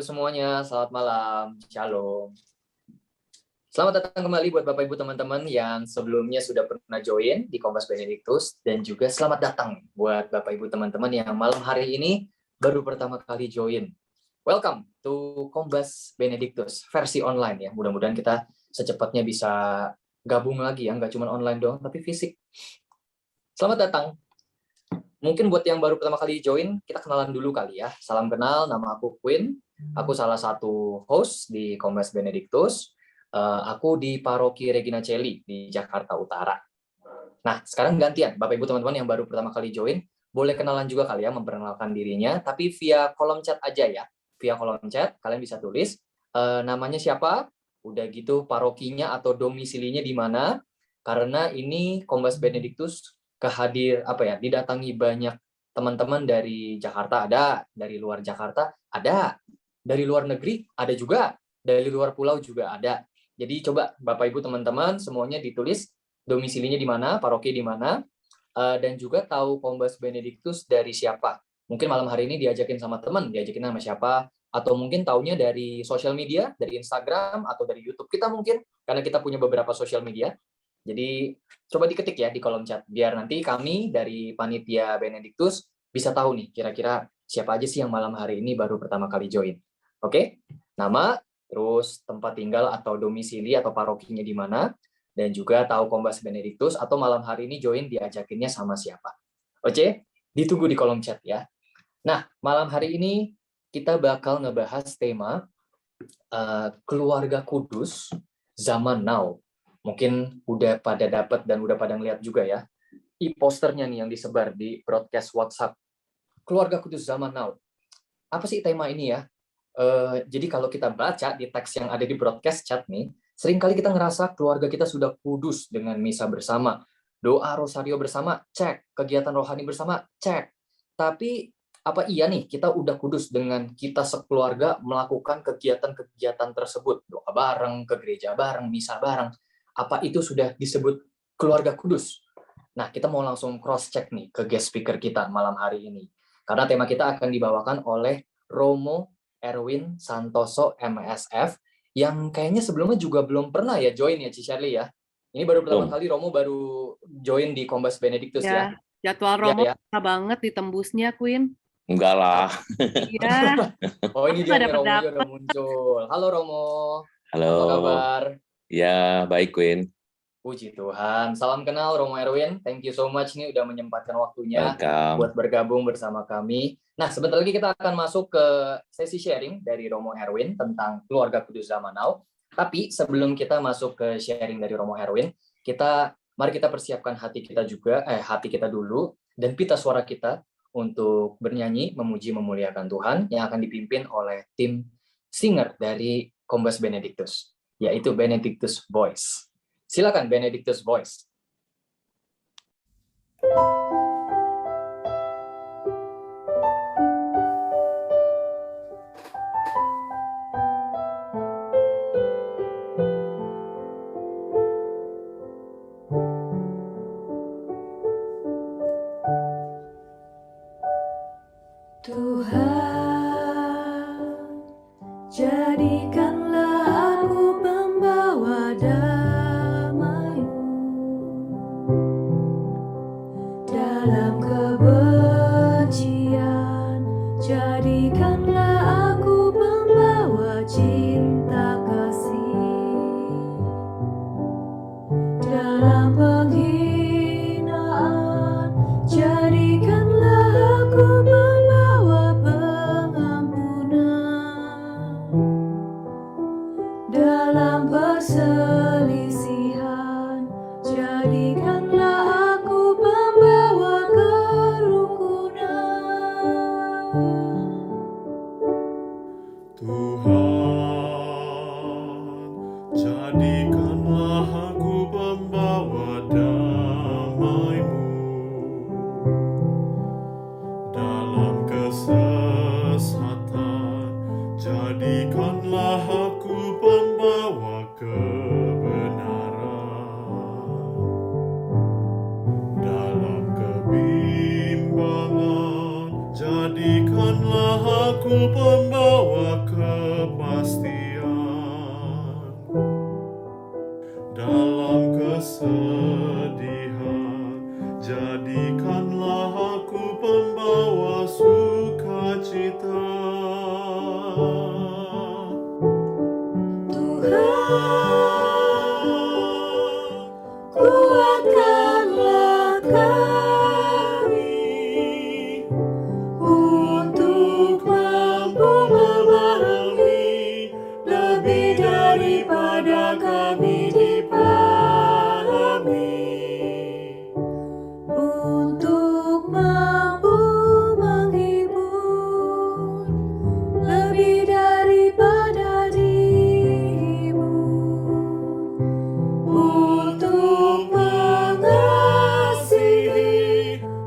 semuanya, selamat malam, shalom. Selamat datang kembali buat Bapak Ibu teman-teman yang sebelumnya sudah pernah join di Kompas Benediktus, dan juga selamat datang buat Bapak Ibu teman-teman yang malam hari ini baru pertama kali join. Welcome to Kompas Benediktus versi online ya. Mudah-mudahan kita secepatnya bisa gabung lagi ya, nggak cuma online doang tapi fisik. Selamat datang. Mungkin buat yang baru pertama kali join, kita kenalan dulu kali ya. Salam kenal, nama aku Queen. Aku salah satu host di Kompas Benediktus. Aku di Paroki Regina Coeli di Jakarta Utara. Nah, sekarang gantian. Bapak Ibu teman-teman yang baru pertama kali join, boleh kenalan juga kali ya, memperkenalkan dirinya. Tapi via kolom chat aja ya. Via kolom chat, kalian bisa tulis namanya siapa, udah gitu parokinya atau domisilinya di mana. Karena ini Kompas Benediktus didatangi banyak teman-teman dari Jakarta ada, dari luar Jakarta ada, dari luar negeri ada juga, dari luar pulau juga ada. Jadi coba Bapak Ibu teman-teman semuanya ditulis domisilinya di mana, paroki di mana, dan juga tahu Kompas Benediktus dari siapa. Mungkin malam hari ini diajakin sama teman, diajakin sama siapa, atau mungkin taunya dari sosial media, dari Instagram atau dari YouTube kita mungkin, karena kita punya beberapa sosial media. Jadi coba diketik ya di kolom chat, biar nanti kami dari Panitia Benediktus bisa tahu nih kira-kira siapa aja sih yang malam hari ini baru pertama kali join. Oke? Nama, terus tempat tinggal atau domisili atau parokinya di mana, dan juga tahu Kompas Benediktus atau malam hari ini join diajakinnya sama siapa. Oke? Ditunggu di kolom chat ya. Nah, malam hari ini kita bakal ngebahas tema keluarga kudus zaman now. Mungkin udah pada dapat dan udah pada ngeliat juga ya, posternya nih yang disebar di broadcast WhatsApp. Keluarga kudus zaman now. Apa sih tema ini ya? Jadi kalau kita baca di teks yang ada di broadcast chat nih, seringkali kita ngerasa keluarga kita sudah kudus dengan misa bersama, doa rosario bersama, cek. Kegiatan rohani bersama, cek. Tapi apa iya nih kita udah kudus dengan kita sekeluarga melakukan kegiatan-kegiatan tersebut? Doa bareng, ke gereja bareng, misa bareng. Apa itu sudah disebut keluarga kudus? Nah, kita mau langsung cross-check nih ke guest speaker kita malam hari ini. Karena tema kita akan dibawakan oleh Romo Erwin Santoso MSF, yang kayaknya sebelumnya juga belum pernah ya join ya, Ci Shirley ya. Ini baru pertama kali Romo baru join di Kompas Benediktus ya. Jadwal Romo susah banget ditembusnya, Queen. Enggak lah. Iya. Oh, ini dia nih, Romo udah muncul. Halo Romo. Halo. Apa kabar? Ya, baik Queen. Puji Tuhan. Salam kenal Romo Erwin. Thank you so much nih udah menyempatkan waktunya buat bergabung bersama kami. Nah, sebentar lagi kita akan masuk ke sesi sharing dari Romo Erwin tentang keluarga kudus zaman now. Tapi sebelum kita masuk ke sharing dari Romo Erwin, mari kita persiapkan hati kita dulu dan pita suara kita untuk bernyanyi, memuji, memuliakan Tuhan yang akan dipimpin oleh tim singer dari Kompas Benediktus, yaitu Benediktus Voice. Silakan Benediktus Voice. Jadikanlah aku pembawa kuatkanlah kami untuk mampu memahami lebih daripada kami dipahami, untuk mampu menghibur lebih daripada dihibur, untuk mengasihi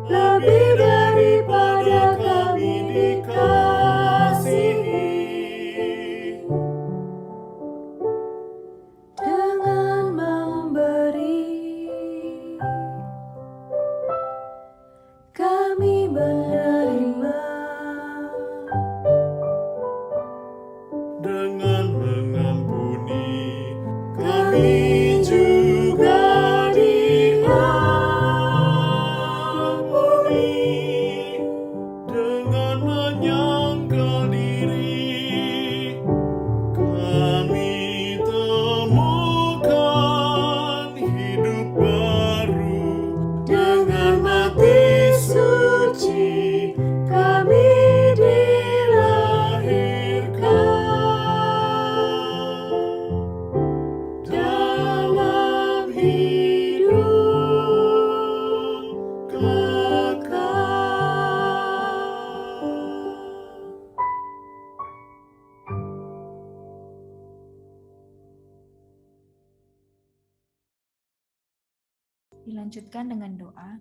lebih daripada kami dikasihi. Dengan memberi, kami menerima. Dengan mengampuni, kami juga diampuni. Dengan menyangkal diri, kami temukan hidup baru. Dengan mati suci, kami dilahirkan dalam hidup kekal. Dilanjutkan dengan doa.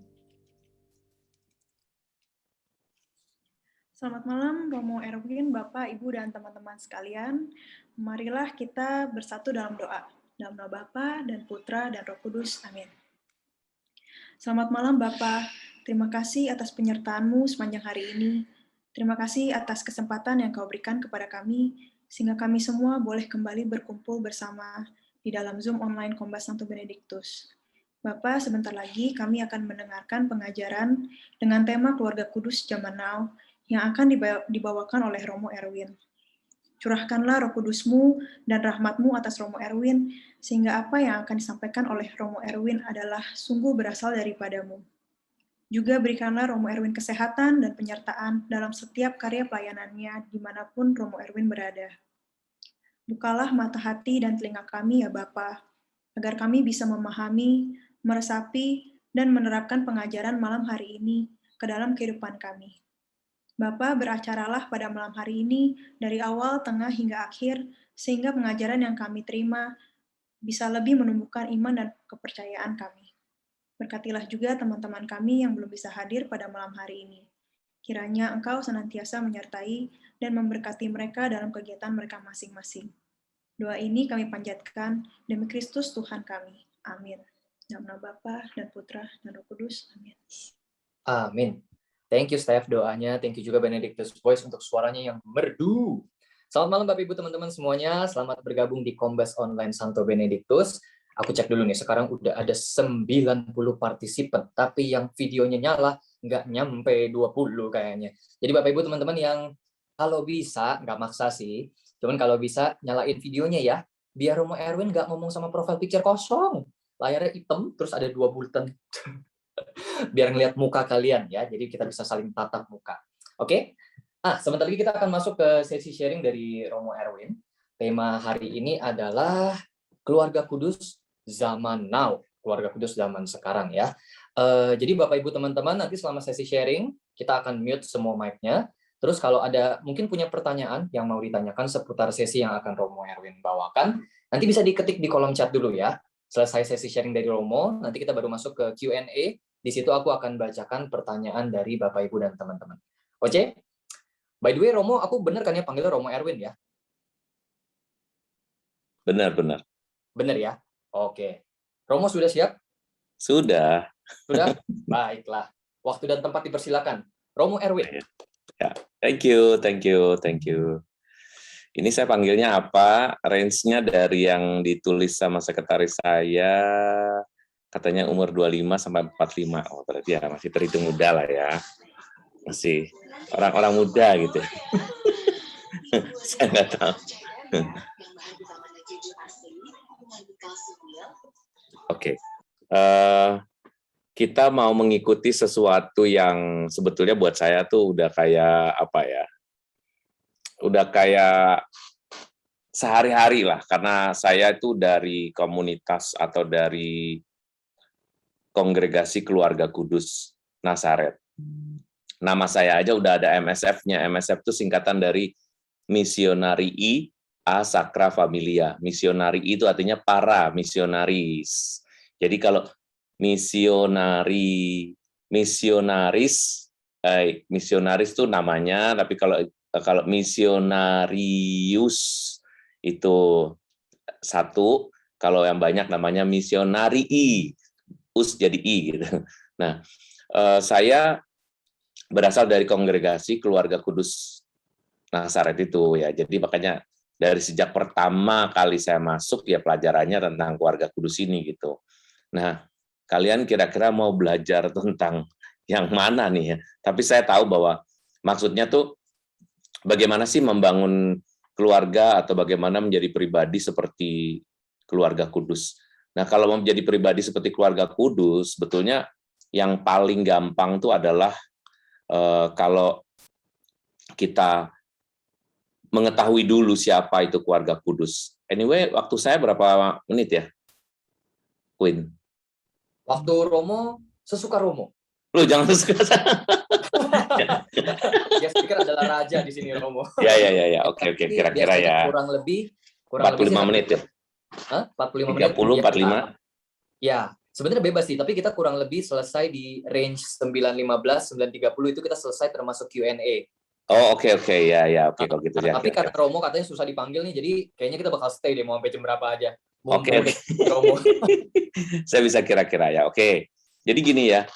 Selamat malam Romo Erwin, Bapak, Ibu, dan teman-teman sekalian. Marilah kita bersatu dalam doa. Dalam nama Bapa dan Putra dan Roh Kudus. Amin. Selamat malam Bapak. Terima kasih atas penyertaan-Mu sepanjang hari ini. Terima kasih atas kesempatan yang Kau berikan kepada kami, sehingga kami semua boleh kembali berkumpul bersama di dalam Zoom online Kombas Santo Benediktus. Bapak, sebentar lagi kami akan mendengarkan pengajaran dengan tema Keluarga Kudus Zaman Now yang akan dibawakan oleh Romo Erwin. Curahkanlah Roh Kudus-Mu dan rahmat-Mu atas Romo Erwin, sehingga apa yang akan disampaikan oleh Romo Erwin adalah sungguh berasal daripada-Mu. Juga berikanlah Romo Erwin kesehatan dan penyertaan dalam setiap karya pelayanannya dimanapun Romo Erwin berada. Bukalah mata hati dan telinga kami ya Bapa, agar kami bisa memahami, meresapi, dan menerapkan pengajaran malam hari ini ke dalam kehidupan kami. Bapa, beracaralah pada malam hari ini dari awal, tengah, hingga akhir, sehingga pengajaran yang kami terima bisa lebih menumbuhkan iman dan kepercayaan kami. Berkatilah juga teman-teman kami yang belum bisa hadir pada malam hari ini. Kiranya Engkau senantiasa menyertai dan memberkati mereka dalam kegiatan mereka masing-masing. Doa ini kami panjatkan demi Kristus Tuhan kami. Amin. Dalam nama Bapa dan Putra dan Roh Kudus. Amin. Amin. Thank you Steph doanya, thank you juga Benedictus Voice untuk suaranya yang merdu. Selamat malam Bapak Ibu teman-teman semuanya, selamat bergabung di Kombas Online Santo Benediktus. Aku cek dulu nih, sekarang udah ada 90 partisipan, tapi yang videonya nyala nggak nyampe 20 kayaknya. Jadi Bapak Ibu teman-teman yang kalau bisa, nggak maksa sih, cuman kalau bisa nyalain videonya ya, biar Romo Erwin nggak ngomong sama profile picture kosong. Layarnya hitam, terus ada 2 bulletin. Biar ngelihat muka kalian ya, jadi kita bisa saling tatap muka. Oke? Sebentar lagi kita akan masuk ke sesi sharing dari Romo Erwin. Tema hari ini adalah Keluarga Kudus Zaman Now, Keluarga Kudus Zaman Sekarang ya. Jadi Bapak Ibu teman-teman, nanti selama sesi sharing, kita akan mute semua mic-nya. Terus kalau ada mungkin punya pertanyaan yang mau ditanyakan seputar sesi yang akan Romo Erwin bawakan, nanti bisa diketik di kolom chat dulu ya. Selesai sesi sharing dari Romo, nanti kita baru masuk ke Q&A. Di situ aku akan bacakan pertanyaan dari Bapak Ibu dan teman-teman. Oke? By the way, Romo, aku benar kan ya panggilnya Romo Erwin ya? Benar. Benar ya? Oke. Romo sudah siap? Sudah. Sudah? Baiklah. Waktu dan tempat dipersilakan. Romo Erwin. Ya. Thank you. Ini saya panggilnya apa? Range-nya dari yang ditulis sama sekretaris saya, katanya umur 25 sampai 45. Oh, berarti ya masih terhitung muda lah ya. Masih orang-orang muda gitu. Saya nggak tahu. kita mau mengikuti sesuatu yang sebetulnya buat saya tuh udah kayak apa ya? Udah kayak sehari-hari lah, karena saya itu dari komunitas atau dari Kongregasi Keluarga Kudus Nazaret. Nama saya aja udah ada MSF-nya. MSF itu singkatan dari Missionarii a Sacra Familia. Missionari itu artinya para misionaris. Jadi kalau misionaris itu namanya, tapi kalau misionarius itu satu, kalau yang banyak namanya misionarii, us jadi i gitu. Nah, saya berasal dari Kongregasi Keluarga Kudus Nazaret itu ya. Jadi makanya dari sejak pertama kali saya masuk ya pelajarannya tentang keluarga kudus ini gitu. Nah, kalian kira-kira mau belajar tentang yang mana nih ya? Tapi saya tahu bahwa maksudnya tuh bagaimana sih membangun keluarga atau bagaimana menjadi pribadi seperti keluarga kudus. Nah, kalau mau menjadi pribadi seperti keluarga kudus, sebetulnya yang paling gampang itu adalah kalau kita mengetahui dulu siapa itu keluarga kudus. Anyway, waktu saya berapa menit ya, Queen? Waktu Romo, sesuka Romo. Lu jangan suka. Ya, speaker adalah raja di sini, Romo. Ya. Oke, kira-kira ya. Kurang lebih 45 menit ya? Hah? 45 menit. 30, 45? Ya, sebenarnya bebas sih, tapi kita kurang lebih selesai di range 9.15, 9.30 itu kita selesai termasuk Q&A. Oh, oke. Ya, oke kalau gitu ya. Tapi kata Romo katanya susah dipanggil nih, jadi kayaknya kita bakal stay deh mau sampai jam berapa aja. Oke. Romo. Saya bisa kira-kira ya. Oke. Jadi gini ya.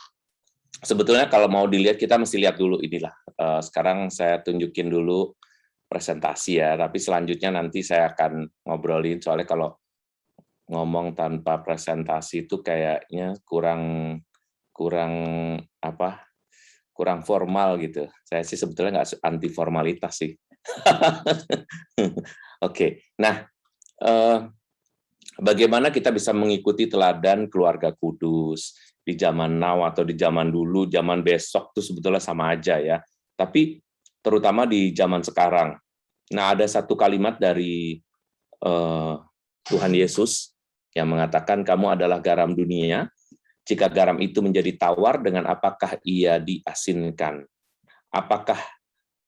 Sebetulnya kalau mau dilihat kita mesti lihat dulu inilah. Sekarang saya tunjukin dulu presentasi ya, tapi selanjutnya nanti saya akan ngobrolin soalnya kalau ngomong tanpa presentasi itu kayaknya kurang formal gitu. Saya sih sebetulnya nggak anti formalitas sih. Oke. Nah, bagaimana kita bisa mengikuti teladan keluarga kudus di zaman now atau di zaman dulu, zaman besok itu sebetulnya sama aja ya. Tapi terutama di zaman sekarang. Nah, ada satu kalimat dari Tuhan Yesus yang mengatakan kamu adalah garam dunia. Jika garam itu menjadi tawar, dengan apakah ia diasinkan?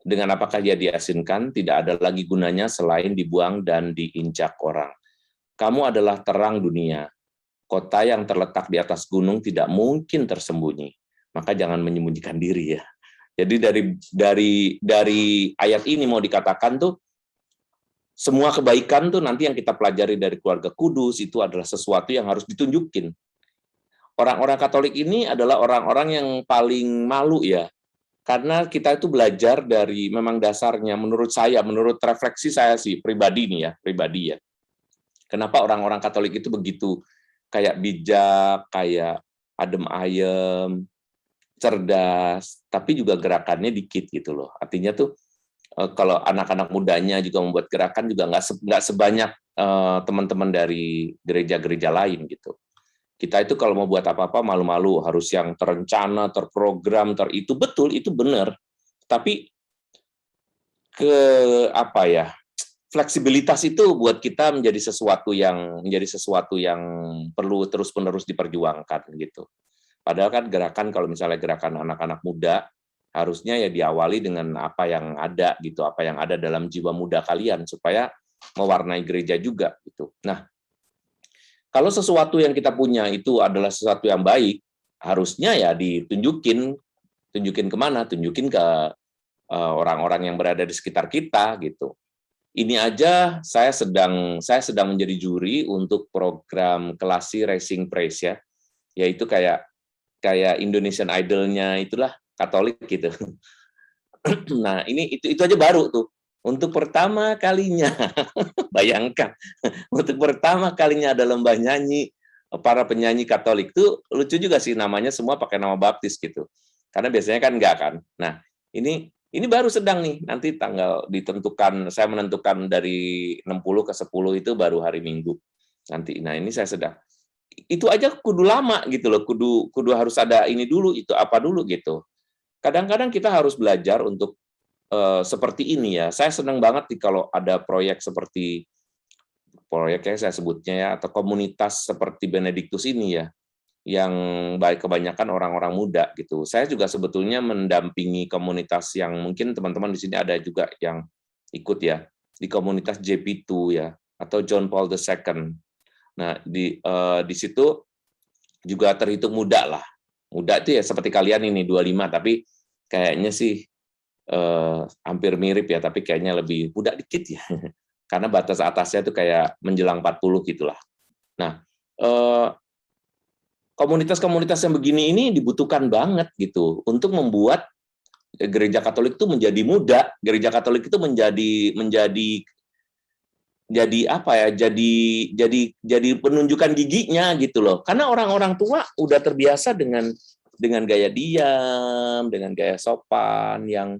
Dengan apakah ia diasinkan? Tidak ada lagi gunanya selain dibuang dan diinjak orang. Kamu adalah terang dunia. Kota yang terletak di atas gunung tidak mungkin tersembunyi. Maka jangan menyembunyikan diri ya. Jadi dari ayat ini mau dikatakan tuh semua kebaikan tuh nanti yang kita pelajari dari keluarga kudus itu adalah sesuatu yang harus ditunjukin. Orang-orang Katolik ini adalah orang-orang yang paling malu ya. Karena kita itu belajar dari memang dasarnya menurut saya, menurut refleksi saya sih pribadi ya. Kenapa orang-orang Katolik itu begitu kayak bijak, kayak adem ayem, cerdas, tapi juga gerakannya dikit gitu loh. Artinya tuh kalau anak-anak mudanya juga membuat gerakan juga nggak sebanyak teman-teman dari gereja-gereja lain gitu. Kita itu kalau mau buat apa-apa malu-malu, harus yang terencana, terprogram, itu betul, itu benar. Tapi fleksibilitas itu buat kita menjadi sesuatu yang perlu terus-menerus diperjuangkan gitu. Padahal kan gerakan kalau misalnya gerakan anak-anak muda harusnya ya diawali dengan apa yang ada gitu, apa yang ada dalam jiwa muda kalian supaya mewarnai gereja juga gitu. Nah, kalau sesuatu yang kita punya itu adalah sesuatu yang baik, harusnya ya tunjukin kemana? Tunjukin ke orang-orang yang berada di sekitar kita gitu. Ini aja saya sedang menjadi juri untuk program Klasi Racing Praise ya, yaitu kayak Indonesian Idol-nya itulah Katolik gitu. Nah itu aja baru tuh. Untuk pertama kalinya, bayangkan, untuk pertama kalinya ada lomba nyanyi para penyanyi Katolik tuh lucu juga sih namanya semua pakai nama baptis gitu. Karena biasanya kan enggak kan. Nah ini baru sedang nih nanti tanggal ditentukan. Saya menentukan dari 60 ke 10 itu baru hari Minggu nanti. Nah ini saya sedang. itu aja kudu lama gitu loh, kudu harus ada ini dulu, itu apa dulu gitu. Kadang-kadang kita harus belajar untuk seperti ini ya. Saya senang banget kalau ada proyek seperti proyeknya saya sebutnya ya, atau komunitas seperti Benediktus ini ya, yang baik kebanyakan orang-orang muda gitu. Saya juga sebetulnya mendampingi komunitas yang mungkin teman-teman di sini ada juga yang ikut ya, di komunitas JP2 ya, atau John Paul II. Nah, di situ juga terhitung muda lah. Muda itu ya seperti kalian ini 25, tapi kayaknya sih hampir mirip ya, tapi kayaknya lebih muda dikit ya. Karena batas atasnya itu kayak menjelang 40 gitulah. Nah, komunitas-komunitas yang begini ini dibutuhkan banget gitu untuk membuat gereja Katolik itu menjadi muda, gereja Katolik itu menjadi apa ya? Jadi penunjukan giginya gitu loh. Karena orang-orang tua udah terbiasa dengan gaya diam, dengan gaya sopan yang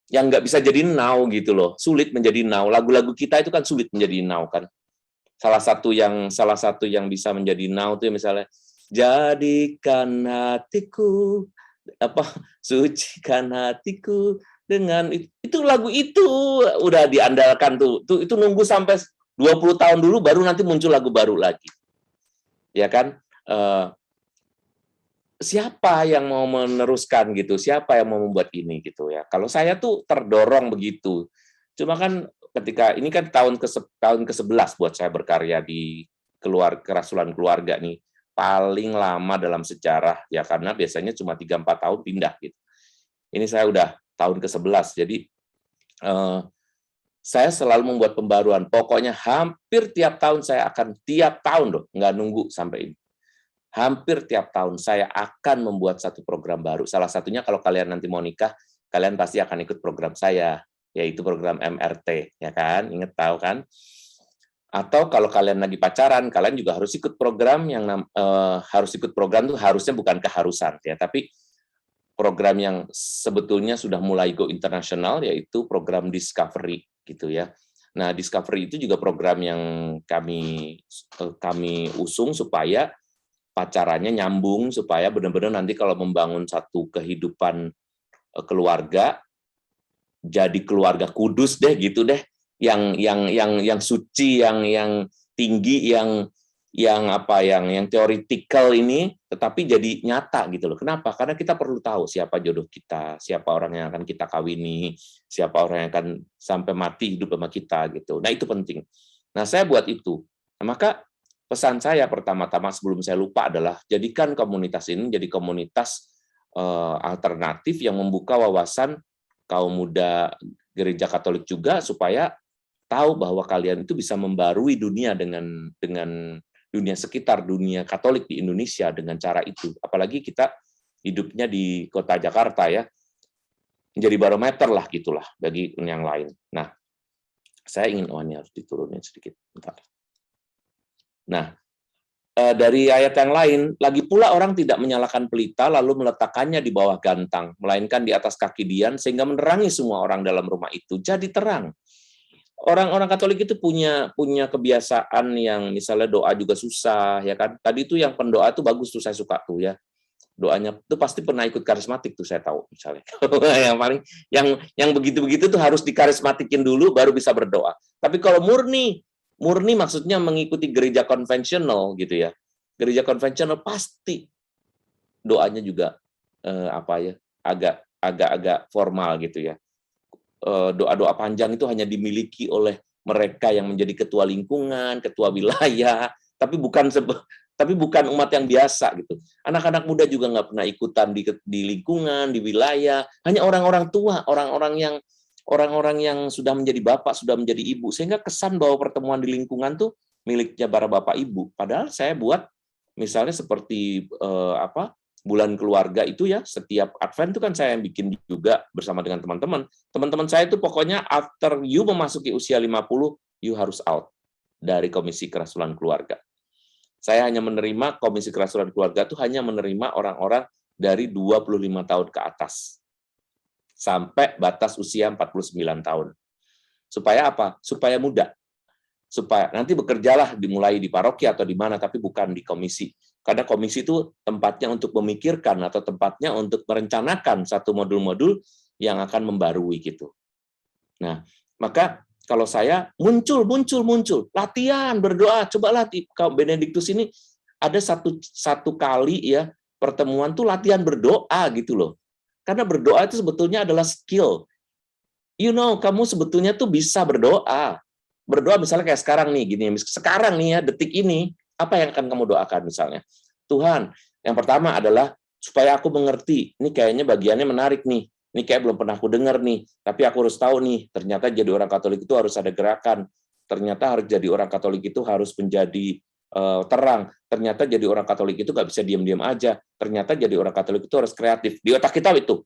nggak bisa jadi now gitu loh, sulit menjadi now. Lagu-lagu kita itu kan sulit menjadi now kan. Salah satu yang bisa menjadi now itu misalnya jadikan hatiku sucikan hatiku dengan itu lagu itu udah diandalkan tuh itu nunggu sampai 20 tahun dulu baru nanti muncul lagu baru lagi. Ya kan? Siapa yang mau meneruskan gitu, siapa yang mau membuat ini gitu ya. Kalau saya tuh terdorong begitu. Cuma kan ketika ini kan tahun ke-11 buat saya berkarya di kerasulan keluarga nih. Paling lama dalam sejarah ya, karena biasanya cuma 3-4 tahun pindah gitu. Ini saya udah tahun ke-11. Jadi saya selalu membuat pembaruan. Pokoknya hampir tiap tahun saya akan tiap tahun loh, nggak nunggu sampai ini. Hampir tiap tahun saya akan membuat satu program baru. Salah satunya kalau kalian nanti mau nikah, kalian pasti akan ikut program saya, yaitu program MRT, ya kan? Ingat tahu kan? Atau kalau kalian lagi pacaran, kalian juga harus ikut program yang harus ikut program itu harusnya bukan keharusan ya, tapi program yang sebetulnya sudah mulai go internasional, yaitu program Discovery gitu ya. Nah, Discovery itu juga program yang kami usung supaya pacarannya nyambung, supaya benar-benar nanti kalau membangun satu kehidupan keluarga jadi keluarga kudus deh gitu deh, yang suci, yang tinggi, yang theoretical ini tetapi jadi nyata gitu loh. Kenapa? Karena kita perlu tahu siapa jodoh kita, siapa orang yang akan kita kawini, siapa orang yang akan sampai mati hidup sama kita gitu. Nah, itu penting. Nah, saya buat itu. Nah, maka pesan saya pertama-tama sebelum saya lupa adalah jadikan komunitas ini jadi komunitas alternatif yang membuka wawasan kaum muda gereja Katolik juga, supaya tahu bahwa kalian itu bisa membarui dunia dengan dunia sekitar, dunia Katolik di Indonesia dengan cara itu. Apalagi kita hidupnya di kota Jakarta ya, menjadi barometer lah gitulah bagi yang lain. Nah, saya ingin ini harus diturunin sedikit. Bentar. Nah, dari ayat yang lain, lagi pula orang tidak menyalakan pelita lalu meletakkannya di bawah gantang, melainkan di atas kaki dian sehingga menerangi semua orang dalam rumah itu. Jadi terang. Orang-orang Katolik itu punya kebiasaan yang misalnya doa juga susah ya kan. Tadi itu yang pendoa tuh bagus tuh, saya suka tuh ya. Doanya tuh pasti pernah ikut karismatik tuh, saya tahu misalnya. Yang paling yang begitu-begitu tuh harus dikarismatikin dulu baru bisa berdoa. Tapi kalau murni maksudnya mengikuti gereja konvensional gitu ya. Gereja konvensional pasti doanya juga agak formal gitu ya. Doa-doa panjang itu hanya dimiliki oleh mereka yang menjadi ketua lingkungan, ketua wilayah, tapi bukan umat yang biasa gitu. Anak-anak muda juga nggak pernah ikutan di lingkungan, di wilayah. Hanya orang-orang tua, orang-orang yang sudah menjadi bapak, sudah menjadi ibu, sehingga kesan bahwa pertemuan di lingkungan tuh miliknya para bapak ibu. Padahal saya buat misalnya seperti bulan keluarga itu ya, setiap Advent itu kan saya yang bikin juga bersama dengan teman-teman. Teman-teman saya itu pokoknya after you memasuki usia 50, you harus out dari Komisi Kerasulan Keluarga. Saya hanya menerima Komisi Kerasulan Keluarga itu hanya menerima orang-orang dari 25 tahun ke atas. Sampai batas usia 49 tahun. Supaya apa? Supaya muda. supaya nanti bekerjalah dimulai di paroki atau di mana, tapi bukan di komisi. Karena komisi itu tempatnya untuk memikirkan atau tempatnya untuk merencanakan satu modul-modul yang akan membarui gitu. Nah, maka kalau saya muncul latihan berdoa, coba latih. Kalau Benediktus ini ada satu kali ya pertemuan tuh latihan berdoa gitu loh. Karena berdoa itu sebetulnya adalah skill. Kamu sebetulnya tuh bisa berdoa. Berdoa misalnya kayak sekarang nih, gini. Sekarang nih ya, detik ini, apa yang akan kamu doakan misalnya? Tuhan, yang pertama adalah supaya aku mengerti. Ini kayaknya bagiannya menarik nih. Ini kayak belum pernah aku dengar nih. Tapi aku harus tahu nih, ternyata jadi orang Katolik itu harus ada gerakan. Ternyata harus jadi orang Katolik itu harus menjadi terang. Ternyata jadi orang Katolik itu nggak bisa diam-diam aja. Ternyata jadi orang Katolik itu harus kreatif. Di otak kita itu.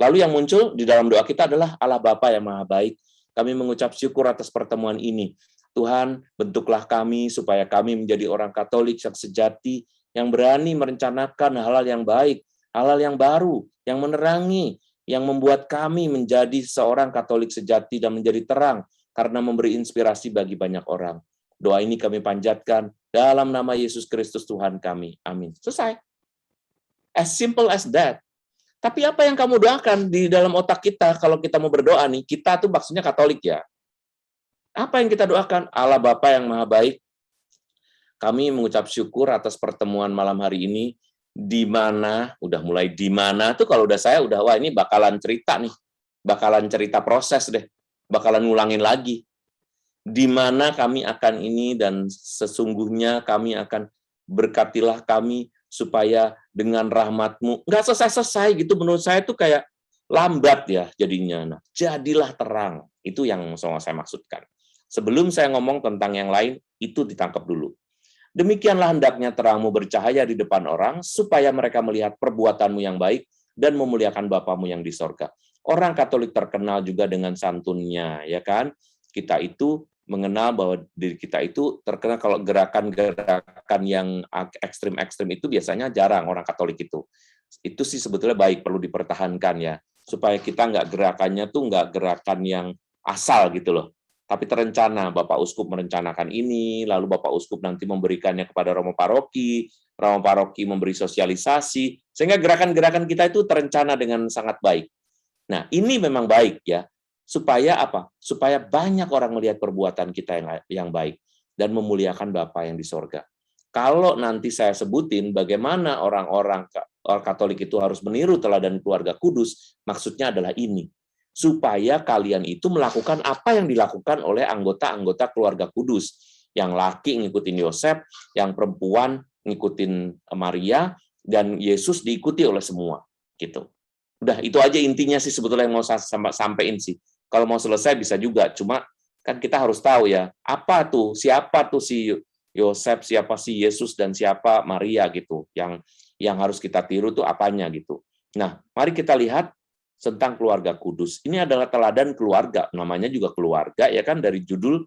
Lalu yang muncul di dalam doa kita adalah Allah Bapa yang Maha Baik. Kami mengucap syukur atas pertemuan ini. Tuhan, bentuklah kami supaya kami menjadi orang Katolik yang sejati, yang berani merencanakan hal-hal yang baik, hal-hal yang baru, yang menerangi, yang membuat kami menjadi seorang Katolik sejati dan menjadi terang, karena memberi inspirasi bagi banyak orang. Doa ini kami panjatkan dalam nama Yesus Kristus Tuhan kami. Amin. Selesai. As simple as that. Tapi apa yang kamu doakan di dalam otak kita kalau kita mau berdoa nih, kita tuh maksudnya Katolik ya. Apa yang kita doakan? Allah Bapa yang Maha Baik, kami mengucap syukur atas pertemuan malam hari ini, di mana, udah mulai di mana tuh kalau udah saya, wah ini bakalan cerita nih, bakalan cerita proses deh, bakalan ngulangin lagi. Di mana kami akan ini dan sesungguhnya kami akan berkatilah kami supaya dengan rahmat-Mu, nggak selesai-selesai gitu, menurut saya tuh kayak lambat ya jadinya. Nah, jadilah terang, itu yang saya maksudkan. Sebelum saya ngomong tentang yang lain, itu ditangkap dulu. Demikianlah hendaknya terangmu bercahaya di depan orang, supaya mereka melihat perbuatanmu yang baik, dan memuliakan Bapamu yang di sorga. Orang Katolik terkenal juga dengan santunnya, ya kan? Kita itu mengenal bahwa diri kita itu terkenal kalau gerakan-gerakan yang ekstrim-ekstrim itu biasanya jarang orang Katolik itu. Itu sih sebetulnya baik, perlu dipertahankan ya, supaya kita gerakannya tuh nggak gerakan yang asal gitu loh, tapi terencana. Bapak Uskup merencanakan ini, lalu Bapak Uskup nanti memberikannya kepada Romo Paroki memberi sosialisasi, sehingga gerakan-gerakan kita itu terencana dengan sangat baik. Nah, ini memang baik ya. Supaya apa? Supaya banyak orang melihat perbuatan kita yang baik dan memuliakan Bapa yang di sorga. Kalau nanti saya sebutin bagaimana orang-orang Katolik itu harus meniru teladan keluarga kudus, maksudnya adalah ini. Supaya kalian itu melakukan apa yang dilakukan oleh anggota-anggota keluarga kudus. Yang laki ngikutin Yosef, yang perempuan ngikutin Maria, dan Yesus diikuti oleh semua. Gitu. Udah, itu aja intinya sih sebetulnya yang mau saya sampaikan sih. Kalau mau selesai bisa juga, cuma kan kita harus tahu ya, siapa tuh si Yosef, siapa si Yesus, dan siapa Maria gitu. Yang harus kita tiru tuh apanya gitu. Nah, mari kita lihat tentang keluarga kudus. Ini adalah teladan keluarga, namanya juga keluarga ya kan, dari judul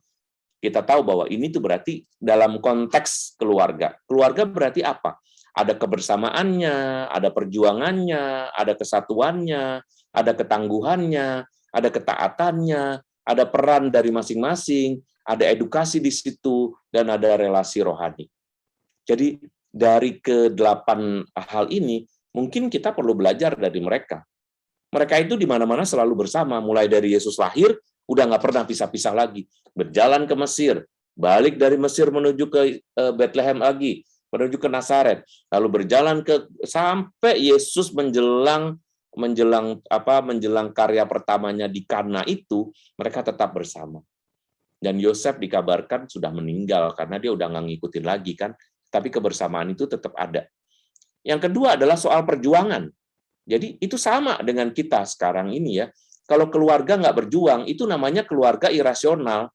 kita tahu bahwa ini tuh berarti dalam konteks keluarga. Keluarga berarti apa? Ada kebersamaannya, ada perjuangannya, ada kesatuannya, ada ketangguhannya, ada ketaatannya, ada peran dari masing-masing, ada edukasi di situ, dan ada relasi rohani. Jadi dari ke-8 hal ini, mungkin kita perlu belajar dari mereka. Mereka itu di mana-mana selalu bersama, mulai dari Yesus lahir, udah nggak pernah pisah-pisah lagi. Berjalan ke Mesir, balik dari Mesir menuju ke Bethlehem lagi, menuju ke Nazaret, lalu berjalan sampai Yesus menjelang karya pertamanya di Kana itu, mereka tetap bersama. Dan Yosef dikabarkan sudah meninggal karena dia udah nggak ngikutin lagi kan, tapi kebersamaan itu tetap ada. Yang kedua adalah soal perjuangan. Jadi itu sama dengan kita sekarang ini ya. Kalau keluarga nggak berjuang, itu namanya keluarga irasional.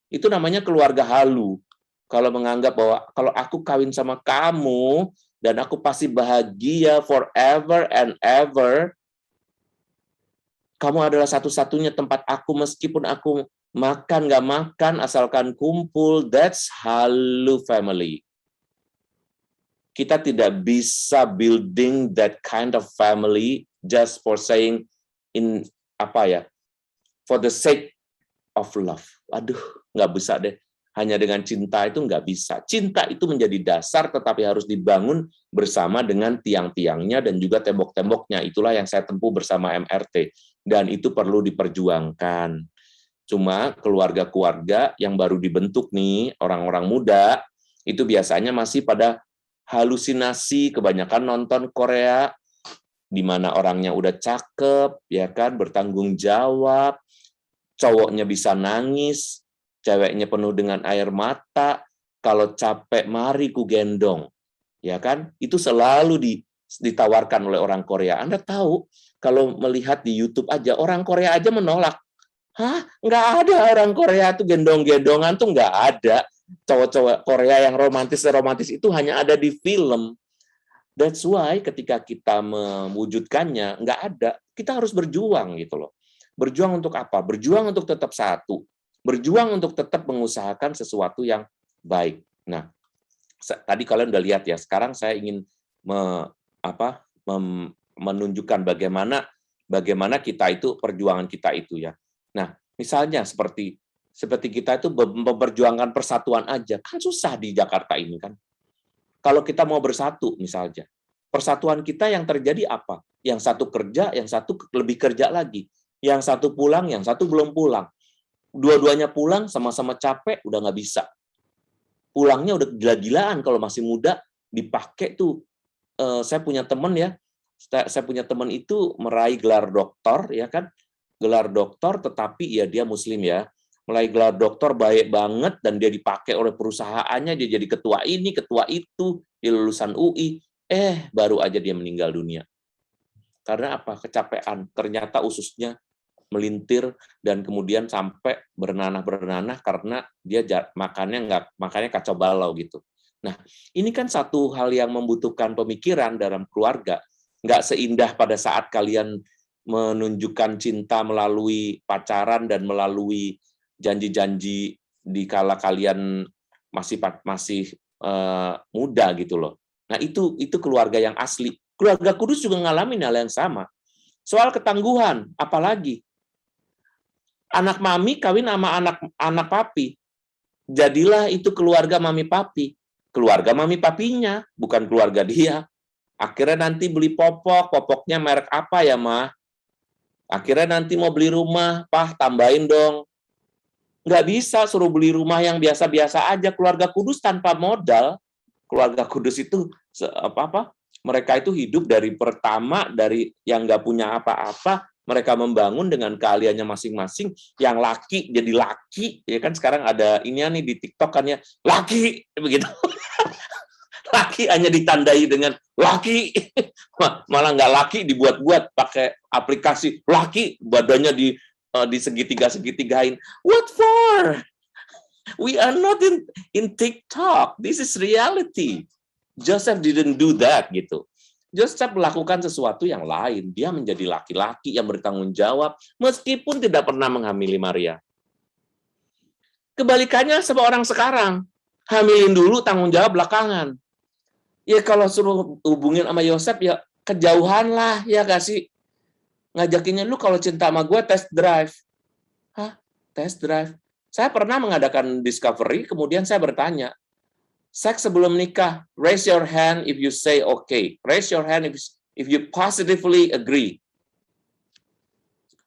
Itu namanya keluarga halu. Kalau menganggap bahwa kalau aku kawin sama kamu dan aku pasti bahagia forever and ever, kamu adalah satu-satunya tempat aku meskipun aku makan nggak makan asalkan kumpul. That's halu family. Kita tidak bisa building that kind of family just for saying for the sake of love. Aduh, nggak bisa deh. hanya dengan cinta itu nggak bisa. Cinta itu menjadi dasar, tetapi harus dibangun bersama dengan tiang-tiangnya dan juga tembok-temboknya. Itulah yang saya tempuh bersama MRT. Dan itu perlu diperjuangkan. Cuma keluarga-keluarga yang baru dibentuk nih, orang-orang muda, itu biasanya masih pada halusinasi, kebanyakan nonton Korea, di mana orangnya udah cakep, ya kan, bertanggung jawab, cowoknya bisa nangis, ceweknya penuh dengan air mata, kalau capek mari ku gendong, ya kan? Itu selalu ditawarkan oleh orang Korea. Anda tahu, kalau melihat di YouTube aja, orang Korea aja menolak. Hah? Nggak ada orang Korea tuh gendong-gendongan tuh nggak ada. Cowok-cowok Korea yang romantis itu hanya ada di film. That's why ketika kita mewujudkannya, nggak ada. Kita harus berjuang gitu loh. Berjuang untuk apa? Berjuang untuk tetap satu. Berjuang untuk tetap mengusahakan sesuatu yang baik. Nah, tadi kalian udah lihat ya, sekarang saya ingin menunjukkan bagaimana kita itu, perjuangan kita itu ya. Nah, misalnya seperti kita itu memperjuangkan persatuan aja, kan susah di Jakarta ini kan. Kalau kita mau bersatu misalnya, persatuan kita yang terjadi apa? Yang satu kerja, yang satu lebih kerja lagi. Yang satu pulang, yang satu belum pulang. Dua-duanya pulang, sama-sama capek, udah nggak bisa. Pulangnya udah gila-gilaan, kalau masih muda, dipakai tuh. Saya punya teman ya, itu meraih gelar doktor, ya kan? Gelar doktor, tetapi ya dia muslim ya. Meraih gelar doktor baik banget, dan dia dipakai oleh perusahaannya, dia jadi ketua ini, ketua itu, dia lulusan UI. Baru aja dia meninggal dunia. Karena apa? Kecapean. Ternyata ususnya melintir dan kemudian sampai bernanah karena dia makannya kacau balau gitu. Nah, ini kan satu hal yang membutuhkan pemikiran dalam keluarga. Nggak seindah pada saat kalian menunjukkan cinta melalui pacaran dan melalui janji-janji di kala kalian masih muda gitu loh. Nah, itu keluarga yang asli. Keluarga Kudus juga ngalamin hal yang sama. Soal ketangguhan, apalagi anak mami kawin sama anak papi. Jadilah itu keluarga mami papi. Keluarga mami papinya, bukan keluarga dia. Akhirnya nanti beli popoknya merek apa ya, Ma? Akhirnya nanti mau beli rumah, Pah, tambahin dong. Nggak bisa suruh beli rumah yang biasa-biasa aja. Keluarga Kudus tanpa modal. Keluarga Kudus itu mereka itu hidup dari pertama, dari yang nggak punya apa-apa, mereka membangun dengan keahliannya masing-masing. Yang laki jadi laki, ya kan sekarang ada ini nih di TikTok kan ya, laki begitu. Laki hanya ditandai dengan laki, malah nggak laki dibuat-buat pakai aplikasi laki, badannya di segitigain. What for? We are not in TikTok. This is reality. Joseph didn't do that gitu. Joseph melakukan sesuatu yang lain. Dia menjadi laki-laki yang bertanggung jawab meskipun tidak pernah menghamili Maria. Kebalikannya sama orang sekarang. Hamilin dulu, tanggung jawab belakangan. Ya kalau suruh hubungin sama Yosef ya kejauhan lah, ya gak sih? Ngajakinnya, lu kalau cinta sama gue test drive. Hah? Test drive? Saya pernah mengadakan discovery, kemudian saya bertanya, seks sebelum nikah, raise your hand if you say okay. Raise your hand if you positively agree.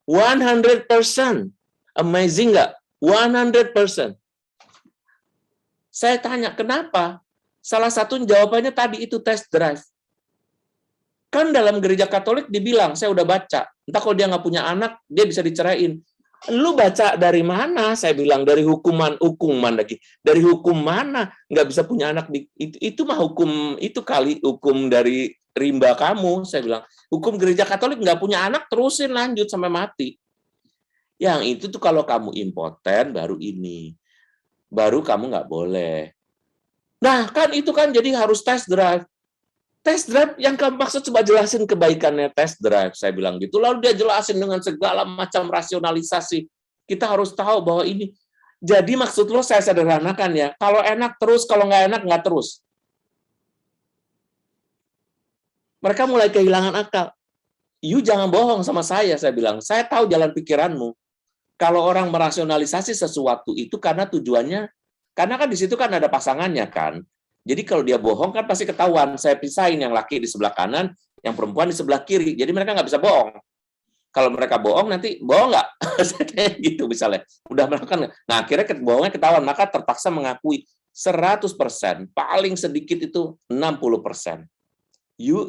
100%. Amazing nggak? 100%. Saya tanya, kenapa? Salah satu jawabannya tadi itu test drive. Kan dalam gereja Katolik dibilang, saya udah baca, entah kalau dia nggak punya anak, dia bisa diceraiin. Lu baca dari mana? Saya bilang dari hukuman lagi. Dari hukum mana nggak bisa punya anak? Itu mah hukum itu kali hukum dari rimba kamu. Saya bilang hukum gereja Katolik nggak punya anak terusin lanjut sampai mati. Yang itu tuh kalau kamu impoten baru ini, baru kamu nggak boleh. Nah kan itu kan jadi harus test drive. Test drive yang kamu maksud coba jelasin kebaikannya test drive. Saya bilang gitu. Lalu dia jelasin dengan segala macam rasionalisasi. Kita harus tahu bahwa ini. Jadi maksud lo saya sederhanakan ya. Kalau enak terus, kalau nggak enak nggak terus. Mereka mulai kehilangan akal. You jangan bohong sama saya bilang. Saya tahu jalan pikiranmu. Kalau orang merasionalisasi sesuatu itu karena tujuannya Karena kan di situ kan ada pasangannya kan. Jadi kalau dia bohong kan pasti ketahuan. Saya pisahin yang laki di sebelah kanan, yang perempuan di sebelah kiri. Jadi mereka nggak bisa bohong. Kalau mereka bohong nanti bohong nggak? Kayak gitu misalnya. Udah melakukan. Nah akhirnya bohongnya ketahuan, maka terpaksa mengakui 100%. Paling sedikit itu 60%. You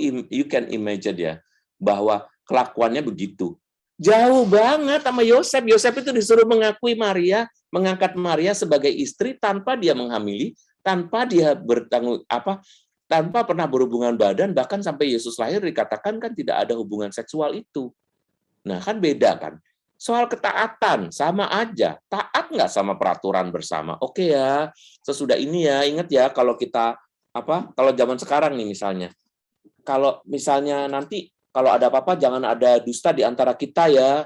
can imagine ya bahwa kelakuannya begitu. Jauh banget sama Yosef. Yosef itu disuruh mengakui Maria, mengangkat Maria sebagai istri tanpa dia menghamili, tanpa dia tanpa pernah berhubungan badan, bahkan sampai Yesus lahir dikatakan kan tidak ada hubungan seksual itu. Nah kan beda kan. Soal ketaatan sama aja. Taat nggak sama peraturan bersama? Oke ya, sesudah ini ya ingat ya kalau kita kalau zaman sekarang nih misalnya, kalau misalnya nanti kalau ada apa-apa jangan ada dusta di antara kita ya.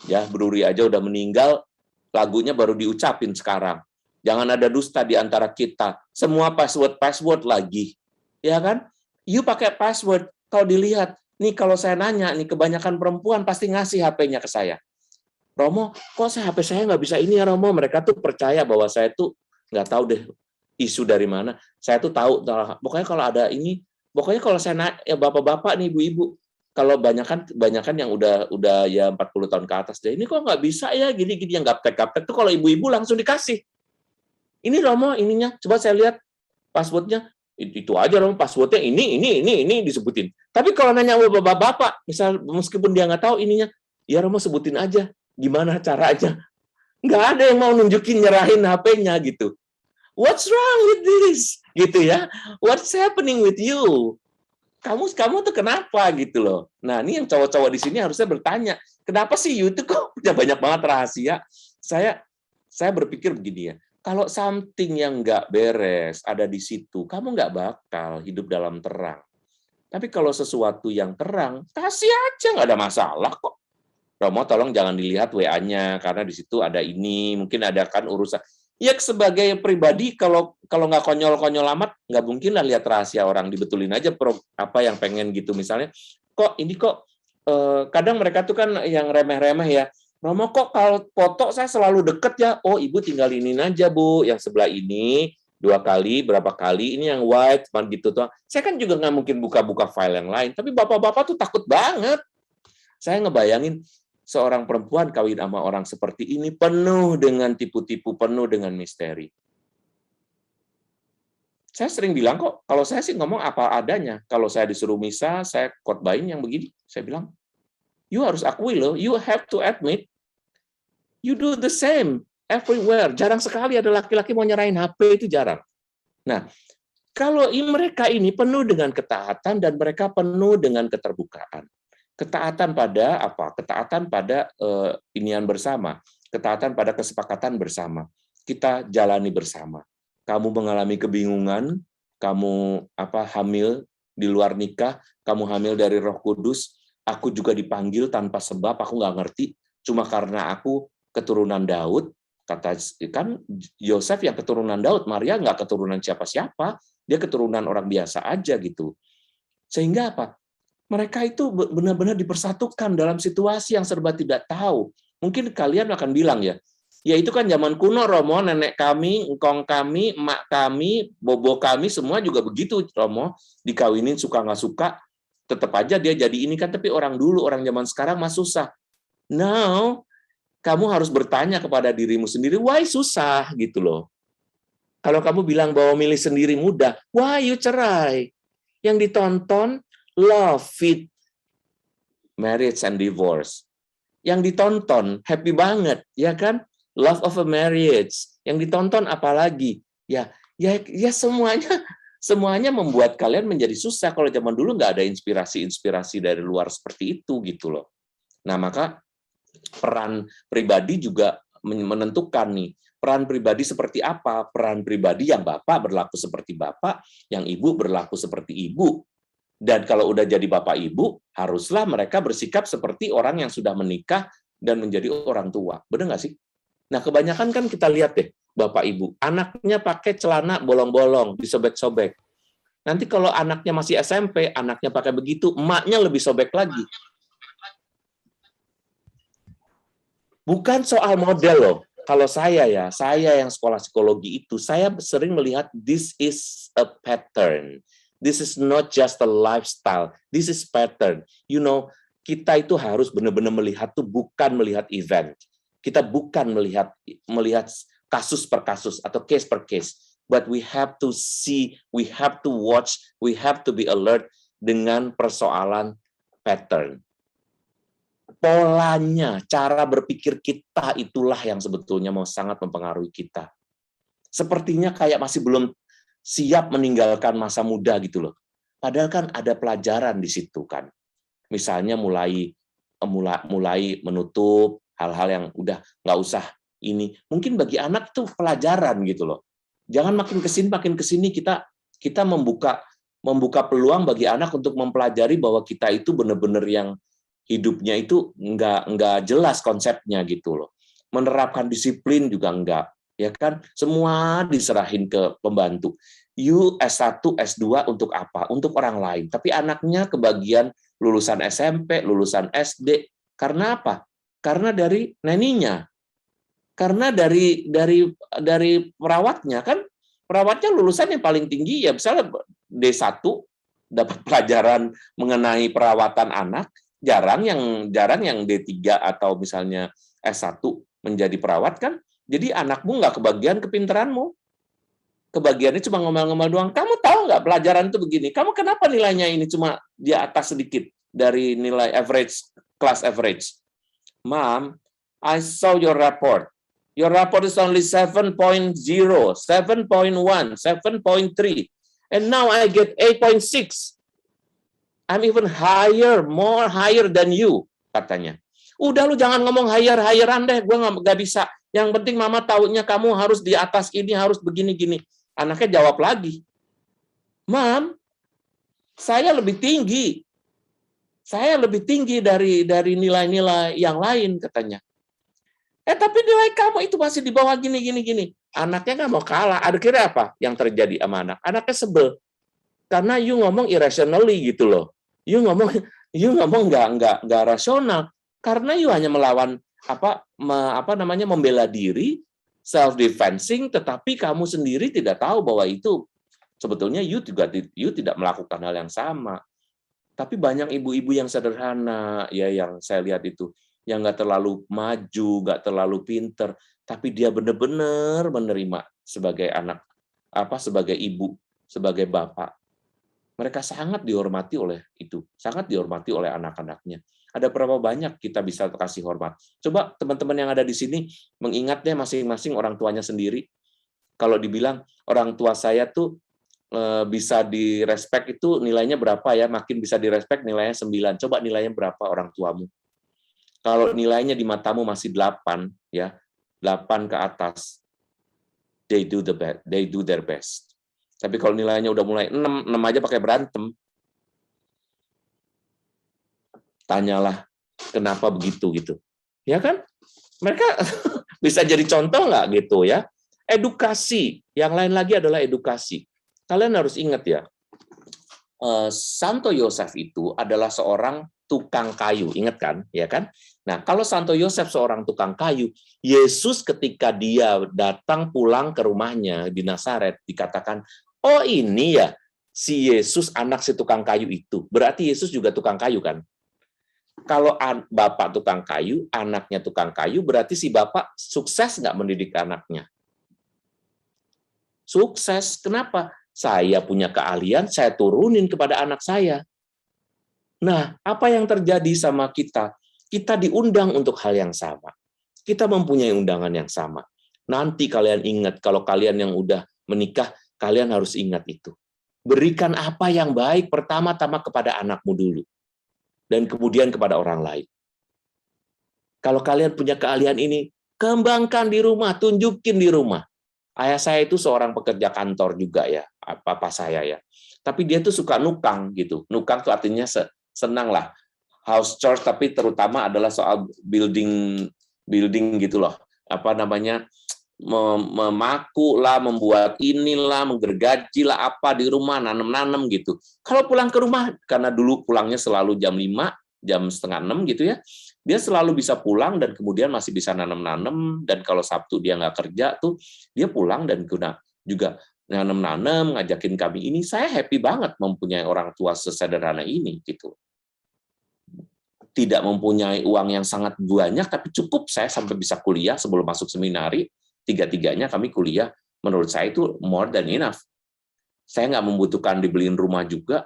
Ya, Bruri aja udah meninggal, lagunya baru diucapin sekarang. Jangan ada dusta di antara kita. Semua password lagi. Ya kan? You pakai password. Kalau dilihat, nih kalau saya nanya, nih kebanyakan perempuan pasti ngasih HP-nya ke saya. Romo, kok HP saya nggak bisa ini ya Romo? Mereka tuh percaya bahwa saya tuh nggak tahu deh isu dari mana. Saya tuh tahu, pokoknya kalau ada ini, pokoknya kalau saya nanya, ya bapak-bapak nih, ibu-ibu, kalau banyakan yang udah ya 40 tahun ke atas deh, ini kok nggak bisa ya gini-gini yang gaptek-gaptek tuh kalau ibu-ibu langsung dikasih. Ini Romo ininya, coba saya lihat passwordnya, itu aja Romo passwordnya ini disebutin. Tapi kalau nanya bapak-bapak, misal meskipun dia nggak tahu ininya, ya Romo sebutin aja gimana caranya. Nggak ada yang mau nunjukin nyerahin HP-nya gitu. What's wrong with this? Gitu ya. What's happening with you? Kamu tuh kenapa gitu loh. Nah, ini yang cowok-cowok di sini harusnya bertanya, kenapa sih YouTube kok punya banyak banget rahasia? Saya berpikir begini ya, kalau something yang nggak beres ada di situ, kamu nggak bakal hidup dalam terang. Tapi kalau sesuatu yang terang, kasih aja, nggak ada masalah kok. Romo, tolong jangan dilihat WA-nya, karena di situ ada ini, mungkin ada kan urusan. Ya sebagai pribadi kalau nggak konyol-konyol amat nggak mungkin lah lihat rahasia orang, dibetulin aja apa yang pengen gitu misalnya kadang mereka tuh kan yang remeh-remeh ya, Romo kok kalau foto saya selalu deket ya, oh ibu tinggal ini aja Bu, yang sebelah ini 2 kali berapa kali ini yang white cuman gitu tuh. Saya kan juga nggak mungkin buka-buka file yang lain, tapi bapak-bapak tuh takut banget. Saya ngebayangin seorang perempuan kawin sama orang seperti ini penuh dengan tipu-tipu, penuh dengan misteri. Saya sering bilang kok, kalau saya sih ngomong apa adanya. Kalau saya disuruh misa, saya khotbahin yang begini. Saya bilang, you harus akui loh, you have to admit, you do the same everywhere. Jarang sekali ada laki-laki mau nyerahin HP, itu jarang. Nah, kalau mereka ini penuh dengan ketaatan dan mereka penuh dengan keterbukaan. Ketaatan pada apa? Ketaatan pada inian bersama, ketaatan pada kesepakatan bersama. Kita jalani bersama. Kamu mengalami kebingungan, kamu hamil di luar nikah, kamu hamil dari Roh Kudus, aku juga dipanggil tanpa sebab, aku nggak ngerti, cuma karena aku keturunan Daud. Kata kan Yosef yang keturunan Daud, Maria nggak keturunan siapa-siapa, dia keturunan orang biasa aja gitu. Sehingga apa? Mereka itu benar-benar dipersatukan dalam situasi yang serba tidak tahu. Mungkin kalian akan bilang ya itu kan zaman kuno Romo, nenek kami, engkong kami, emak kami, bobo kami, semua juga begitu Romo, dikawinin suka nggak suka, tetap aja dia jadi ini kan, tapi orang dulu, orang zaman sekarang mah susah. Now, kamu harus bertanya kepada dirimu sendiri, why susah gitu loh. Kalau kamu bilang bahwa milih sendiri mudah, why you cerai? Yang ditonton Love, Fit, Marriage and Divorce. Yang ditonton happy banget, ya kan? Love of a Marriage. Yang ditonton apalagi? Ya semuanya membuat kalian menjadi susah. Kalau zaman dulu nggak ada inspirasi dari luar seperti itu gitu loh. Nah, maka peran pribadi juga menentukan nih. Peran pribadi seperti apa? Peran pribadi yang bapak berlaku seperti bapak, yang ibu berlaku seperti ibu. Dan kalau udah jadi bapak ibu, haruslah mereka bersikap seperti orang yang sudah menikah dan menjadi orang tua. Benar nggak sih? Nah, kebanyakan kan kita lihat deh, bapak ibu, anaknya pakai celana bolong-bolong, disobek-sobek. Nanti kalau anaknya masih SMP, anaknya pakai begitu, emaknya lebih sobek lagi. Bukan soal model loh. Kalau saya yang sekolah psikologi itu, saya sering melihat this is a pattern. This is not just a lifestyle. This is pattern. You know, kita itu harus benar-benar melihat tuh bukan melihat event. Kita bukan melihat kasus per kasus atau case per case. But we have to see, we have to watch, we have to be alert dengan persoalan pattern. Polanya, cara berpikir kita itulah yang sebetulnya mau sangat mempengaruhi kita. Sepertinya kayak masih belum siap meninggalkan masa muda gitu loh. Padahal kan ada pelajaran di situ kan. Misalnya mulai menutup hal-hal yang udah nggak usah ini. Mungkin bagi anak tuh pelajaran gitu loh. Jangan makin kesini kita membuka peluang bagi anak untuk mempelajari bahwa kita itu benar-benar yang hidupnya itu nggak jelas konsepnya gitu loh. Menerapkan disiplin juga enggak, ya kan? Semua diserahin ke pembantu. You S1, S2 untuk apa? Untuk orang lain. Tapi anaknya kebagian lulusan SMP, lulusan SD. Karena apa? Karena dari neninya. Karena dari perawatnya kan, perawatnya lulusan yang paling tinggi ya misalnya D1 dapat pelajaran mengenai perawatan anak. Jarang yang D3 atau misalnya S1 menjadi perawat kan. Jadi anakmu nggak kebagian kepintaranmu. Kebagiannya cuma ngomel-ngomel doang. Kamu tahu nggak pelajaran itu begini? Kamu kenapa nilainya ini cuma di atas sedikit dari nilai average, class average? Mom, I saw your report. Your report is only 7.0, 7.1, 7.3. And now I get 8.6. I'm even more higher than you, katanya. Udah lu jangan ngomong higher-higheran deh, gue nggak bisa. Yang penting mama taunya kamu harus di atas ini, harus begini-gini. Anaknya jawab lagi, Mam, saya lebih tinggi. Saya lebih tinggi dari nilai-nilai yang lain, katanya. Tapi nilai kamu itu masih di bawah gini. Anaknya nggak mau kalah. Akhirnya apa yang terjadi sama anak? Anaknya sebel. Karena you ngomong irrationally gitu loh. You ngomong nggak rasional karena you hanya melawan membela diri, self defensing, tetapi kamu sendiri tidak tahu bahwa itu sebetulnya you tidak melakukan hal yang sama. Tapi banyak ibu-ibu yang sederhana ya yang saya lihat itu yang nggak terlalu maju, nggak terlalu pinter, tapi dia benar-benar menerima sebagai anak, sebagai ibu, sebagai bapak. Mereka sangat dihormati oleh itu, sangat dihormati oleh anak-anaknya. Ada berapa banyak kita bisa kasih hormat? Coba teman-teman yang ada di sini mengingatnya masing-masing orang tuanya sendiri. Kalau dibilang orang tua saya tuh bisa direspek itu nilainya berapa ya? Makin bisa direspek nilainya 9. Coba nilainya berapa orang tuamu? Kalau nilainya di matamu masih 8, ya 8 ke atas, they do their best. Tapi kalau nilainya udah mulai 6 aja pakai berantem. Tanyalah kenapa begitu gitu. Ya kan? Mereka bisa jadi contoh nggak gitu ya? Edukasi. Yang lain lagi adalah edukasi. Kalian harus ingat ya. Santo Yosef itu adalah seorang tukang kayu, ingat kan? Ya kan? Nah, kalau Santo Yosef seorang tukang kayu, Yesus ketika dia datang pulang ke rumahnya di Nazaret dikatakan, oh ini ya si Yesus anak si tukang kayu itu. Berarti Yesus juga tukang kayu kan? Kalau bapak tukang kayu, anaknya tukang kayu, berarti si bapak sukses nggak mendidik anaknya? Sukses. Kenapa? Saya punya keahlian, saya turunin kepada anak saya. Nah, apa yang terjadi sama kita? Kita diundang untuk hal yang sama. Kita mempunyai undangan yang sama. Nanti kalian ingat, kalau kalian yang udah menikah, kalian harus ingat itu. Berikan apa yang baik pertama-tama kepada anakmu dulu. Dan kemudian kepada orang lain. Kalau kalian punya keahlian ini, kembangkan di rumah, tunjukin di rumah. Ayah saya itu seorang pekerja kantor juga ya, papa saya ya. Tapi dia tuh suka nukang gitu. Nukang tuh artinya senang lah. House chores, tapi terutama adalah soal building gitu loh. Memaku lah, membuat inilah, menggergaji lah apa di rumah, nanam-nanam gitu. Kalau pulang ke rumah, karena dulu pulangnya selalu jam 5, jam setengah 6 gitu ya, Dia selalu bisa pulang dan kemudian masih bisa nanam-nanam, dan kalau Sabtu dia nggak kerja tuh, dia pulang dan juga nanam-nanam, ngajakin kami ini. Saya happy banget mempunyai orang tua sesederhana ini gitu. Tidak mempunyai uang yang sangat banyak, tapi cukup saya sampai bisa kuliah sebelum masuk seminari. Tiga-tiganya kami kuliah. Menurut saya itu more than enough. Saya nggak membutuhkan dibeliin rumah juga.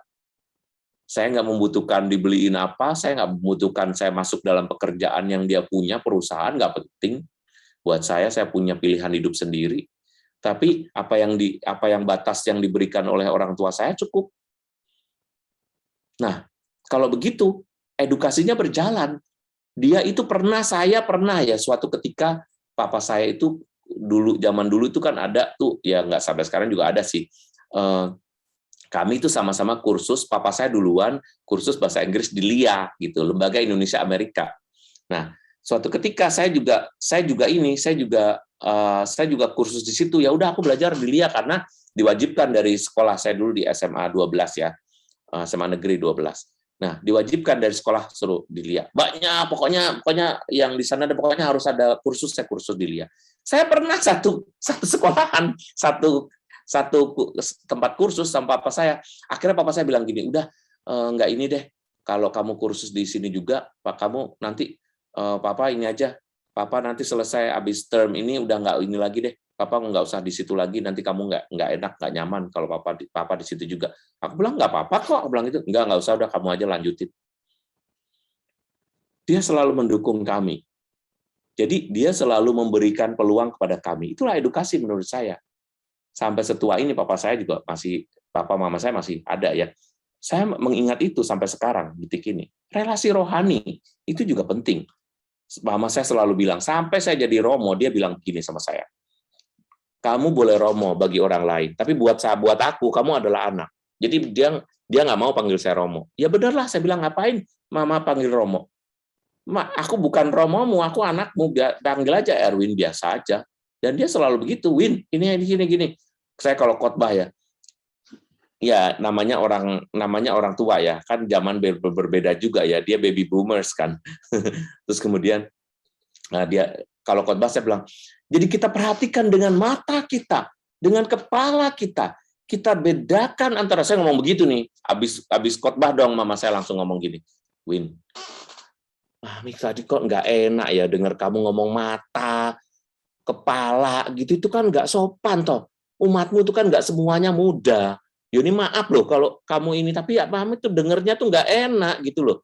Saya nggak membutuhkan dibeliin apa. Saya nggak membutuhkan saya masuk dalam pekerjaan yang dia punya, perusahaan, nggak penting. Buat saya punya pilihan hidup sendiri. Tapi apa yang batas yang diberikan oleh orang tua saya cukup. Nah, kalau begitu, edukasinya berjalan. Saya pernah ya suatu ketika papa saya itu zaman dulu itu kan ada tuh, ya nggak sampai sekarang juga ada sih. Kami itu sama-sama kursus, papa saya duluan kursus bahasa Inggris di LIA gitu, Lembaga Indonesia Amerika. Nah, suatu ketika saya juga kursus di situ. Ya udah aku belajar di LIA karena diwajibkan dari sekolah saya dulu di SMA 12 ya. SMA Negeri 12. Nah, diwajibkan dari sekolah suruh di LIA. Banyak pokoknya yang di sana pokoknya harus ada kursus, saya kursus di LIA. Saya pernah satu sekolahan, satu tempat kursus sama papa saya. Akhirnya papa saya bilang gini, udah nggak ini deh, kalau kamu kursus di sini juga, Pak, kamu nanti papa ini aja, papa nanti selesai habis term ini udah nggak ini lagi deh, papa nggak usah di situ lagi, nanti kamu nggak enak, nggak nyaman kalau papa di situ juga. Aku bilang nggak apa-apa kok, aku bilang itu nggak usah, udah kamu aja lanjutin. Dia selalu mendukung kami. Jadi dia selalu memberikan peluang kepada kami. Itulah edukasi menurut saya. Sampai setua ini papa mama saya masih ada ya. Saya mengingat itu sampai sekarang, detik ini. Relasi rohani itu juga penting. Mama saya selalu bilang, sampai saya jadi romo, dia bilang begini sama saya. Kamu boleh romo bagi orang lain, tapi buat aku, kamu adalah anak. Jadi dia nggak mau panggil saya romo. Ya benarlah, saya bilang, ngapain mama panggil romo? Aku bukan romomu, aku anakmu, panggil aja Erwin biasa aja. Dan dia selalu begitu, Win, gini. Saya kalau khotbah ya namanya orang tua ya, kan zaman berbeda juga ya, dia baby boomers kan. Terus kemudian dia kalau khotbah saya bilang, jadi kita perhatikan dengan mata kita, dengan kepala kita bedakan antara, saya ngomong begitu nih, habis khotbah dong, mama saya langsung ngomong gini, Win, Mami tadi kok nggak enak ya dengar kamu ngomong mata, kepala gitu, itu kan nggak sopan toh. Umatmu itu kan nggak semuanya muda. Yoni maaf loh kalau kamu ini, tapi ya Mami tuh dengernya tuh nggak enak gitu loh.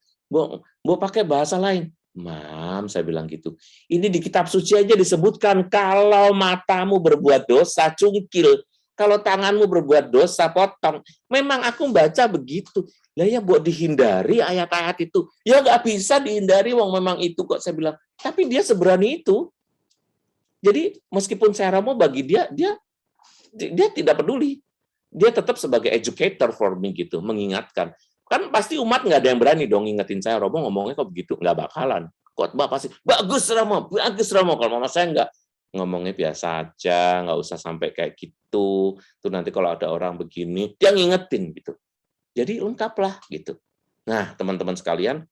Mau pakai bahasa lain. Mam, saya bilang gitu. Ini di kitab suci aja disebutkan kalau matamu berbuat dosa, cungkil. Kalau tanganmu berbuat dosa, potong. Memang aku baca begitu. Lah ya buat dihindari ayat-ayat itu. Ya nggak bisa dihindari, wong memang itu kok, saya bilang. Tapi dia seberani itu. Jadi meskipun saya romo, bagi dia tidak peduli. Dia tetap sebagai educator for me gitu, mengingatkan. Kan pasti umat nggak ada yang berani dong ngingetin saya, Romo ngomongnya kok begitu, nggak bakalan. Khotbah pasti bagus Romo. Kalau mama saya nggak, ngomongnya biasa aja, nggak usah sampai kayak gitu. Tuh nanti kalau ada orang begini, dia ngingetin gitu. Jadi lengkaplah gitu. Nah, teman-teman sekalian,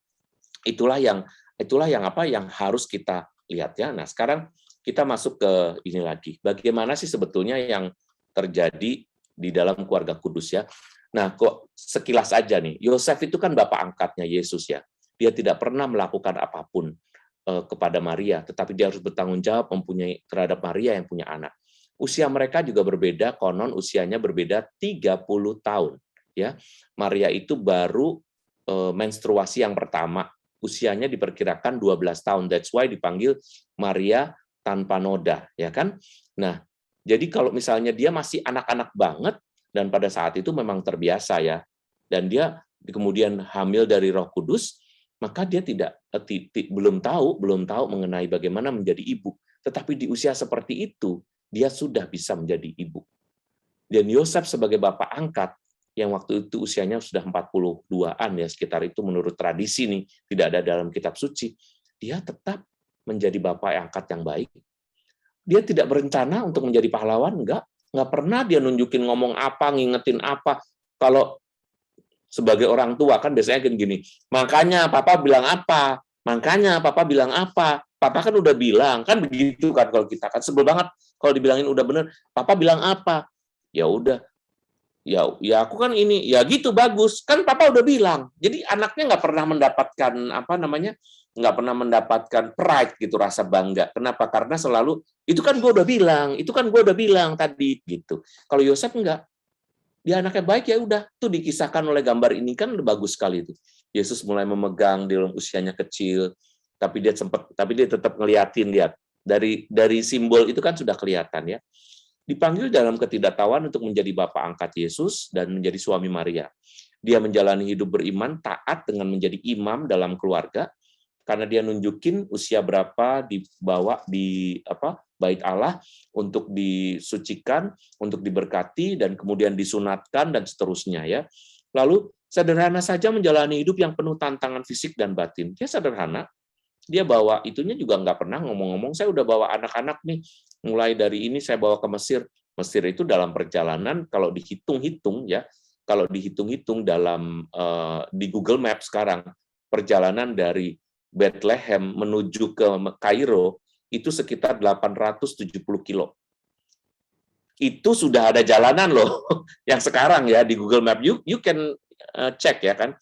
itulah yang harus kita lihat ya. Nah, sekarang kita masuk ke ini lagi. Bagaimana sih sebetulnya yang terjadi di dalam keluarga kudus ya? Nah, kok sekilas aja nih, Yosef itu kan bapak angkatnya Yesus ya. Dia tidak pernah melakukan apapun kepada Maria, tetapi dia harus bertanggung jawab terhadap Maria yang punya anak. Usia mereka juga berbeda, konon usianya berbeda 30 tahun. Ya, Maria itu baru menstruasi yang pertama, usianya diperkirakan 12 tahun. That's why dipanggil Maria tanpa noda, ya kan? Nah, jadi kalau misalnya dia masih anak-anak banget, dan pada saat itu memang terbiasa ya, dan dia kemudian hamil dari Roh Kudus, maka dia belum tahu mengenai bagaimana menjadi ibu. Tetapi di usia seperti itu, dia sudah bisa menjadi ibu. Dan Yosef sebagai bapak angkat, yang waktu itu usianya sudah 42-an ya, sekitar itu menurut tradisi nih, tidak ada dalam kitab suci, dia tetap menjadi bapak angkat yang baik. Dia tidak berencana untuk menjadi pahlawan, enggak pernah dia nunjukin ngomong apa, ngingetin apa. Kalau sebagai orang tua kan biasanya kan gini, makanya papa bilang apa, Makanya papa bilang apa? Papa kan udah bilang, kan begitu kan kalau kita kan sebel banget kalau dibilangin udah bener. Papa bilang apa? Ya udah. Ya aku kan ini, ya gitu bagus. Kan papa udah bilang. Jadi anaknya nggak pernah mendapatkan nggak pernah mendapatkan pride gitu, rasa bangga. Kenapa? Karena selalu itu kan gue udah bilang tadi gitu. Kalau Yosef enggak, dia anaknya baik ya udah. Tuh dikisahkan oleh gambar ini kan bagus sekali itu. Yesus mulai memegang di dalam usianya kecil, tapi dia tetap ngeliatin, lihat dari simbol itu kan sudah kelihatan ya. Dipanggil dalam ketidaktahuan untuk menjadi bapak angkat Yesus dan menjadi suami Maria. Dia menjalani hidup beriman, taat dengan menjadi imam dalam keluarga, karena dia nunjukin usia berapa dibawa di bait Allah untuk disucikan, untuk diberkati, dan kemudian disunatkan dan seterusnya ya. Lalu sederhana saja menjalani hidup yang penuh tantangan fisik dan batin. Dia sederhana. Dia bawa itunya juga nggak pernah ngomong-ngomong, saya udah bawa anak-anak nih, mulai dari ini saya bawa ke Mesir. Mesir itu dalam perjalanan, kalau dihitung-hitung ya, kalau dihitung-hitung dalam di Google Maps sekarang, perjalanan dari Bethlehem menuju ke Kairo, itu sekitar 870 kilo. Itu sudah ada jalanan loh, yang sekarang ya di Google Maps, you can check ya kan,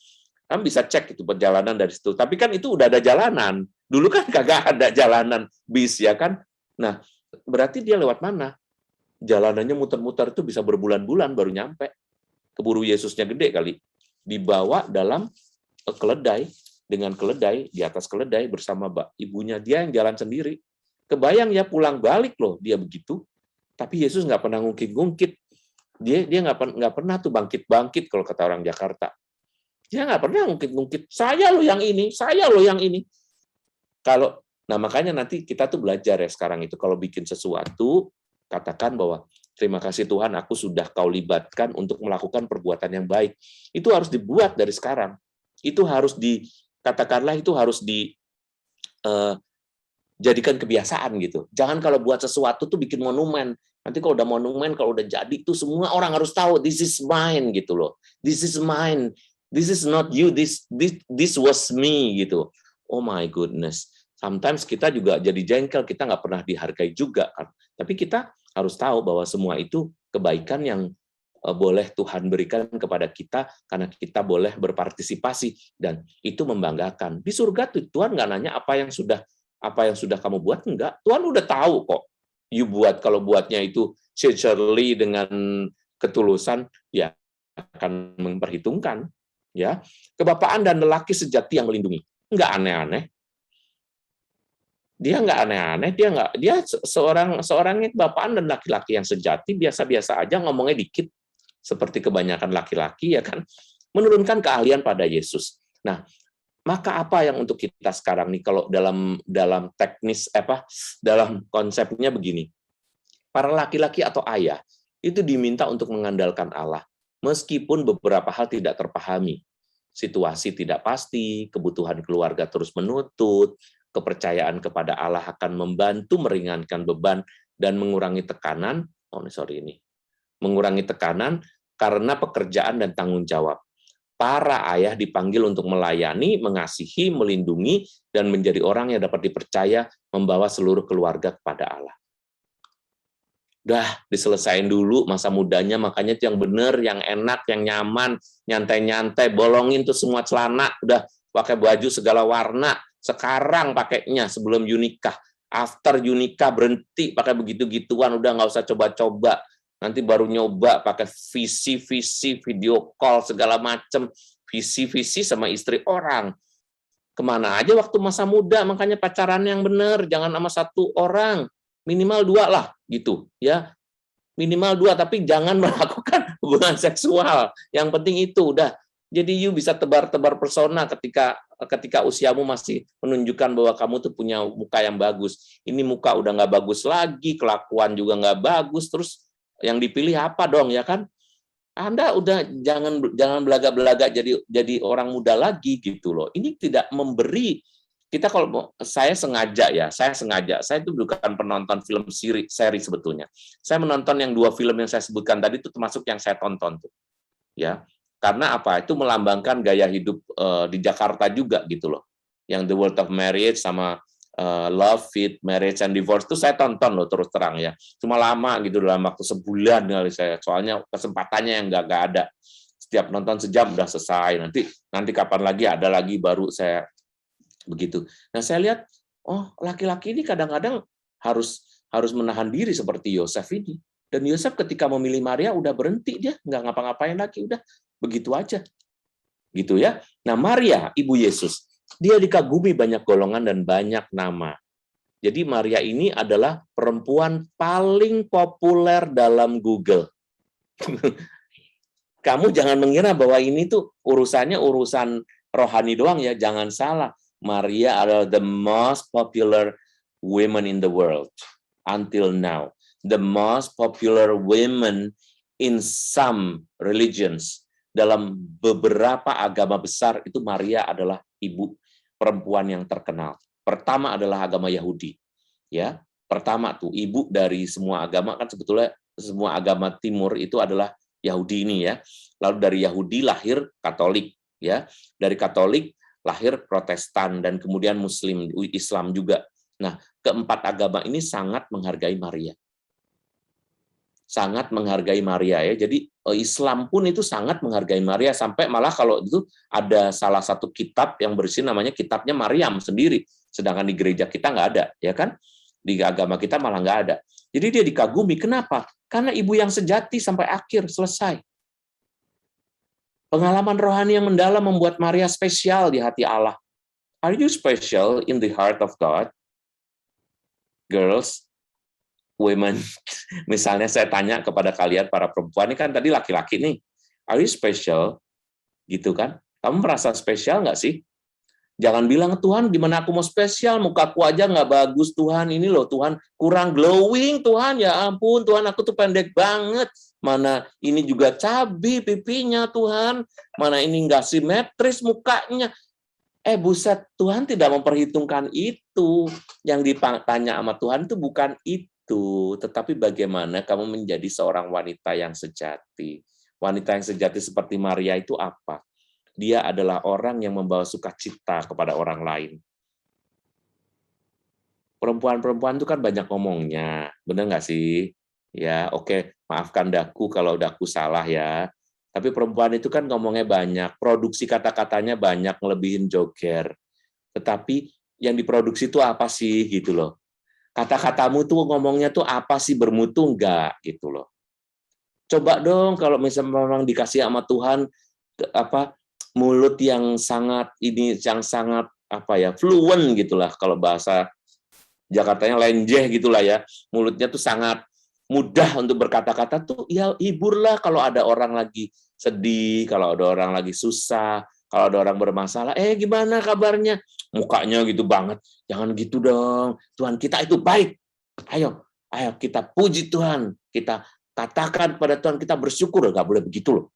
kan bisa cek itu perjalanan dari situ. Tapi kan itu udah ada jalanan. Dulu kan kagak ada jalanan bis ya kan. Nah, berarti dia lewat mana? Jalanannya muter-muter itu bisa berbulan-bulan baru nyampe. Keburu Yesusnya gede kali. Dibawa dalam keledai, dengan keledai, di atas keledai bersama ibunya, dia yang jalan sendiri. Kebayang ya pulang balik loh dia begitu. Tapi Yesus nggak pernah ngungkit-ngungkit. Dia nggak pernah tuh bangkit-bangkit kalau kata orang Jakarta. Dia nggak pernah ngungkit-ngungkit, saya loh yang ini. Nah makanya nanti kita tuh belajar ya sekarang itu, kalau bikin sesuatu, katakan bahwa terima kasih Tuhan, aku sudah kau libatkan untuk melakukan perbuatan yang baik. Itu harus dibuat dari sekarang. Itu harus katakanlah itu harus jadikan kebiasaan gitu. Jangan kalau buat sesuatu tuh bikin monumen. Nanti kalau udah monumen, kalau udah jadi, itu semua orang harus tahu, this is mine gitu loh. This is mine. This is not you, this was me gitu. Oh my goodness. Sometimes kita juga jadi jengkel, kita nggak pernah dihargai juga kan. Tapi kita harus tahu bahwa semua itu kebaikan yang boleh Tuhan berikan kepada kita karena kita boleh berpartisipasi dan itu membanggakan. Di surga tuh Tuhan nggak nanya apa yang sudah kamu buat, enggak. Tuhan udah tahu kok. You buat, kalau buatnya itu sincerely dengan ketulusan, ya akan memperhitungkan. Ya, kebapaan dan lelaki sejati yang melindungi, nggak aneh-aneh. Dia nggak aneh-aneh, dia seorang kebapaan dan laki-laki yang sejati, biasa-biasa aja, ngomongnya dikit, seperti kebanyakan laki-laki ya kan, menurunkan keahlian pada Yesus. Nah, maka apa yang untuk kita sekarang nih, kalau dalam teknis dalam konsepnya begini, para laki-laki atau ayah itu diminta untuk mengandalkan Allah. Meskipun beberapa hal tidak terpahami, situasi tidak pasti, kebutuhan keluarga terus menuntut, kepercayaan kepada Allah akan membantu meringankan beban dan mengurangi tekanan. Mengurangi tekanan karena pekerjaan dan tanggung jawab. Para ayah dipanggil untuk melayani, mengasihi, melindungi, dan menjadi orang yang dapat dipercaya membawa seluruh keluarga kepada Allah. Udah diselesain dulu masa mudanya, makanya itu yang bener, yang enak, yang nyaman, nyantai-nyantai, bolongin tuh semua celana, udah pakai baju segala warna, sekarang pakainya sebelum you nikah. After you nikah berhenti pakai begitu-gituan, udah nggak usah coba-coba, nanti baru nyoba pakai visi, video call segala macem, visi sama istri orang. Kemana aja waktu masa muda, makanya pacaran yang bener, jangan sama satu orang. Minimal 2 lah gitu ya, minimal 2, tapi jangan melakukan hubungan seksual. Yang penting itu udah, jadi you bisa tebar-tebar persona ketika usiamu masih menunjukkan bahwa kamu tuh punya muka yang bagus. Ini muka udah nggak bagus lagi, kelakuan juga nggak bagus, terus yang dipilih apa dong ya kan? Anda udah jangan belaga-belaga jadi orang muda lagi gitu loh. Ini tidak memberi. Kita kalau saya sengaja, saya itu bukan penonton film seri sebetulnya. Saya menonton yang 2 film yang saya sebutkan tadi itu termasuk yang saya tonton tuh. Ya. Karena apa? Itu melambangkan gaya hidup di Jakarta juga gitu loh. yang The World of Marriage sama Love, Fit, Marriage and Divorce itu saya tonton loh terus terang ya. Cuma lama gitu dalam waktu sebulan kali saya. Soalnya kesempatannya yang nggak ada. Setiap nonton sejam udah selesai. Nanti kapan lagi ada lagi baru saya begitu. Nah saya lihat, oh laki-laki ini kadang-kadang harus menahan diri seperti Yosef ini. Dan Yosef ketika memilih Maria udah berhenti, dia nggak ngapa-ngapain lagi, udah begitu aja. Gitu ya. Nah Maria, ibu Yesus, dia dikagumi banyak golongan dan banyak nama. Jadi Maria ini adalah perempuan paling populer dalam Google. Kamu jangan mengira bahwa ini tuh urusannya urusan rohani doang ya, jangan salah. Maria adalah the most popular women in the world until now. The most popular women in some religions. Dalam beberapa agama besar itu Maria adalah ibu perempuan yang terkenal. Pertama adalah agama Yahudi. Ya, pertama tuh ibu dari semua agama, kan sebetulnya semua agama timur itu adalah Yahudi ini ya. Lalu dari Yahudi lahir Katolik ya. Dari Katolik lahir Protestan dan kemudian Muslim, Islam juga. Nah, keempat agama ini sangat menghargai Maria. Sangat menghargai Maria ya. Jadi Islam pun itu sangat menghargai Maria sampai malah kalau itu ada salah satu kitab yang berisi namanya kitabnya Maryam sendiri. Sedangkan di gereja kita nggak ada, ya kan? Di agama kita malah nggak ada. Jadi dia dikagumi. Kenapa? Karena ibu yang sejati sampai akhir, selesai. Pengalaman rohani yang mendalam membuat Maria spesial di hati Allah. Are you special in the heart of God? Girls, women. Misalnya saya tanya kepada kalian, para perempuan, ini kan tadi laki-laki nih. Are you special? Gitu kan? Kamu merasa spesial nggak sih? Jangan bilang, Tuhan gimana aku mau spesial, mukaku aja nggak bagus Tuhan, ini loh Tuhan kurang glowing Tuhan, ya ampun Tuhan aku tuh pendek banget, mana ini juga cabi pipinya Tuhan, mana ini nggak simetris mukanya. Buset, Tuhan tidak memperhitungkan itu, yang ditanya sama Tuhan itu bukan itu, tetapi bagaimana kamu menjadi seorang wanita yang sejati. Wanita yang sejati seperti Maria itu apa? Dia adalah orang yang membawa sukacita kepada orang lain. Perempuan-perempuan itu kan banyak ngomongnya, benar nggak sih? Ya, oke, maafkan daku kalau daku salah ya. Tapi perempuan itu kan ngomongnya banyak, produksi kata-katanya banyak, ngelebihin joger. Tetapi yang diproduksi itu apa sih gitu loh? Kata-katamu tuh ngomongnya tuh apa sih, bermutu enggak gitu loh. Coba dong kalau misalnya memang dikasih sama Tuhan mulut yang sangat fluent gitulah, kalau bahasa Jakartanya lenjeh gitulah ya, mulutnya tuh sangat mudah untuk berkata-kata tuh, ya hiburlah kalau ada orang lagi sedih, kalau ada orang lagi susah, kalau ada orang bermasalah, gimana kabarnya, mukanya gitu banget, jangan gitu dong, Tuhan kita itu baik, ayo kita puji Tuhan, kita katakan pada Tuhan, kita bersyukur, nggak boleh begitu loh.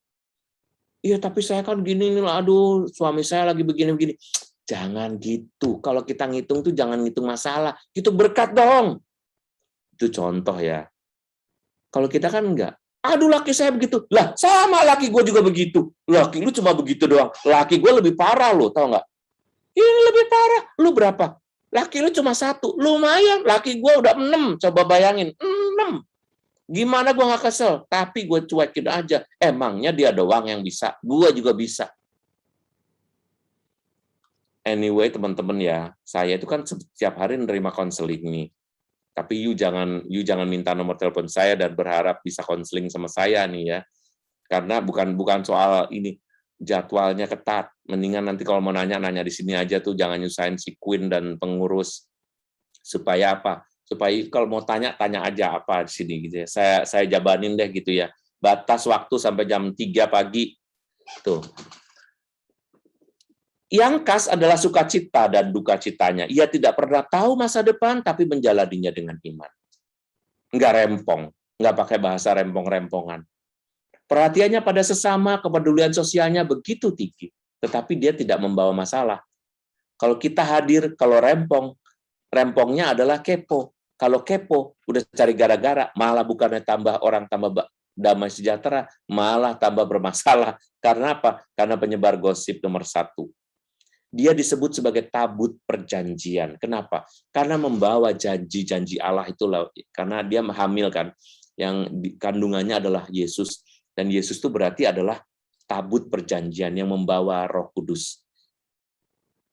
Iya, tapi saya kan gini nih, aduh, suami saya lagi begini-begini. Jangan gitu. Kalau kita ngitung tuh jangan ngitung masalah. Itu berkat dong. Itu contoh ya. Kalau kita kan enggak. Aduh, laki saya begitu. Lah, sama laki gue juga begitu. Laki lu cuma begitu doang. Laki gue lebih parah lo, tau nggak? Ini lebih parah. Lu berapa? Laki lu cuma 1. Lumayan. Laki gue udah 6. Coba bayangin. 6. Gimana gue nggak kesel, tapi gue cuekin aja. Emangnya dia doang yang bisa, gue juga bisa. Anyway, teman-teman ya, saya itu kan setiap hari nerima konseling nih. Tapi you jangan minta nomor telepon saya dan berharap bisa konseling sama saya nih ya. Karena bukan soal ini jadwalnya ketat. Mendingan nanti kalau mau nanya di sini aja tuh, jangan nyusahin si Queen dan pengurus. Supaya apa? Supaya kalau mau tanya aja apa di sini gitu ya. Saya jabanin deh gitu ya. Batas waktu sampai jam 3 pagi. Tuh. Yang khas adalah sukacita dan duka citanya. Ia tidak pernah tahu masa depan tapi menjalaninya dengan iman. Enggak rempong, enggak pakai bahasa rempong-rempongan. Perhatiannya pada sesama, kepedulian sosialnya begitu tinggi, tetapi dia tidak membawa masalah. Kalau kita hadir, kalau rempongnya adalah kepo. Kalau kepo, udah cari gara-gara, malah bukannya tambah damai sejahtera, malah tambah bermasalah. Karena apa? Karena penyebar gosip nomor 1. Dia disebut sebagai tabut perjanjian. Kenapa? Karena membawa janji-janji Allah itulah, karena dia hamilkan, yang kandungannya adalah Yesus, dan Yesus itu berarti adalah tabut perjanjian yang membawa Roh Kudus.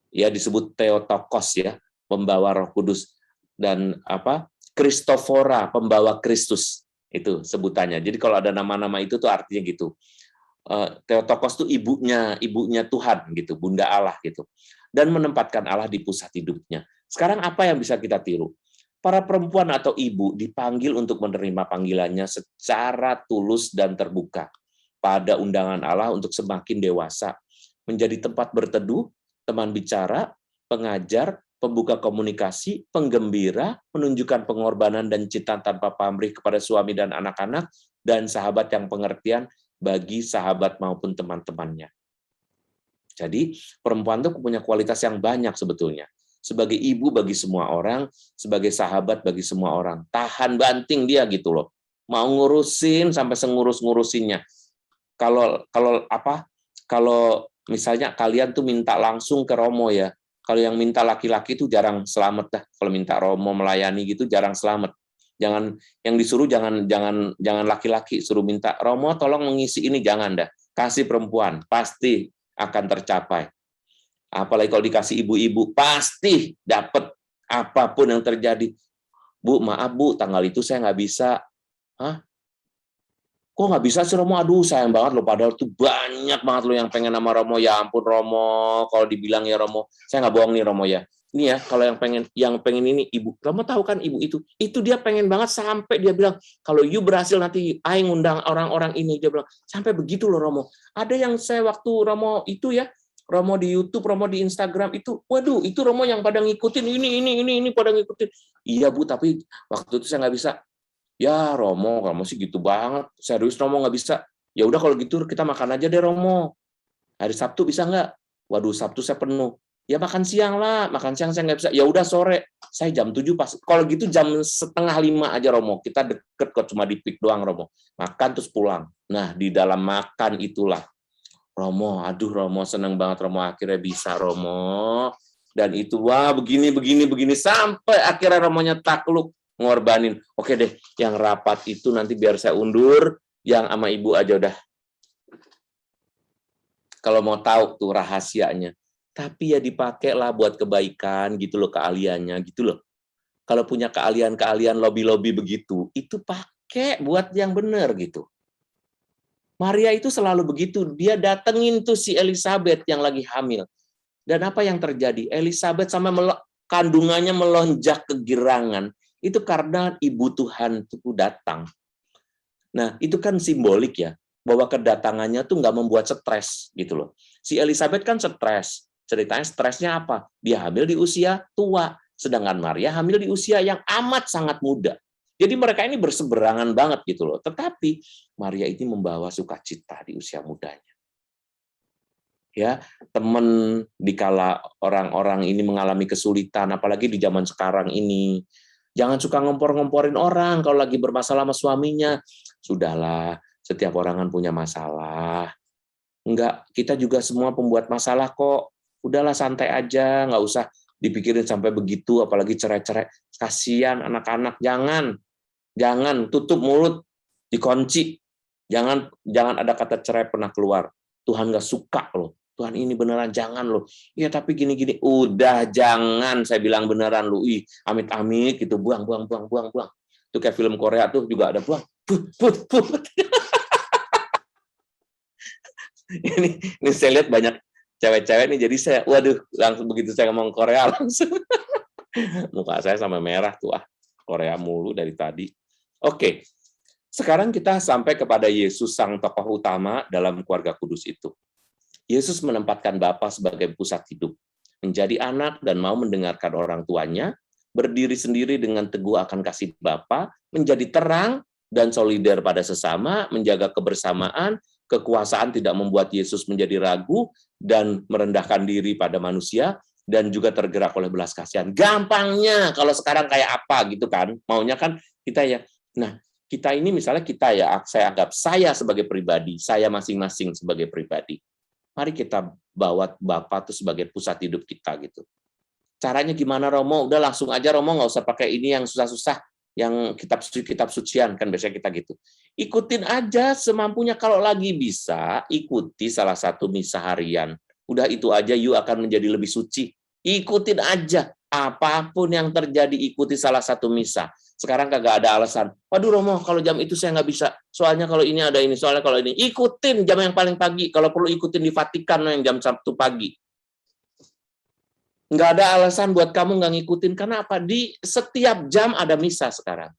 Ya, disebut Theotokos ya, pembawa Roh Kudus, dan Kristofora, pembawa Kristus, itu sebutannya. Jadi kalau ada nama-nama itu tuh artinya gitu. Theotokos itu ibunya Tuhan gitu, Bunda Allah gitu. Dan menempatkan Allah di pusat hidupnya. Sekarang apa yang bisa kita tiru? Para perempuan atau ibu dipanggil untuk menerima panggilannya secara tulus dan terbuka pada undangan Allah untuk semakin dewasa, menjadi tempat berteduh, teman bicara, pengajar, pembuka komunikasi, penggembira, menunjukkan pengorbanan dan cinta tanpa pamrih kepada suami dan anak-anak, dan sahabat yang pengertian bagi sahabat maupun teman-temannya. Jadi perempuan itu punya kualitas yang banyak sebetulnya. Sebagai ibu bagi semua orang, sebagai sahabat bagi semua orang. Tahan banting dia gitu loh. Mau ngurusin sampai sengurus-ngurusinnya. Kalau misalnya kalian tuh minta langsung ke Romo ya. Kalau yang minta laki-laki itu jarang selamat dah. Kalau minta Romo melayani gitu jarang selamat. Jangan yang disuruh jangan laki-laki, suruh minta Romo tolong mengisi ini, jangan dah. Kasih perempuan, pasti akan tercapai. Apalagi kalau dikasih ibu-ibu, pasti dapat apapun yang terjadi. Bu, maaf Bu, tanggal itu saya nggak bisa. Hah? Kok nggak bisa sih Romo? Aduh, sayang banget loh, padahal tuh banyak banget loh yang pengen sama Romo. Ya ampun Romo, kalau dibilang ya Romo, saya nggak bohong nih Romo ya. Ini ya, kalau yang pengen ini ibu, kamu tahu kan ibu itu dia pengen banget sampai dia bilang kalau you berhasil nanti aing undang orang-orang ini, dia bilang sampai begitu loh Romo. Ada yang saya waktu Romo itu ya, Romo di YouTube, Romo di Instagram itu, waduh itu Romo yang pada ngikutin ini pada ngikutin. Iya Bu, tapi waktu itu saya nggak bisa. Ya Romo, kamu sih gitu banget, serius Romo nggak bisa. Ya udah kalau gitu kita makan aja deh Romo. Hari Sabtu bisa nggak? Waduh Sabtu saya penuh. Ya makan siang lah, makan siang saya nggak bisa. Ya udah sore, saya jam 7 pas. Kalau gitu jam 4:30 aja Romo. Kita deket kok, cuma di pik doang Romo. Makan terus pulang. Nah di dalam makan itulah Romo, aduh Romo seneng banget Romo akhirnya bisa Romo. Dan itu wah begini sampai akhirnya Romonya takluk ngorbanin. Oke deh, yang rapat itu nanti biar saya undur, yang sama ibu aja udah. Kalau mau tahu tuh rahasianya. Tapi ya dipakailah buat kebaikan gitu loh keahliannya gitu loh. Kalau punya keahlian-keahlian lobby-lobby begitu, itu pakai buat yang benar gitu. Maria itu selalu begitu, dia datengin tuh si Elizabeth yang lagi hamil. Dan apa yang terjadi? Elizabeth sampai kandungannya melonjak kegirangan. Itu karena ibu Tuhan itu datang. Nah, itu kan simbolik ya, bahwa kedatangannya tuh nggak membuat stres gitu loh. Si Elizabeth kan stres. Ceritanya stresnya apa? Dia hamil di usia tua, sedangkan Maria hamil di usia yang amat sangat muda. Jadi mereka ini berseberangan banget gitu loh. Tetapi Maria ini membawa sukacita di usia mudanya. Ya, teman dikala orang-orang ini mengalami kesulitan, apalagi di zaman sekarang ini. Jangan suka ngompor-ngomporin orang kalau lagi bermasalah sama suaminya. Sudahlah, setiap orang kan punya masalah. Enggak, kita juga semua pembuat masalah kok. Udahlah santai aja, nggak usah dipikirin sampai begitu, apalagi cerai-cerai. Kasihan anak-anak, jangan tutup mulut, dikunci. Jangan ada kata cerai pernah keluar. Tuhan nggak suka loh. Tuhan ini beneran jangan loh. Iya tapi gini-gini, udah jangan, saya bilang beneran loh. Amit-amit gitu, buang. Itu kayak film Korea tuh juga ada buang. Ini saya lihat banyak cewek-cewek nih, jadi saya, waduh, langsung begitu saya ngomong Korea langsung muka saya sampai merah tuh, Korea mulu dari tadi. Oke, sekarang kita sampai kepada Yesus sang tokoh utama dalam keluarga kudus itu. Yesus menempatkan Bapa sebagai pusat hidup, menjadi anak dan mau mendengarkan orang tuanya, berdiri sendiri dengan teguh akan kasih Bapa, menjadi terang dan solider pada sesama, menjaga kebersamaan. Kekuasaan tidak membuat Yesus menjadi ragu dan merendahkan diri pada manusia dan juga tergerak oleh belas kasihan. Gampangnya kalau sekarang kayak apa gitu kan? Maunya kan kita ya. Nah, kita ini misalnya kita ya, saya anggap saya sebagai pribadi, saya masing-masing sebagai pribadi. Mari kita bahwa Bapa itu sebagai pusat hidup kita gitu. Caranya gimana Romo? Udah langsung aja Romo, nggak usah pakai ini yang susah-susah, yang kitab sucian, kan biasanya kita gitu. Ikutin aja semampunya, kalau lagi bisa, ikuti salah satu misa harian. Udah itu aja, you akan menjadi lebih suci. Ikutin aja, apapun yang terjadi, ikuti salah satu misa. Sekarang kagak ada alasan, waduh Romo, kalau jam itu saya nggak bisa, soalnya kalau ini ada ini, soalnya kalau ini. Ikutin jam yang paling pagi, kalau perlu ikutin di Vatikan yang jam 1 pagi. Nggak ada alasan buat kamu nggak ngikutin, karena apa? Di setiap jam ada misa sekarang.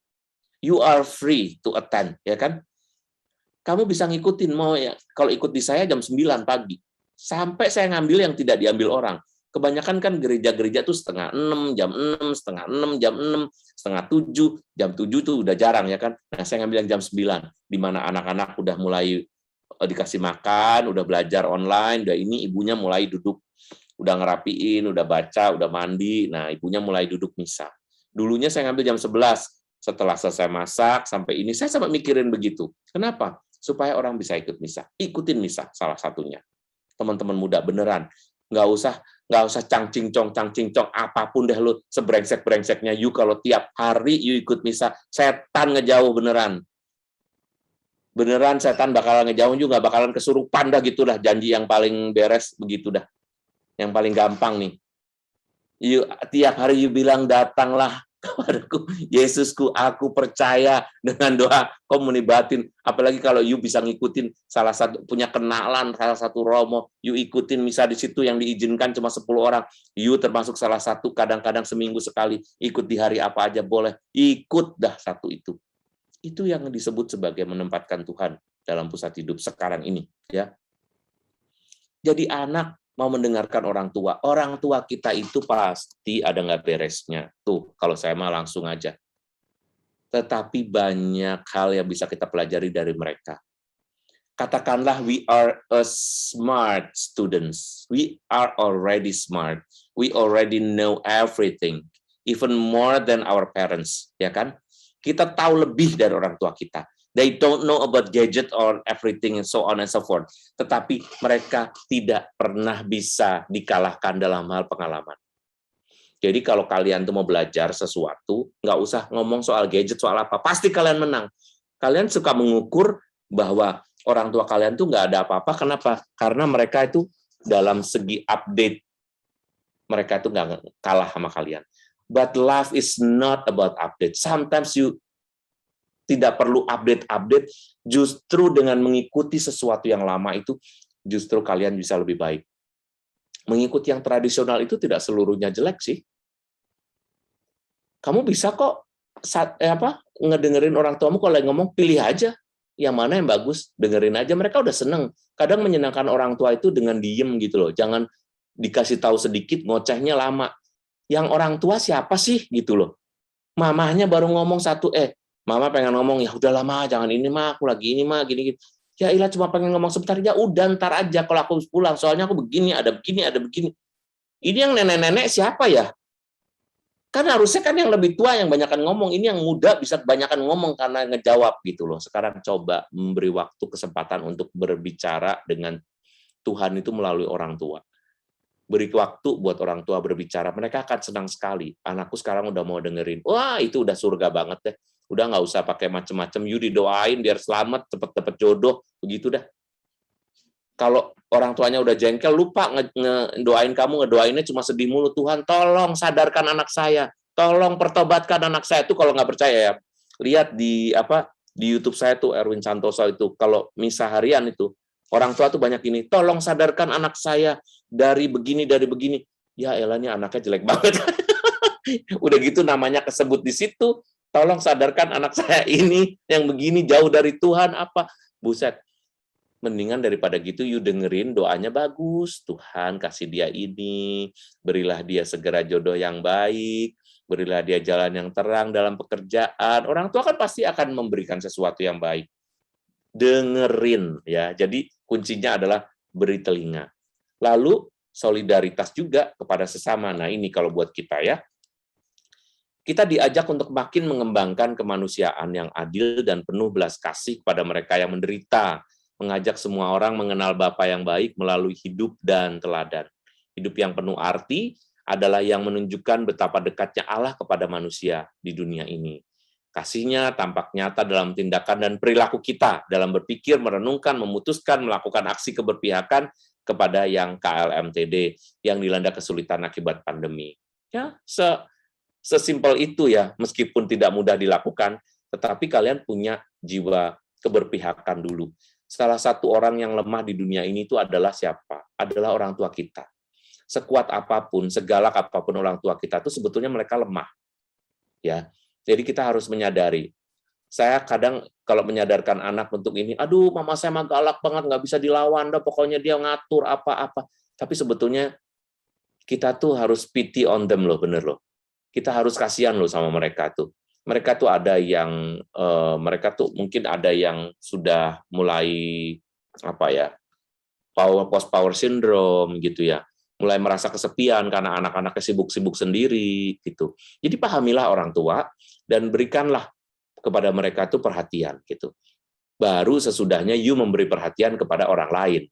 You are free to attend, ya kan? Kamu bisa ngikutin, mau ya, kalau ikut di saya jam 9 pagi, sampai saya ngambil yang tidak diambil orang. Kebanyakan kan gereja-gereja tuh setengah 6, jam 6, setengah 6, jam 6, setengah 7, jam 7 tuh udah jarang, ya kan? Nah, saya ngambil yang jam 9, di mana anak-anak udah mulai dikasih makan, udah belajar online, udah ini, ibunya mulai duduk, udah ngerapiin, udah baca, udah mandi, nah ibunya mulai duduk misa. Dulunya saya ngambil jam 11, setelah selesai masak, sampai ini, saya sampai mikirin begitu. Kenapa? Supaya orang bisa ikut misa. Ikutin misa, salah satunya. Teman-teman muda, beneran. Nggak usah cangcingcong, apapun deh lu, sebrengsek-brengseknya, you kalau tiap hari you ikut misa, setan ngejauh beneran. Beneran setan bakalan ngejauh juga, bakalan kesurupan dah gitu dah, janji yang paling beres begitu dah. Yang paling gampang nih. You, tiap hari you bilang, datanglah kepadaku, Yesusku, aku percaya, dengan doa komuni batin. Apalagi kalau you bisa ngikutin salah satu, punya kenalan salah satu Romo, you ikutin misa di situ yang diizinkan cuma 10 orang. You termasuk salah satu, kadang-kadang seminggu sekali, ikut di hari apa aja boleh. Ikut dah satu itu. Itu yang disebut sebagai menempatkan Tuhan dalam pusat hidup sekarang ini, ya. Jadi anak mau mendengarkan orang tua kita itu pasti ada nggak beresnya. Tuh, kalau saya mah langsung aja. Tetapi banyak hal yang bisa kita pelajari dari mereka. Katakanlah we are a smart students. We are already smart. We already know everything. Even more than our parents, ya kan? Kita tahu lebih dari orang tua kita. They don't know about gadget or everything and so on and so forth. Tetapi mereka tidak pernah bisa dikalahkan dalam hal pengalaman. Jadi kalau kalian tuh mau belajar sesuatu, nggak usah ngomong soal gadget, soal apa. Pasti kalian menang. Kalian suka mengukur bahwa orang tua kalian tuh nggak ada apa-apa. Kenapa? Karena mereka itu dalam segi update, mereka itu nggak kalah sama kalian. But life is not about update. Sometimes you tidak perlu update, justru dengan mengikuti sesuatu yang lama itu, justru kalian bisa lebih baik. Mengikuti yang tradisional itu tidak seluruhnya jelek sih. Kamu bisa kok ngedengerin orang tuamu kalau ngomong, pilih aja yang mana yang bagus, dengerin aja, mereka udah seneng. Kadang menyenangkan orang tua itu dengan diem gitu loh, jangan dikasih tahu sedikit, ngocehnya lama. Yang orang tua siapa sih gitu loh. Mamahnya baru ngomong satu, Mama pengen ngomong, ya udah lama, jangan ini mah, aku lagi ini mah, gini. Ya ilah cuma pengen ngomong sebentar, ya udah ntar aja kalau aku pulang, soalnya aku begini, ada begini. Ini yang nenek-nenek siapa ya? Kan harusnya kan yang lebih tua yang banyakan ngomong, ini yang muda bisa kebanyakan ngomong karena ngejawab gitu loh. Sekarang coba memberi waktu kesempatan untuk berbicara dengan Tuhan itu melalui orang tua. Beri waktu buat orang tua berbicara, mereka akan senang sekali. Anakku sekarang udah mau dengerin, wah itu udah surga banget deh. Udah nggak usah pakai macem-macem, you didoain biar selamat, cepet dapet jodoh, begitu dah. Kalau orang tuanya udah jengkel, lupa ngedoain kamu, ngedoainnya cuma sedih mulu. Tuhan, tolong sadarkan anak saya, tolong pertobatkan anak saya. Itu kalau nggak percaya ya, lihat di YouTube saya tuh Erwin Santoso itu, kalau misa harian itu, orang tua tuh banyak ini, tolong sadarkan anak saya dari begini. Ya elah, nih anaknya jelek banget. Udah gitu namanya kesebut di situ. Tolong sadarkan anak saya ini yang begini, jauh dari Tuhan, apa. Buset. Mendingan daripada gitu, you dengerin doanya bagus. Tuhan kasih dia ini, berilah dia segera jodoh yang baik, berilah dia jalan yang terang dalam pekerjaan. Orang tua kan pasti akan memberikan sesuatu yang baik. Dengerin, ya. Jadi kuncinya adalah beri telinga. Lalu solidaritas juga kepada sesama. Nah ini kalau buat kita ya, kita diajak untuk makin mengembangkan kemanusiaan yang adil dan penuh belas kasih kepada mereka yang menderita. mengajak semua orang mengenal Bapa yang baik melalui hidup dan teladan. Hidup yang penuh arti adalah yang menunjukkan betapa dekatnya Allah kepada manusia di dunia ini. Kasih-Nya tampak nyata dalam tindakan dan perilaku kita, dalam berpikir, merenungkan, memutuskan, melakukan aksi keberpihakan kepada yang KLMTD, yang dilanda kesulitan akibat pandemi. Ya, sesimpel itu ya, meskipun tidak mudah dilakukan, tetapi kalian punya jiwa keberpihakan dulu. Salah satu orang yang lemah di dunia ini itu adalah siapa? Adalah orang tua kita. Sekuat apapun, segalak apapun orang tua kita itu sebetulnya mereka lemah. Ya, jadi kita harus menyadari. Saya kadang kalau menyadarkan anak untuk ini, aduh mama saya mah galak banget, nggak bisa dilawan, dah pokoknya dia ngatur apa-apa. Tapi sebetulnya kita tuh harus pity on them loh, bener loh. Kita harus kasihan loh sama mereka tuh. Mereka tuh ada yang, mereka tuh mungkin ada yang sudah mulai apa ya, post power syndrome gitu ya. Mulai merasa kesepian karena anak-anaknya sibuk-sibuk sendiri gitu. Jadi pahamilah orang tua dan berikanlah kepada mereka itu perhatian gitu. Baru sesudahnya you memberi perhatian kepada orang lain.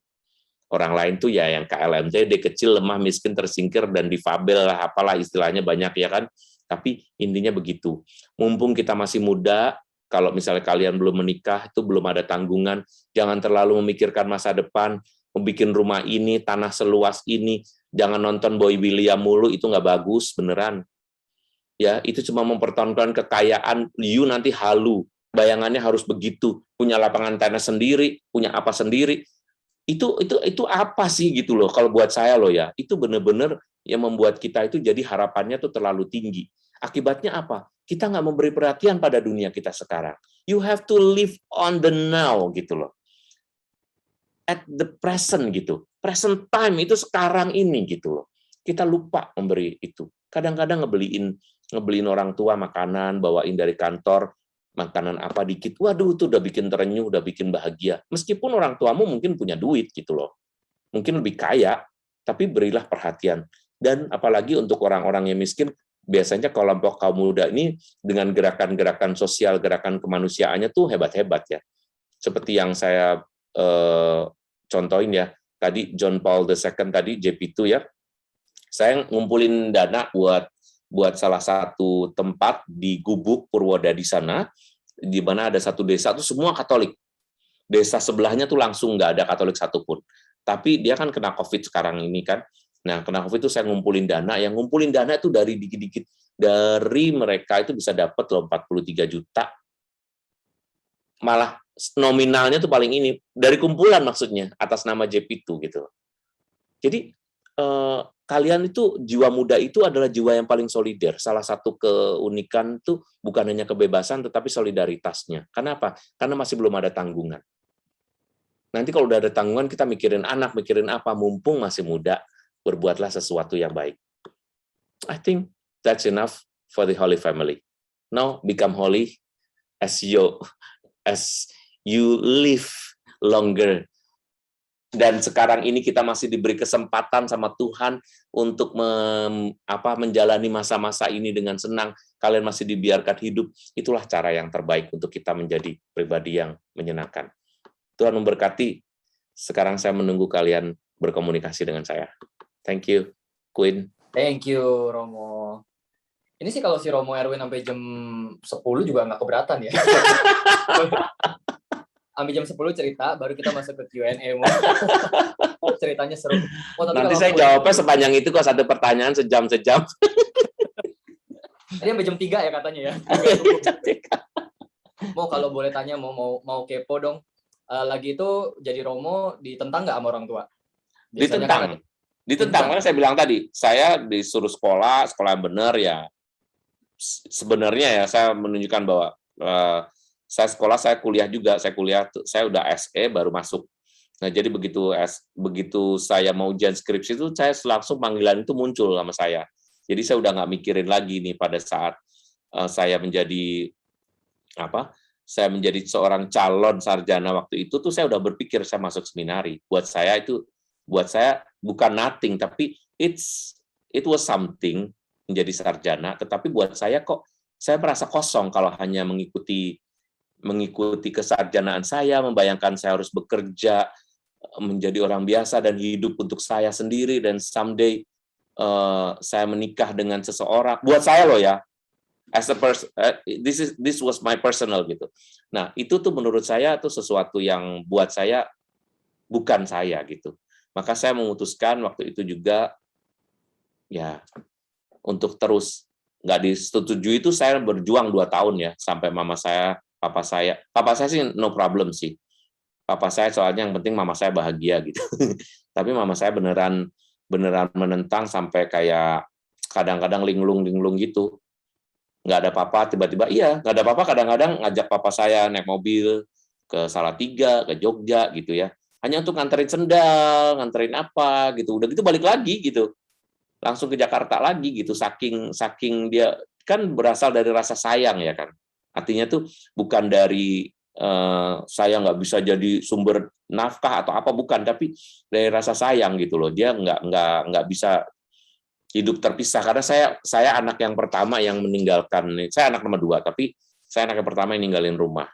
Orang lain tuh ya yang KLMTD, kecil, lemah, miskin, tersingkir dan difabel lah, apalah istilahnya banyak ya kan. Tapi intinya begitu. Mumpung kita masih muda, kalau misalnya kalian belum menikah, itu belum ada tanggungan, jangan terlalu memikirkan masa depan, membikin rumah ini, tanah seluas ini, jangan nonton Boy William mulu, itu nggak bagus, beneran. Ya, itu cuma mempertontonkan kekayaan, you nanti halu, bayangannya harus begitu, punya lapangan tanah sendiri, punya apa sendiri, itu apa sih gitu loh, kalau buat saya loh ya, itu bener-bener yang membuat kita itu jadi harapannya tuh terlalu tinggi. Akibatnya apa? Kita nggak memberi perhatian pada dunia kita sekarang. You have to live on the now gitu loh. At the present gitu. Present time itu sekarang ini gitu loh. Kita lupa memberi itu. Kadang-kadang ngebeliin orang tua makanan, bawain dari kantor, makanan apa dikit. Waduh, itu udah bikin terenyuh, udah bikin bahagia. Meskipun orang tuamu mungkin punya duit gitu loh. Mungkin lebih kaya, tapi berilah perhatian. Dan apalagi untuk orang-orang yang miskin, biasanya kelompok kaum muda ini dengan gerakan-gerakan sosial, gerakan kemanusiaannya tuh hebat-hebat ya. Seperti yang saya contohin ya, tadi John Paul II tadi JP2 ya, saya ngumpulin dana buat salah satu tempat di Gubuk Purwodadi sana, di mana ada satu desa tuh semua Katolik. Desa sebelahnya tuh langsung nggak ada Katolik satupun. Tapi dia kan kena COVID sekarang ini kan. Nah, kena COVID itu saya ngumpulin dana. Yang ngumpulin dana itu dari dikit-dikit. Dari mereka itu bisa dapat loh 43 juta. Malah nominalnya tuh paling ini. Dari kumpulan maksudnya, atas nama JP2 gitu. Jadi, kalian itu, jiwa muda itu adalah jiwa yang paling solider. Salah satu keunikan tuh bukan hanya kebebasan, tetapi solidaritasnya. Kenapa? Karena masih belum ada tanggungan. Nanti kalau udah ada tanggungan, kita mikirin anak, mikirin apa, mumpung masih muda, berbuatlah sesuatu yang baik. I think that's enough for the Holy Family. Now, become holy as you live longer. Dan sekarang ini kita masih diberi kesempatan sama Tuhan untuk menjalani masa-masa ini dengan senang. Kalian masih dibiarkan hidup. Itulah cara yang terbaik untuk kita menjadi pribadi yang menyenangkan. Tuhan memberkati. Sekarang saya menunggu kalian berkomunikasi dengan saya. Thank you, Queen. Thank you, Romo. Ini sih kalau si Romo Erwin sampai jam 10 juga nggak keberatan ya. Sampai jam 10 cerita, baru kita masuk ke Q&A. Ceritanya seru. Nanti saya jawabnya sepanjang itu kok, satu pertanyaan sejam-sejam. Tadi sampai jam 3 ya katanya ya. Mau kalau boleh tanya, mau kepo dong. Lagi itu jadi Romo ditentang nggak sama orang tua? Biasanya Ditentang, karena saya bilang tadi, saya disuruh sekolah yang benar ya. Sebenarnya ya, saya menunjukkan bahwa saya sekolah, saya kuliah juga, saya udah SE baru masuk. Nah, jadi begitu saya mau ujian skripsi itu, saya langsung panggilan itu muncul sama saya. Jadi saya udah nggak mikirin lagi nih pada saat saya menjadi seorang calon sarjana waktu itu tuh saya udah berpikir saya masuk seminari. Buat saya bukan nothing, tapi it was something menjadi sarjana. Tetapi buat saya kok saya merasa kosong kalau hanya mengikuti mengikuti kesarjanaan saya, membayangkan saya harus bekerja, menjadi orang biasa dan hidup untuk saya sendiri, dan someday saya menikah dengan seseorang. Buat saya loh ya, as a person, this was my personal gitu. Nah, itu tuh menurut saya tuh sesuatu yang buat saya bukan saya gitu. Maka saya memutuskan waktu itu juga ya untuk terus nggak disetujui. Itu saya berjuang 2 tahun ya, sampai papa saya sih no problem sih. Papa saya soalnya yang penting mama saya bahagia gitu. Tapi mama saya beneran menentang sampai kayak kadang-kadang linglung gitu. Nggak ada papa, tiba-tiba iya, nggak ada papa, kadang-kadang ngajak papa saya naik mobil ke Salatiga, ke Jogja gitu ya. Hanya untuk nganterin sendal, nganterin apa gitu. Udah gitu balik lagi gitu. Langsung ke Jakarta lagi gitu. Saking dia kan berasal dari rasa sayang ya kan. Artinya tuh bukan dari saya nggak bisa jadi sumber nafkah atau apa, bukan, tapi dari rasa sayang gitu loh. Dia nggak bisa hidup terpisah, karena saya anak yang pertama yang meninggalkan. Saya anak nomor 2, tapi saya anak yang pertama yang ninggalin rumah.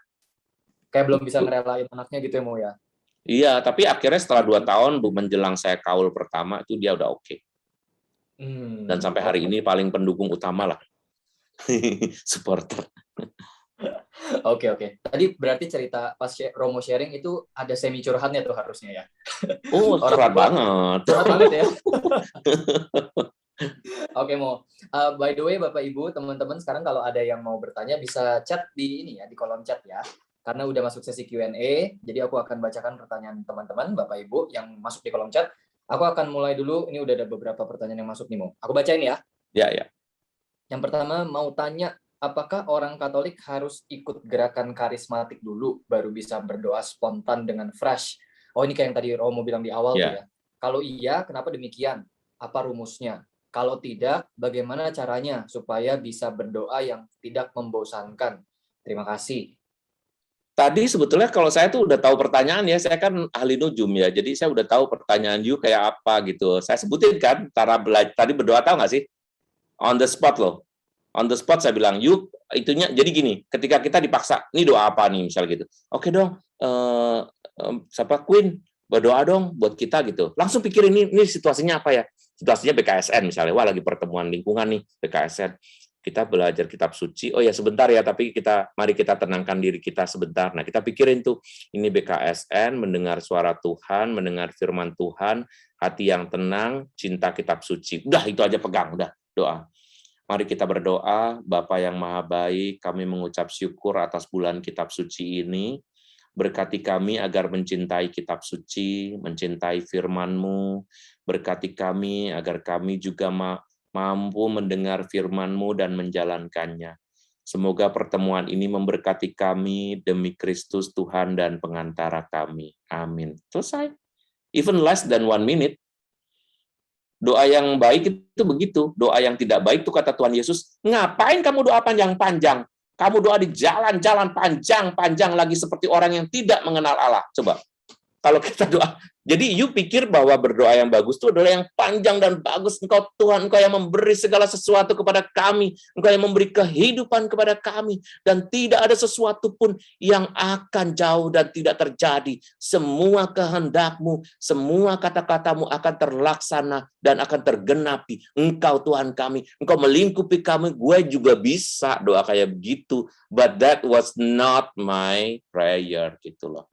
Kayak belum bisa ngerelain anaknya gitu ya, Mo ya? Iya, tapi akhirnya setelah 2 tahun menjelang saya kaul pertama itu dia udah oke. Dan sampai hari ini paling pendukung utama lah. Supporter. Oke. Tadi berarti cerita pas Romo sharing itu ada semi curhatnya tuh harusnya ya. Oh, curhat banget. Curhat banget ya. Oke, Mo. By the way, Bapak Ibu, teman-teman, sekarang kalau ada yang mau bertanya bisa chat di ini ya, di kolom chat ya. Karena udah masuk sesi Q&A, jadi aku akan bacakan pertanyaan teman-teman, Bapak Ibu yang masuk di kolom chat. Aku akan mulai dulu. Ini udah ada beberapa pertanyaan yang masuk nih, Mo. Aku bacain ya. Ya. Yang pertama mau tanya, apakah orang Katolik harus ikut gerakan karismatik dulu baru bisa berdoa spontan dengan fresh? Oh, ini kayak yang tadi Romo bilang di awal tuh ya. Kalau iya, kenapa demikian? Apa rumusnya? Kalau tidak, bagaimana caranya supaya bisa berdoa yang tidak membosankan? Terima kasih. Tadi sebetulnya kalau saya tuh udah tahu pertanyaan ya, saya kan ahli nujum ya, jadi saya udah tahu pertanyaan you kayak apa gitu. Saya sebutin kan, tadi berdoa tahu nggak sih? On the spot loh. On the spot saya bilang, you itunya, jadi gini, ketika kita dipaksa, ini doa apa nih misalnya gitu. Oke dong, siapa Queen, berdoa dong buat kita gitu. Langsung pikirin ini situasinya apa ya? Situasinya BKSN misalnya, wah lagi pertemuan lingkungan nih, BKSN. Kita belajar kitab suci, oh ya sebentar ya, tapi mari kita tenangkan diri kita sebentar. Nah, kita pikirin tuh, ini BKSN, mendengar suara Tuhan, mendengar firman Tuhan, hati yang tenang, cinta kitab suci. Udah, itu aja pegang, udah, doa. Mari kita berdoa, Bapa yang Maha Baik, kami mengucap syukur atas bulan kitab suci ini. Berkati kami agar mencintai kitab suci, mencintai firman-Mu. Berkati kami agar kami juga mampu mendengar firman-Mu dan menjalankannya. Semoga pertemuan ini memberkati kami demi Kristus Tuhan dan pengantara kami. Amin. Selesai. Even less than 1 minute. Doa yang baik itu begitu. Doa yang tidak baik itu kata Tuhan Yesus, ngapain kamu doa panjang-panjang? Kamu doa di jalan-jalan panjang-panjang lagi seperti orang yang tidak mengenal Allah. Coba. Kalau kita doa, jadi you pikir bahwa berdoa yang bagus itu adalah yang panjang dan bagus. Engkau Tuhan, Engkau yang memberi segala sesuatu kepada kami. Engkau yang memberi kehidupan kepada kami. Dan tidak ada sesuatu pun yang akan jauh dan tidak terjadi. Semua kehendak-Mu, semua kata-kata-Mu akan terlaksana dan akan tergenapi. Engkau Tuhan kami, Engkau melingkupi kami. Gue juga bisa doa kayak begitu. But that was not my prayer gitu loh.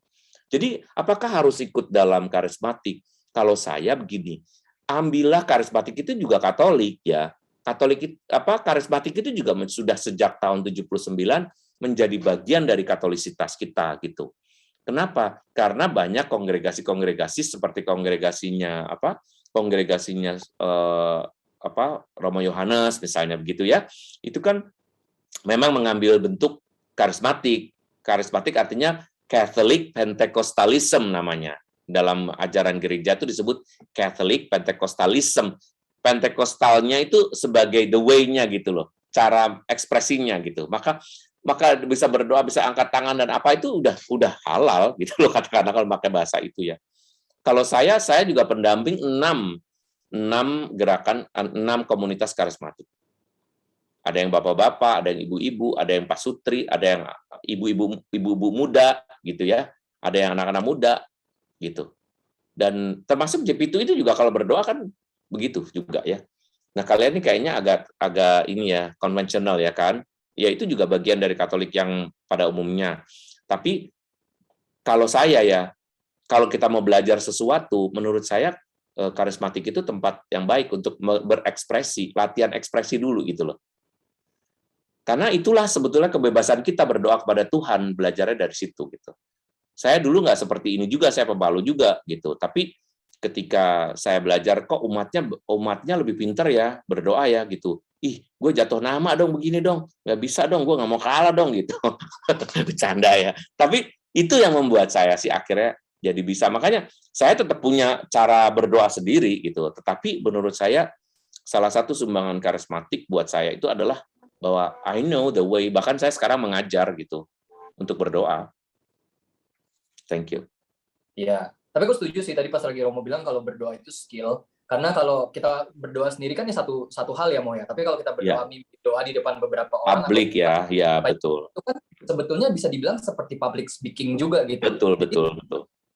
Jadi, apakah harus ikut dalam karismatik? Kalau saya begini, ambillah karismatik itu juga Katolik ya. Karismatik itu juga sudah sejak tahun 79 menjadi bagian dari katolisitas kita gitu. Kenapa? Karena banyak kongregasi-kongregasi seperti kongregasinya Romo Yohanes misalnya begitu ya. Itu kan memang mengambil bentuk karismatik. Karismatik artinya Catholic Pentecostalism namanya. Dalam ajaran gereja itu disebut Catholic Pentecostalism. Pentekostalnya itu sebagai the way-nya gitu loh. Cara ekspresinya gitu. Maka bisa berdoa, bisa angkat tangan dan apa itu udah halal gitu loh, katakanlah kalau pakai bahasa itu ya. Kalau saya juga pendamping 6 komunitas karismatik. Ada yang bapak-bapak, ada yang ibu-ibu, ada yang pasutri, ada yang ibu-ibu muda gitu ya, ada yang anak-anak muda gitu. Dan termasuk JP2 itu juga kalau berdoa kan begitu juga ya. Nah, kalian ini kayaknya agak ini ya, konvensional ya kan? Ya itu juga bagian dari Katolik yang pada umumnya. Tapi kalau saya ya, kalau kita mau belajar sesuatu, menurut saya karismatik itu tempat yang baik untuk berekspresi, latihan ekspresi dulu gitu loh. Karena itulah sebetulnya kebebasan kita berdoa kepada Tuhan, belajarnya dari situ gitu. Saya dulu nggak seperti ini juga, saya pembalu juga gitu. Tapi ketika saya belajar kok umatnya lebih pintar ya berdoa ya gitu. Ih, gue jatuh nama dong begini dong, nggak bisa dong, gue nggak mau kalah dong gitu. Bercanda ya. Tapi itu yang membuat saya sih akhirnya jadi bisa. Makanya saya tetap punya cara berdoa sendiri gitu. Tetapi menurut saya salah satu sumbangan karismatik buat saya itu adalah bahwa I know the way, bahkan saya sekarang mengajar gitu untuk berdoa. Thank you. Iya, tapi aku setuju sih tadi pas lagi Romo bilang kalau berdoa itu skill. Karena kalau kita berdoa sendiri kan ini satu hal ya, Mo ya. Tapi kalau kita berdoa mimpi doa di depan beberapa orang, publik ya, ya betul. Itu kan sebetulnya bisa dibilang seperti public speaking juga gitu. Betul.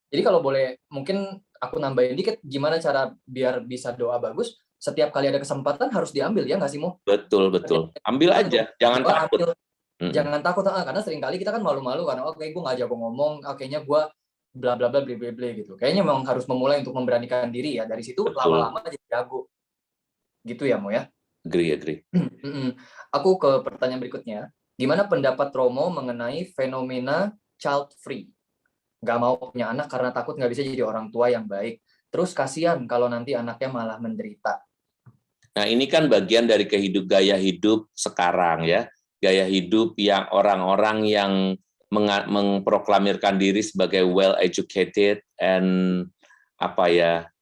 Jadi kalau boleh mungkin aku nambahin dikit gimana cara biar bisa doa bagus. Setiap kali ada kesempatan harus diambil ya nggak sih, Mo? Betul. Ambil aja, jangan takut. Jangan takut, karena seringkali kita kan malu-malu karena oke, gue nggak jago ngomong, kayaknya gue bla bla bla bla bla gitu. Kayaknya memang harus memulai untuk memberanikan diri ya. Dari situ lama-lama jadi jago. Gitu ya, Mo ya? Agree. Aku ke pertanyaan berikutnya. Gimana pendapat Romo mengenai fenomena child free? Nggak mau punya anak karena takut nggak bisa jadi orang tua yang baik. Terus kasihan kalau nanti anaknya malah menderita. Nah, ini kan bagian dari gaya hidup sekarang ya. Gaya hidup yang orang-orang yang memproklamirkan diri sebagai well educated and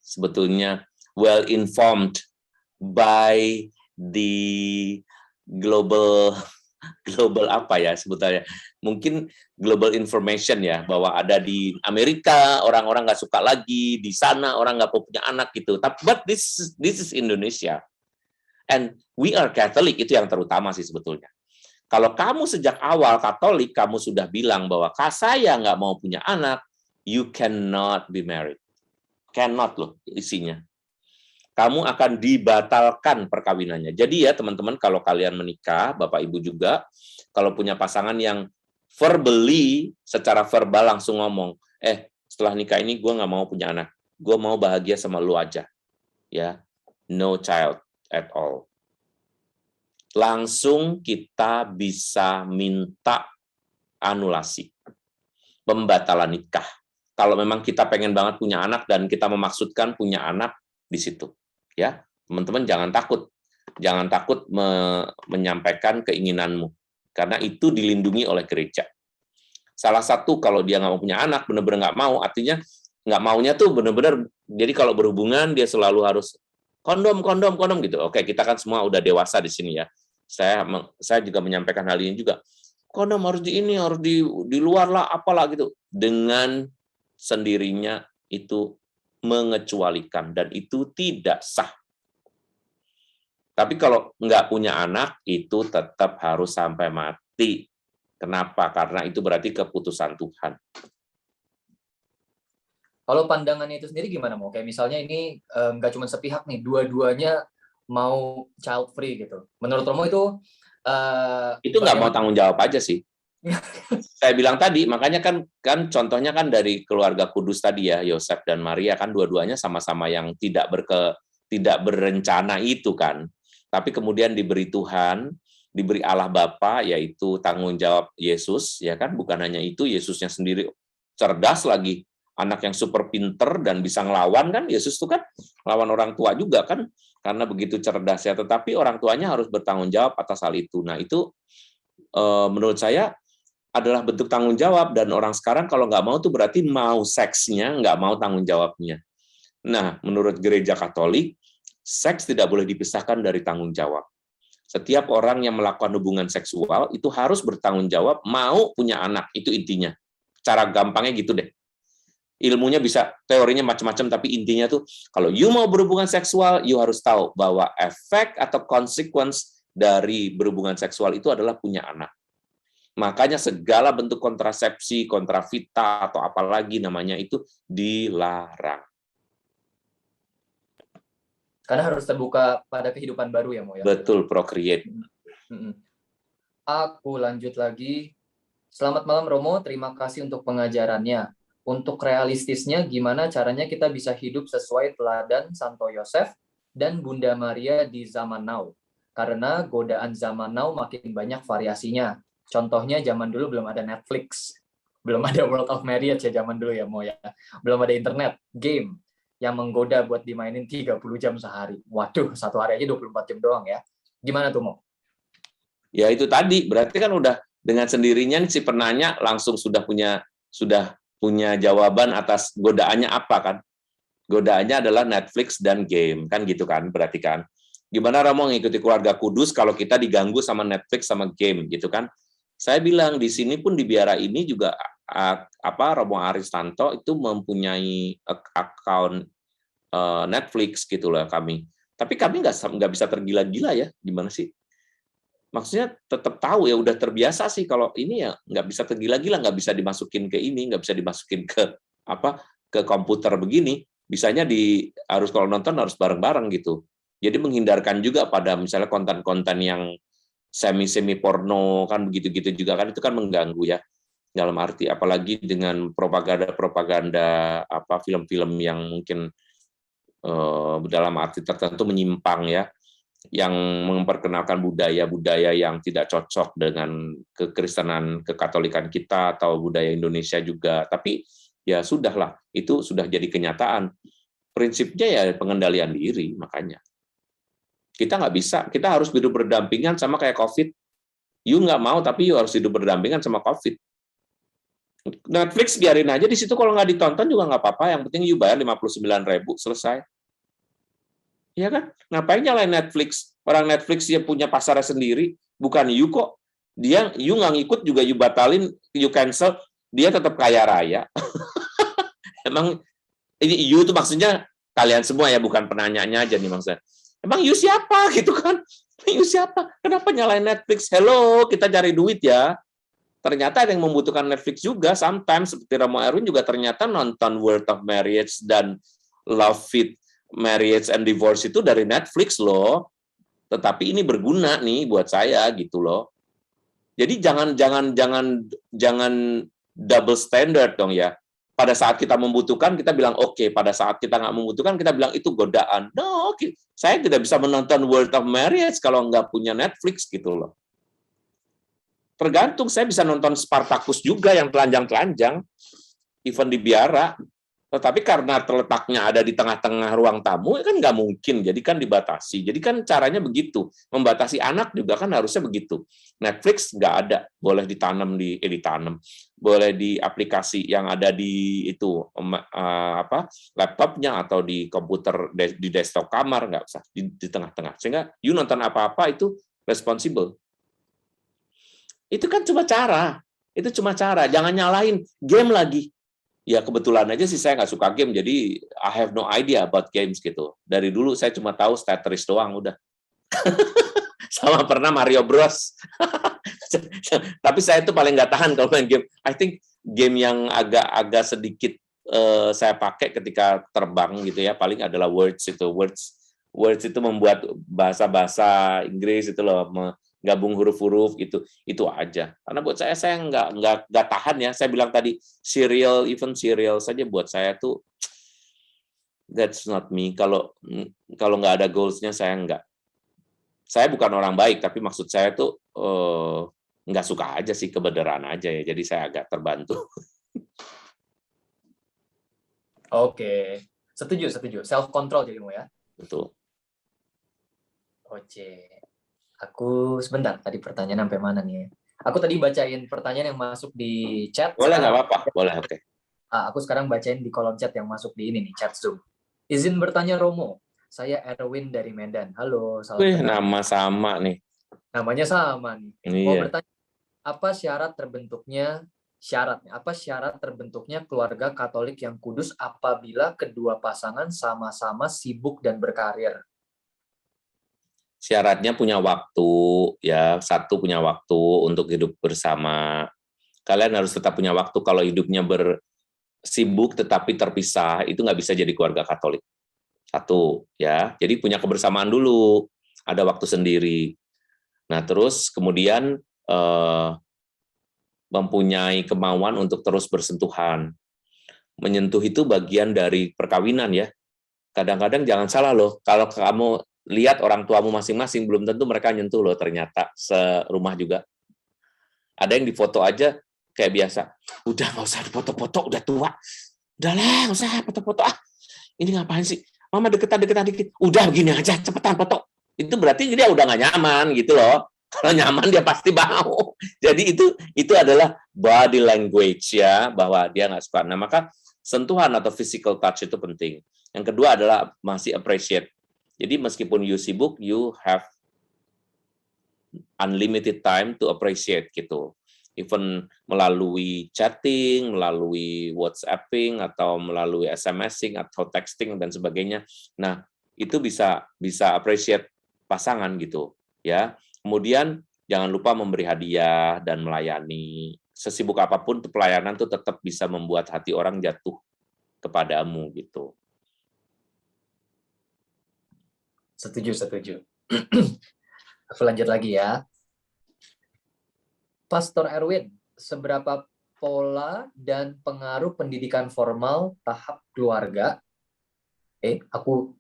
sebetulnya well informed by the global sebetulnya mungkin global information ya, bahwa ada di Amerika orang-orang nggak suka lagi, di sana orang nggak mau punya anak gitu. But this is Indonesia and we are Catholic, itu yang terutama sih sebetulnya. Kalau kamu sejak awal Katolik, kamu sudah bilang bahwa saya nggak mau punya anak, you cannot be married. Cannot loh isinya. Kamu akan dibatalkan perkawinannya. Jadi ya teman-teman, kalau kalian menikah, Bapak Ibu juga, kalau punya pasangan yang verbally, secara verbal langsung ngomong, setelah nikah ini gue nggak mau punya anak, gue mau bahagia sama lu aja. Ya, no child at all. Langsung kita bisa minta anulasi, pembatalan nikah. Kalau memang kita pengen banget punya anak dan kita memaksudkan punya anak di situ, ya teman-teman jangan takut menyampaikan keinginanmu, karena itu dilindungi oleh gereja. Salah satu kalau dia nggak mau punya anak, benar-benar nggak mau, artinya nggak maunya tuh benar-benar. Jadi kalau berhubungan dia selalu harus kondom gitu. Oke, kita kan semua udah dewasa di sini ya. Saya juga menyampaikan hal ini juga. Kondom harus harus di luar lah, apalah gitu. Dengan sendirinya itu mengecualikan dan itu tidak sah. Tapi kalau nggak punya anak itu tetap harus sampai mati. Kenapa? Karena itu berarti keputusan Tuhan. Kalau pandangannya itu sendiri gimana, Mo? Kayak misalnya ini nggak cuma sepihak nih, dua-duanya mau child free gitu. Menurut Romo itu nggak mau tanggung jawab aja sih. Saya bilang tadi, makanya kan contohnya kan dari keluarga kudus tadi ya, Yosef dan Maria kan dua-duanya sama-sama yang tidak berencana itu kan. Tapi kemudian diberi Tuhan, diberi Allah Bapa, yaitu tanggung jawab Yesus, ya kan? Bukan hanya itu, Yesusnya sendiri cerdas lagi, anak yang super pinter dan bisa ngelawan kan. Yesus itu kan lawan orang tua juga kan, karena begitu cerdas ya. Tetapi orang tuanya harus bertanggung jawab atas hal itu. Nah itu menurut saya adalah bentuk tanggung jawab, dan orang sekarang kalau nggak mau tuh berarti mau seksnya, nggak mau tanggung jawabnya. Nah menurut gereja Katolik, seks tidak boleh dipisahkan dari tanggung jawab. Setiap orang yang melakukan hubungan seksual itu harus bertanggung jawab, mau punya anak, itu intinya. Cara gampangnya gitu deh. Ilmunya bisa, teorinya macam-macam, tapi intinya tuh, kalau you mau berhubungan seksual, you harus tahu bahwa efek atau consequence dari berhubungan seksual itu adalah punya anak. Makanya segala bentuk kontrasepsi, kontravita, atau apalagi namanya itu dilarang. Karena harus terbuka pada kehidupan baru ya, Mo ya. Betul, procreate. Aku lanjut lagi. Selamat malam Romo, terima kasih untuk pengajarannya. Untuk realistisnya, gimana caranya kita bisa hidup sesuai teladan Santo Yosef dan Bunda Maria di zaman now? Karena godaan zaman now makin banyak variasinya. Contohnya zaman dulu belum ada Netflix, belum ada World of Marriage ya zaman dulu ya Mo ya. Belum ada internet, game yang menggoda buat dimainin 30 jam sehari. Waduh, satu hari aja 24 jam doang ya. Gimana tuh Mo? Ya itu tadi, berarti kan udah dengan sendirinya si penanya langsung sudah punya jawaban atas godaannya apa kan? Godaannya adalah Netflix dan game, kan gitu kan, berarti kan. Gimana Romo ngikuti keluarga kudus kalau kita diganggu sama Netflix sama game gitu kan? Saya bilang di sini pun di Biara ini juga Romo Aristanto itu mempunyai account Netflix gitu loh kami. Tapi kami nggak bisa tergila-gila ya, gimana sih? Maksudnya tetap tahu ya udah terbiasa sih kalau ini ya nggak bisa tergila-gila, nggak bisa dimasukin ke ini, nggak bisa dimasukin ke komputer begini. Bisanya harus kalau nonton harus bareng-bareng gitu. Jadi menghindarkan juga pada misalnya konten-konten yang semi porno kan begitu-gitu juga kan itu kan mengganggu ya dalam arti apalagi dengan propaganda film-film yang mungkin dalam arti tertentu menyimpang ya yang memperkenalkan budaya-budaya yang tidak cocok dengan kekristenan kekatolikan kita atau budaya Indonesia juga tapi ya sudahlah itu sudah jadi kenyataan prinsipnya ya pengendalian diri makanya kita nggak bisa, kita harus hidup berdampingan sama kayak COVID. You nggak mau, tapi you harus hidup berdampingan sama COVID. Netflix biarin aja di situ kalau nggak ditonton juga nggak apa-apa. Yang penting you bayar 59.000 selesai. Iya kan? Ngapain nyalain Netflix? Orang Netflix dia punya pasarnya sendiri, bukan you kok. You nggak ngikut juga you batalin, you cancel, dia tetap kaya raya. Emang ini you itu maksudnya kalian semua ya, bukan penanyanya aja nih maksudnya. Emang you siapa gitu kan? You siapa? Kenapa nyalain Netflix? Hello, kita cari duit ya. Ternyata ada yang membutuhkan Netflix juga. Sometimes seperti Romo Erwin juga ternyata nonton World of Marriage dan Love Fit Marriage and Divorce itu dari Netflix loh. Tetapi ini berguna nih buat saya gitu loh. Jadi jangan double standard dong ya. Pada saat kita membutuhkan, kita bilang oke. Pada saat kita nggak membutuhkan, kita bilang itu godaan. No, oke. Saya tidak bisa menonton World of Marriage kalau nggak punya Netflix gitu loh. Tergantung, saya bisa nonton Spartacus juga yang telanjang-telanjang, even di Biara. Tetapi karena terletaknya ada di tengah-tengah ruang tamu, kan nggak mungkin, jadi kan dibatasi. Jadi kan caranya begitu. Membatasi anak juga kan harusnya begitu. Netflix nggak ada, boleh ditanam boleh di aplikasi yang ada di itu laptopnya atau di komputer di desktop kamar nggak usah di tengah-tengah. Sehingga you nonton apa-apa itu responsible. Itu kan cuma cara. Itu cuma cara. Jangan nyalahin game lagi. Ya kebetulan aja sih saya nggak suka game, jadi I have no idea about games gitu. Dari dulu saya cuma tahu Tetris doang udah. Sama pernah Mario Bros. Tapi saya itu paling nggak tahan kalau main game. I think game yang agak sedikit saya pakai ketika terbang gitu ya, paling adalah Words itu. Words itu membuat bahasa Inggris itu loh, gabung huruf-huruf itu aja. Karena buat saya nggak tahan ya. Saya bilang tadi serial saja buat saya tuh that's not me. Kalau nggak ada goals-nya saya nggak. Saya bukan orang baik, tapi maksud saya tuh nggak suka aja sih, kebenaran aja ya. Jadi saya agak terbantu. Oke, setuju. Self control jadi Mo ya. Betul. Oke. Aku sebentar, tadi pertanyaan sampai mana nih? Aku tadi bacain pertanyaan yang masuk di chat. Boleh, nggak apa-apa. Boleh, oke. Aku sekarang bacain di kolom chat yang masuk di ini nih, chat Zoom. Izin bertanya Romo, saya Erwin dari Medan. Halo, salam Wih, kenal. nama sama nih. Namanya sama nih. Iya. Mau bertanya, apa syarat terbentuknya keluarga Katolik yang kudus apabila kedua pasangan sama-sama sibuk dan berkarir? Syaratnya punya waktu, ya. Satu, punya waktu untuk hidup bersama. Kalian harus tetap punya waktu. Kalau hidupnya bersibuk tetapi terpisah, itu nggak bisa jadi keluarga Katolik. Satu, ya. Jadi punya kebersamaan dulu, ada waktu sendiri. Nah, terus kemudian mempunyai kemauan untuk terus bersentuhan. Menyentuh itu bagian dari perkawinan, ya. Kadang-kadang jangan salah loh, kalau kamu lihat orang tuamu masing-masing, belum tentu mereka nyentuh loh, ternyata serumah juga. Ada yang difoto aja kayak biasa, udah nggak usah foto-foto, udah tua, udah lah nggak usah foto-foto, ini ngapain sih, mama deketan dikit, udah begini aja, cepetan foto. Itu berarti dia udah nggak nyaman gitu loh. Kalau nyaman dia pasti mau. Jadi itu adalah body language, ya, bahwa dia nggak suka. Nah, maka sentuhan atau physical touch itu penting. Yang kedua adalah masih appreciate. Jadi meskipun you sibuk, you have unlimited time to appreciate gitu. Even melalui chatting, melalui WhatsApping, atau melalui SMS-ing, atau texting, dan sebagainya. Nah, itu bisa appreciate pasangan gitu, ya. Kemudian jangan lupa memberi hadiah dan melayani. Sesibuk apapun, pelayanan itu tetap bisa membuat hati orang jatuh kepadamu gitu. Setuju. Aku lanjut lagi ya. Pastor Erwin, seberapa pola dan pengaruh pendidikan formal tahap keluarga? Aku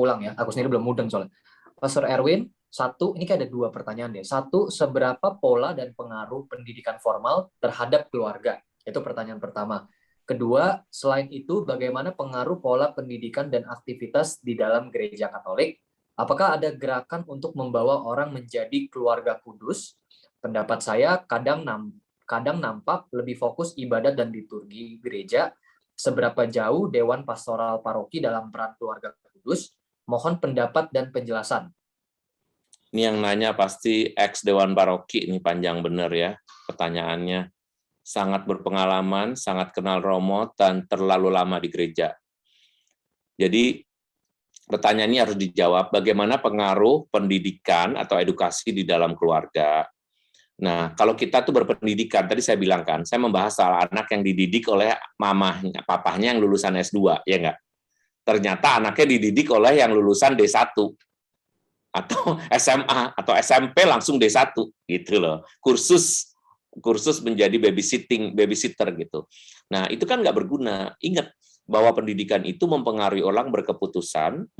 ulang ya. Aku sendiri belum mudeng soalnya. Pastor Erwin, satu, ini kayak ada 2 pertanyaan deh. Satu, seberapa pola dan pengaruh pendidikan formal terhadap keluarga? Itu pertanyaan pertama. Kedua, selain itu, bagaimana pengaruh pola pendidikan dan aktivitas di dalam gereja Katolik? Apakah ada gerakan untuk membawa orang menjadi keluarga kudus? Pendapat saya kadang nampak lebih fokus ibadat dan liturgi gereja. Seberapa jauh Dewan Pastoral Paroki dalam peran keluarga kudus? Mohon pendapat dan penjelasan. Ini yang nanya pasti ex Dewan Paroki, ini panjang bener ya pertanyaannya. Sangat berpengalaman, sangat kenal Romo, dan terlalu lama di gereja. Jadi pertanyaan ini harus dijawab, bagaimana pengaruh pendidikan atau edukasi di dalam keluarga. Nah, kalau kita tuh berpendidikan, tadi saya bilang kan, saya membahas soal anak yang dididik oleh mamahnya, papahnya yang lulusan S2, ya enggak? Ternyata anaknya dididik oleh yang lulusan D1, atau SMA, atau SMP langsung D1, gitu loh. Kursus menjadi babysitter gitu. Nah, itu kan nggak berguna. Ingat bahwa pendidikan itu mempengaruhi orang berkeputusan,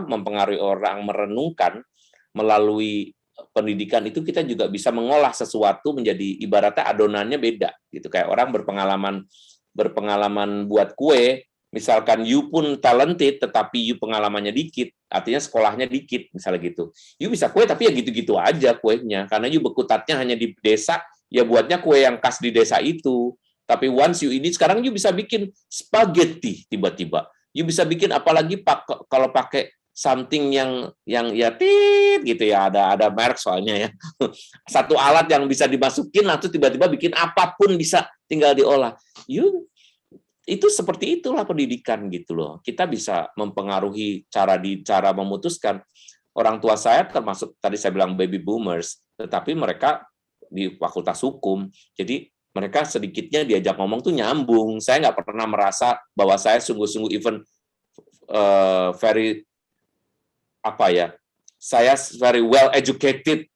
mempengaruhi orang merenungkan. Melalui pendidikan itu kita juga bisa mengolah sesuatu menjadi ibaratnya adonannya beda gitu. Kayak orang berpengalaman buat kue, misalkan you pun talented tetapi you pengalamannya dikit, artinya sekolahnya dikit misalnya gitu. You bisa kue tapi ya gitu-gitu aja kuenya, karena you bekutatnya hanya di desa, ya buatnya kue yang khas di desa itu. Tapi once you ini sekarang you bisa bikin spaghetti tiba-tiba. You bisa bikin apalagi kalau pakai something yang ya tit gitu ya, ada merek soalnya ya. Satu alat yang bisa dimasukin lalu tiba-tiba bikin apapun bisa tinggal diolah. Itu seperti itulah pendidikan gitu loh. Kita bisa mempengaruhi cara memutuskan. Orang tua saya termasuk tadi saya bilang baby boomers, tetapi mereka di fakultas hukum. Jadi mereka sedikitnya diajak ngomong tuh nyambung. Saya nggak pernah merasa bahwa saya sungguh-sungguh even saya very well educated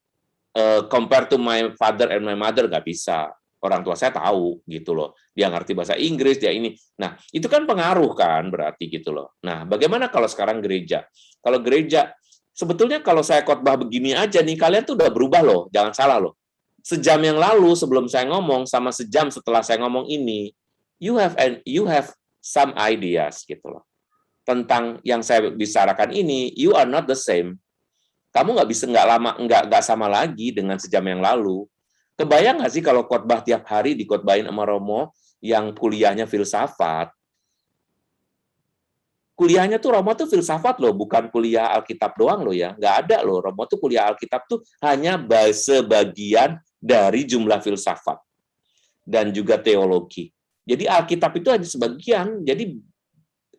compared to my father and my mother, nggak bisa. Orang tua saya tahu gitu loh, dia ngerti bahasa Inggris, dia ini. Nah, itu kan pengaruh kan berarti gitu loh. Nah, bagaimana kalau sekarang gereja? Kalau gereja, sebetulnya kalau saya khotbah begini aja nih, kalian tuh udah berubah loh, jangan salah loh. Sejam yang lalu sebelum saya ngomong sama sejam setelah saya ngomong ini, you have some ideas gitu loh. Tentang yang saya bicarakan ini, you are not the same. Kamu nggak sama lagi dengan sejam yang lalu. Kebayang nggak sih kalau khotbah tiap hari dikhotbahin sama Romo yang kuliahnya filsafat? Kuliahnya tuh Romo tuh filsafat loh, bukan kuliah Alkitab doang loh ya. Nggak ada loh, Romo tuh kuliah Alkitab tuh hanya sebagian dari jumlah filsafat dan juga teologi. Jadi Alkitab itu hanya sebagian. Jadi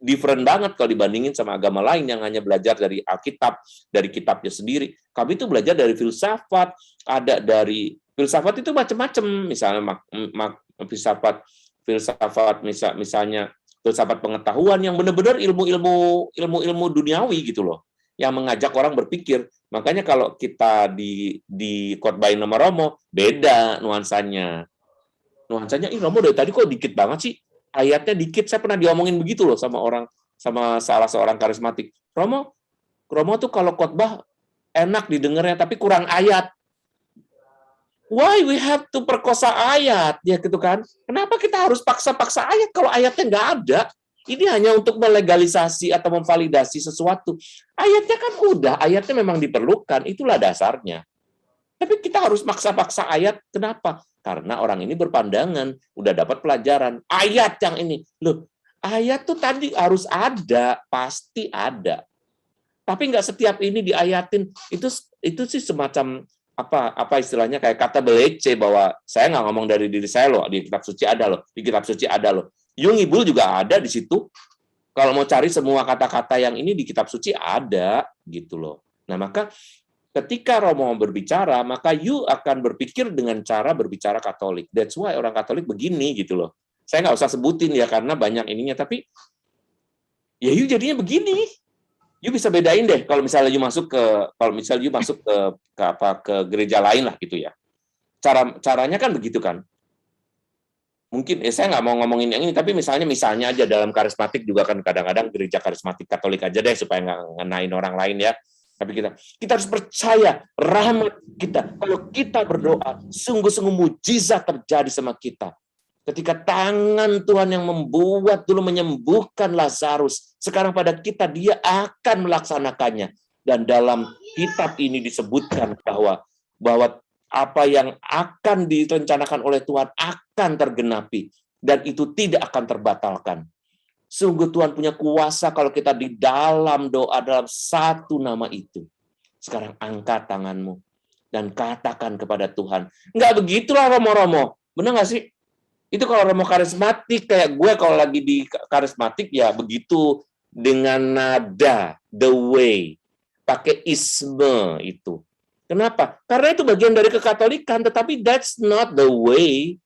different banget kalau dibandingin sama agama lain yang hanya belajar dari Alkitab, dari kitabnya sendiri. Kami itu belajar dari filsafat, ada dari filsafat itu macam-macam, misalnya filsafat misalnya filsafat pengetahuan yang benar-benar ilmu duniawi gitu loh, yang mengajak orang berpikir. Makanya kalau kita di khotbahin sama Romo, beda nuansanya. Romo dari tadi kok dikit banget sih, ayatnya dikit. Saya pernah diomongin begitu loh sama salah seorang karismatik. Romo tuh kalau khotbah enak didengarnya, tapi kurang ayat. Why we have to perkosa ayat, ya gitu kan? Kenapa kita harus paksa-paksa ayat kalau ayatnya nggak ada? Ini hanya untuk melegalisasi atau memvalidasi sesuatu. Ayatnya kan udah, ayatnya memang diperlukan, itulah dasarnya. Tapi kita harus maksa-paksa ayat, kenapa? Karena orang ini berpandangan, udah dapat pelajaran. Ayat yang ini, loh, ayat tuh tadi harus ada, pasti ada. Tapi nggak setiap ini diayatin, itu sih semacam apa istilahnya kayak kata belece, bahwa saya nggak ngomong dari diri saya loh, di kitab suci ada loh, Yung-ibul juga ada di situ. Kalau mau cari semua kata-kata yang ini di kitab suci ada gitu loh. Nah, maka ketika Romo berbicara, maka you akan berpikir dengan cara berbicara Katolik. That's why orang Katolik begini gitu loh. Saya nggak usah sebutin ya karena banyak ininya, tapi ya you jadinya begini. You bisa bedain deh kalau misalnya you masuk ke gereja lain lah gitu ya. Caranya kan begitu kan. Mungkin saya nggak mau ngomongin yang ini, tapi misalnya aja dalam karismatik juga kan kadang-kadang gereja karismatik Katolik aja deh supaya nggak ngenain orang lain ya. Tapi kita harus percaya rahmat kita. Kalau kita berdoa, sungguh-sungguh mujizat terjadi sama kita. Ketika tangan Tuhan yang membuat dulu menyembuhkan Lazarus, sekarang pada kita dia akan melaksanakannya. Dan dalam kitab ini disebutkan bahwa apa yang akan direncanakan oleh Tuhan akan tergenapi. Dan itu tidak akan terbatalkan. Sungguh Tuhan punya kuasa kalau kita di dalam doa dalam satu nama itu. Sekarang angkat tanganmu dan katakan kepada Tuhan. Enggak begitulah Romo-Romo. Benar nggak sih? Itu kalau Romo karismatik, kayak gue kalau lagi di karismatik ya begitu dengan nada, the way, pakai isme itu. Kenapa? Karena itu bagian dari kekatolikan, tetapi that's not the way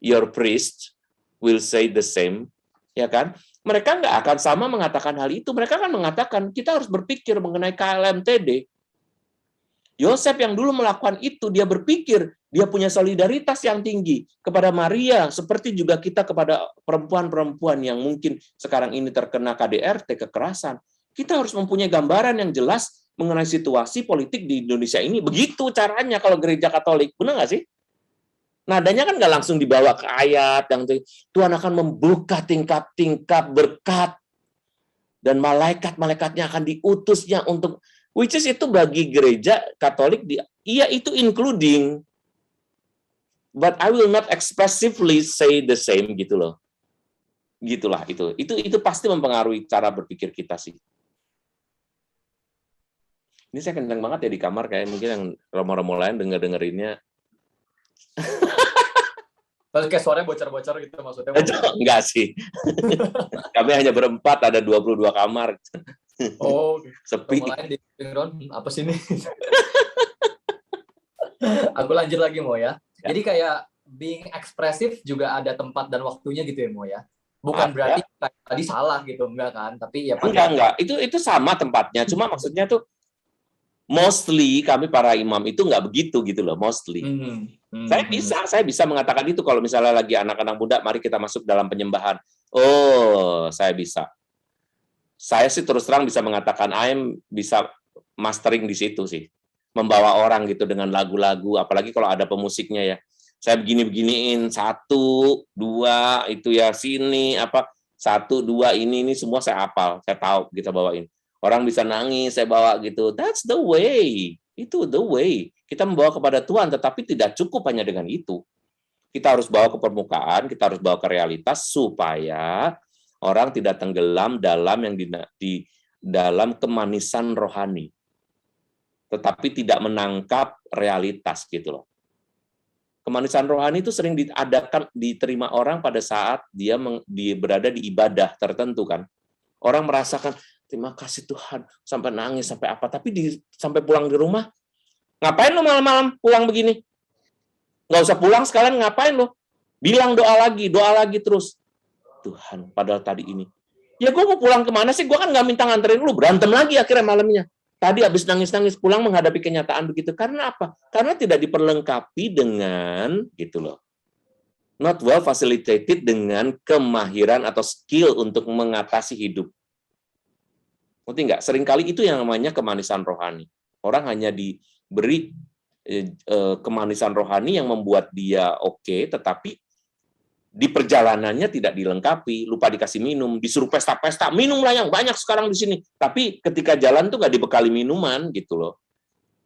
your priest will say the same, ya kan? Mereka nggak akan sama mengatakan hal itu. Mereka akan mengatakan kita harus berpikir mengenai KLMTD. Yosef yang dulu melakukan itu, dia berpikir, dia punya solidaritas yang tinggi kepada Maria, seperti juga kita kepada perempuan-perempuan yang mungkin sekarang ini terkena KDRT, kekerasan. Kita harus mempunyai gambaran yang jelas mengenai situasi politik di Indonesia ini. Begitu caranya kalau gereja Katolik. Benar nggak sih? Nadanya kan nggak langsung dibawa ke ayat, yang Tuhan akan membuka tingkap-tingkap berkat, dan malaikat-malaikatnya akan diutusnya untuk, which is itu bagi gereja Katolik, iya itu including, but I will not expressively say the same gitu loh. Gitulah itu pasti mempengaruhi cara berpikir kita sih. Ini saya kencang banget ya di kamar, kayak mungkin yang romo-romo lain dengerinnya. Terus kayak suaranya bocor-bocor gitu maksudnya? Enggak sih. Kami hanya berempat, ada 22 kamar. Oh, sepi. Lain di background, apa sih ini? Aku lanjut lagi Mo ya. Jadi kayak being ekspresif juga ada tempat dan waktunya gitu ya Mo ya. Bukan berarti tadi salah gitu, enggak kan? Tapi ya enggak. Itu sama tempatnya. Cuma maksudnya tuh mostly kami para imam itu nggak begitu gitu loh, mostly. Saya bisa mengatakan itu kalau misalnya lagi anak-anak muda, mari kita masuk dalam penyembahan. Oh, saya bisa. Saya sih terus terang bisa mengatakan bisa mastering di situ sih. Membawa orang gitu dengan lagu-lagu, apalagi kalau ada pemusiknya ya. Saya begini-beginiin, 1, 2, itu ya sini, 1, 2, ini semua saya hafal, saya tahu kita bawain. Orang bisa nangis, saya bawa gitu. That's the way. Itu the way. Kita membawa kepada Tuhan, tetapi tidak cukup hanya dengan itu. Kita harus bawa ke permukaan, kita harus bawa ke realitas, supaya orang tidak tenggelam dalam dalam kemanisan rohani. Tetapi tidak menangkap realitas gitu loh. Kemanisan rohani itu sering diterima orang pada saat dia berada di ibadah tertentu kan. Orang merasakan, terima kasih Tuhan, sampai nangis, sampai apa. Tapi sampai pulang di rumah, ngapain lo malam-malam pulang begini? Nggak usah pulang sekalian, ngapain lo? Bilang doa lagi terus. Tuhan, padahal tadi ini. Ya gue mau pulang kemana sih? Gue kan nggak minta nganterin lu, berantem lagi akhirnya malamnya. Tadi habis nangis-nangis pulang menghadapi kenyataan begitu. Karena apa? Karena tidak diperlengkapi dengan, gitu loh. Not well facilitated dengan kemahiran atau skill untuk mengatasi hidup. Ngerti nggak? Seringkali itu yang namanya kemanisan rohani. Orang hanya diberi kemanisan rohani yang membuat dia oke, tetapi di perjalanannya tidak dilengkapi, lupa dikasih minum, disuruh pesta-pesta, minumlah yang banyak sekarang di sini. Tapi ketika jalan tuh nggak dibekali minuman gitu loh.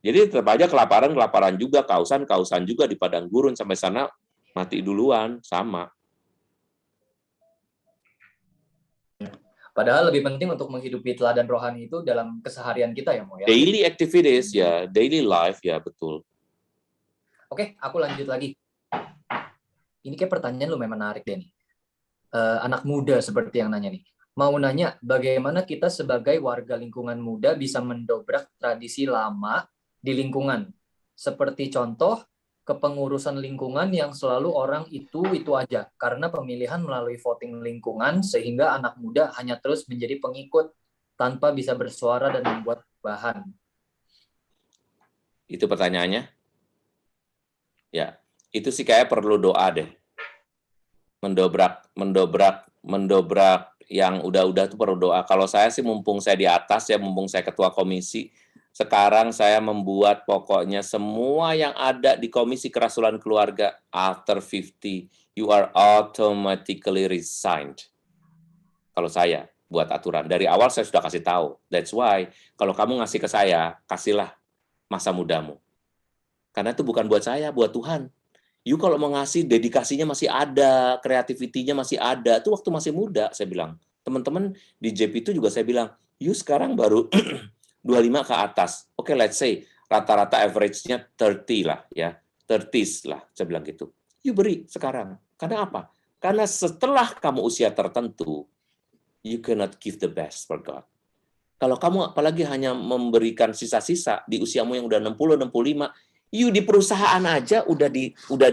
Jadi tetap aja kelaparan juga, kausan juga di padang gurun, sampai sana mati duluan, sama. Padahal lebih penting untuk menghidupi teladan rohani itu dalam keseharian kita ya, Mo ya. Daily activities ya, daily life ya, betul. Oke, aku lanjut lagi. Ini kayak pertanyaan lumayan menarik deh nih. Anak muda seperti yang nanya nih. Mau nanya, bagaimana kita sebagai warga lingkungan muda bisa mendobrak tradisi lama di lingkungan? Seperti contoh, kepengurusan lingkungan yang selalu orang itu aja. Karena pemilihan melalui voting lingkungan, sehingga anak muda hanya terus menjadi pengikut tanpa bisa bersuara dan membuat perubahan. Itu pertanyaannya? Ya. Itu sih kayak perlu doa deh. Mendobrak yang udah-udah itu perlu doa. Kalau saya sih mumpung saya di atas ya, mumpung saya ketua komisi, sekarang saya membuat pokoknya semua yang ada di Komisi Kerasulan Keluarga after 50, you are automatically resigned. Kalau saya buat aturan. Dari awal saya sudah kasih tahu. That's why kalau kamu ngasih ke saya, kasihlah masa mudamu. Karena itu bukan buat saya, buat Tuhan. You kalau mau ngasih, dedikasinya masih ada, kreativitinya masih ada. Itu waktu masih muda, saya bilang. Teman-teman di JEP itu juga saya bilang, you sekarang baru 25 ke atas. Oke, let's say, rata-rata average-nya 30 lah, ya. 30s lah, saya bilang gitu. You beri sekarang. Karena apa? Karena setelah kamu usia tertentu, you cannot give the best for God. Kalau kamu apalagi hanya memberikan sisa-sisa di usiamu yang udah 60, 65, you di perusahaan aja udah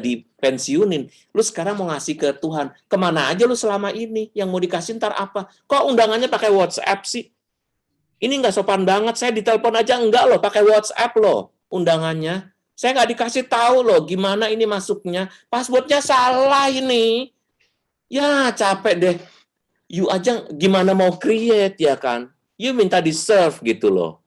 dipensiunin. Lu sekarang mau ngasih ke Tuhan. Kemana aja lu selama ini? Yang mau dikasih ntar apa? Kok undangannya pakai WhatsApp sih? Ini nggak sopan banget. Saya ditelepon aja enggak loh. Pakai WhatsApp loh undangannya. Saya nggak dikasih tahu loh gimana ini masuknya. Passwordnya salah ini. Ya capek deh. You aja gimana mau create ya kan? You minta di-serve gitu loh.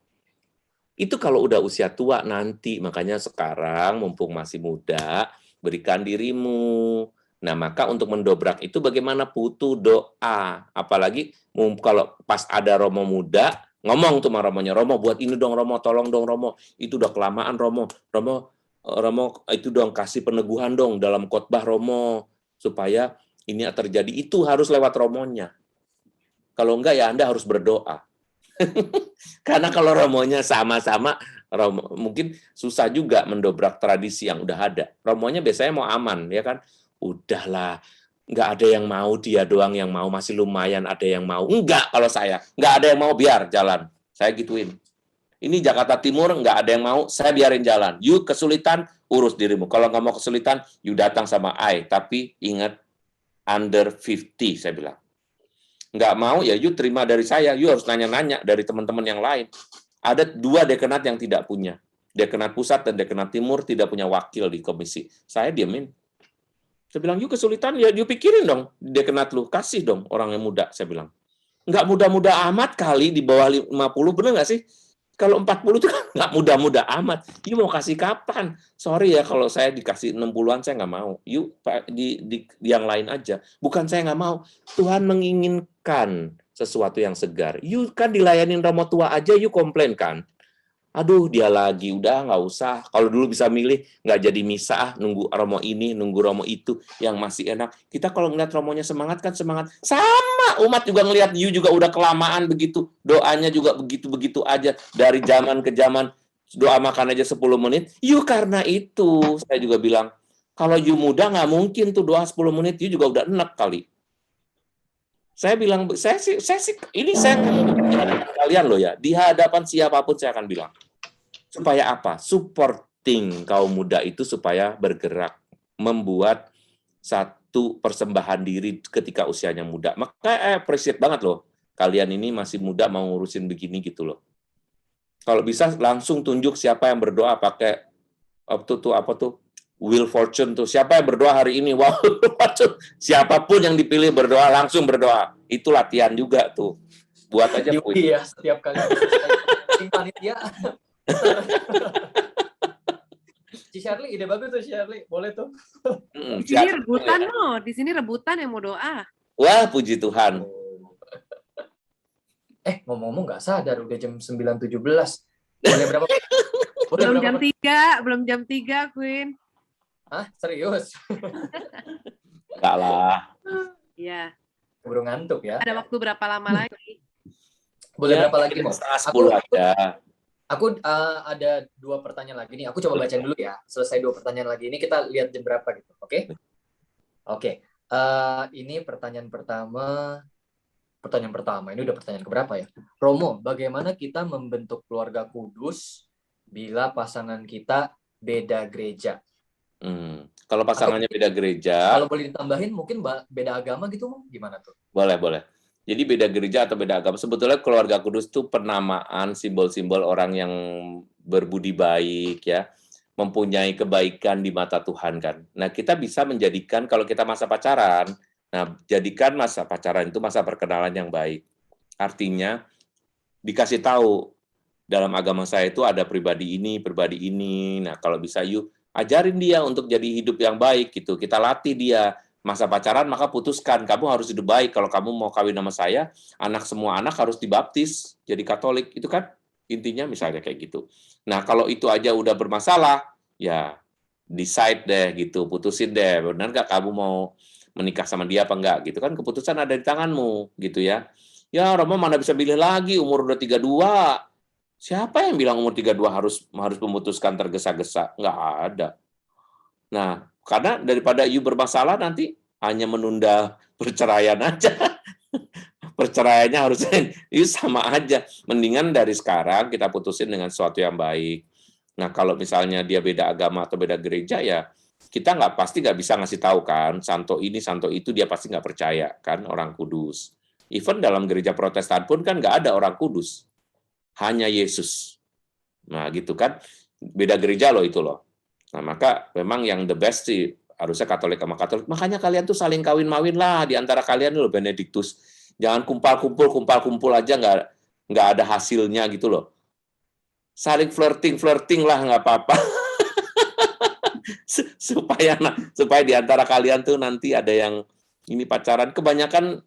Itu kalau udah usia tua nanti, makanya sekarang mumpung masih muda, berikan dirimu. Nah, maka untuk mendobrak itu bagaimana butuh doa. Apalagi kalau pas ada Romo muda, ngomong tuh sama Romonya, Romo buat ini dong Romo, tolong dong Romo. Itu udah kelamaan Romo. Romo itu dong kasih peneguhan dong dalam khotbah Romo. Supaya ini terjadi, itu harus lewat Romonya. Kalau enggak ya Anda harus berdoa. Karena kalau romonya sama-sama, mungkin susah juga mendobrak tradisi yang udah ada. Romonya biasanya mau aman, ya kan? Udahlah, nggak ada yang mau, dia doang yang mau, masih lumayan ada yang mau. Enggak, kalau saya, nggak ada yang mau, biar jalan. Saya gituin. Ini Jakarta Timur, nggak ada yang mau, saya biarin jalan. You kesulitan, urus dirimu. Kalau nggak mau kesulitan, you datang sama I. Tapi ingat, under 50, saya bilang. Nggak mau, ya you terima dari saya. You harus nanya-nanya dari teman-teman yang lain. Ada 2 dekanat yang tidak punya. Dekanat pusat dan dekanat timur tidak punya wakil di komisi. Saya diamin. Saya bilang, you kesulitan, ya you pikirin dong dekanat lu. Kasih dong orang yang muda, saya bilang. Nggak muda-muda amat kali, di bawah 50, bener nggak sih? Kalau 40 itu kan nggak muda-muda amat. You mau kasih kapan? Sorry ya, kalau saya dikasih 60-an, saya nggak mau. You di yang lain aja. Bukan saya nggak mau. Tuhan menginginkan sesuatu yang segar. You kan dilayanin Romo tua aja, you komplain kan? Aduh, dia lagi, udah nggak usah. Kalau dulu bisa milih, nggak jadi misa, nunggu Romo ini, nunggu Romo itu, yang masih enak. Kita kalau ngeliat Romonya semangat, kan semangat. Sama, umat juga ngeliat, you juga udah kelamaan begitu. Doanya juga begitu-begitu aja. Dari zaman ke zaman, doa makan aja 10 menit. You karena itu, saya juga bilang, kalau you muda nggak mungkin tuh doa 10 menit, you juga udah enak kali. Saya bilang, saya sih, ini saya kalian loh ya, di hadapan siapapun saya akan bilang. Supaya apa? Supporting kaum muda itu supaya bergerak, membuat satu persembahan diri ketika usianya muda. Maka appreciate banget loh, kalian ini masih muda mau ngurusin begini gitu loh. Kalau bisa langsung tunjuk siapa yang berdoa pakai apa tuh Wheel Fortune tuh, siapa yang berdoa hari ini? Wow, siapapun yang dipilih berdoa, langsung berdoa. Itu latihan juga tuh. Buat aja Yuki ya, setiap kali selesai panitia. Ci Shirley, ide bagus tuh Shirley, boleh tuh. Di sini rebutan loh, di sini rebutan yang mau doa. Wah, puji Tuhan. Ngomong-ngomong nggak sadar, udah jam 9.17. Boleh berapa? Belum jam 3, Queen. Hah? Serius? Enggak lah. Iya. Baru ngantuk ya. Ada waktu berapa lama lagi? Boleh Ya, berapa lagi, Mo? setengah 10 aja. Aku ada 2 pertanyaan lagi nih. Aku coba bacain dulu ya. Selesai 2 pertanyaan lagi. Ini kita lihat jam berapa gitu. Oke? Oke. Ini pertanyaan pertama. Ini udah pertanyaan keberapa ya? Romo, bagaimana kita membentuk keluarga kudus bila pasangan kita beda gereja? Kalau pasangannya beda gereja, Kalau boleh ditambahin mungkin beda agama gitu, Mo? Gimana tuh? boleh. Jadi beda gereja atau beda agama, sebetulnya keluarga kudus itu penamaan simbol-simbol orang yang berbudi baik ya, mempunyai kebaikan di mata Tuhan kan. Nah, kita bisa menjadikan kalau kita masa pacaran, jadikan masa pacaran itu masa perkenalan yang baik. Artinya dikasih tahu dalam agama saya itu ada pribadi ini. Nah, kalau bisa ajarin dia untuk jadi hidup yang baik gitu. Kita latih dia masa pacaran, maka putuskan kamu harus hidup baik. Kalau kamu mau kawin sama saya, semua anak harus dibaptis jadi Katolik. Itu kan intinya misalnya kayak gitu. Nah, kalau itu aja udah bermasalah, ya decide deh gitu, putusin deh. Benar nggak kamu mau menikah sama dia apa enggak gitu kan, keputusan ada di tanganmu gitu ya. Ya, Romo mana bisa pilih lagi, umur udah 32. Siapa yang bilang umur 32 harus memutuskan tergesa-gesa? Nggak ada. Nah, karena daripada bermasalah nanti hanya menunda perceraian aja. Perceraiannya harusnya sama aja. Mendingan dari sekarang kita putusin dengan sesuatu yang baik. Nah, kalau misalnya dia beda agama atau beda gereja, ya kita pasti nggak bisa ngasih tahu kan, santo ini, santo itu, dia pasti nggak percaya kan, orang kudus. Even dalam gereja Protestan pun kan nggak ada orang kudus. Hanya Yesus. Nah, gitu kan. Beda gereja loh itu loh. Nah, maka memang yang the best sih harusnya Katolik sama Katolik. Makanya kalian tuh saling kawin-mawin lah di antara kalian loh, Benediktus. Jangan kumpul-kumpul aja nggak ada hasilnya gitu loh. Saling flirting lah, nggak apa-apa. supaya di antara kalian tuh nanti ada yang ini pacaran. Kebanyakan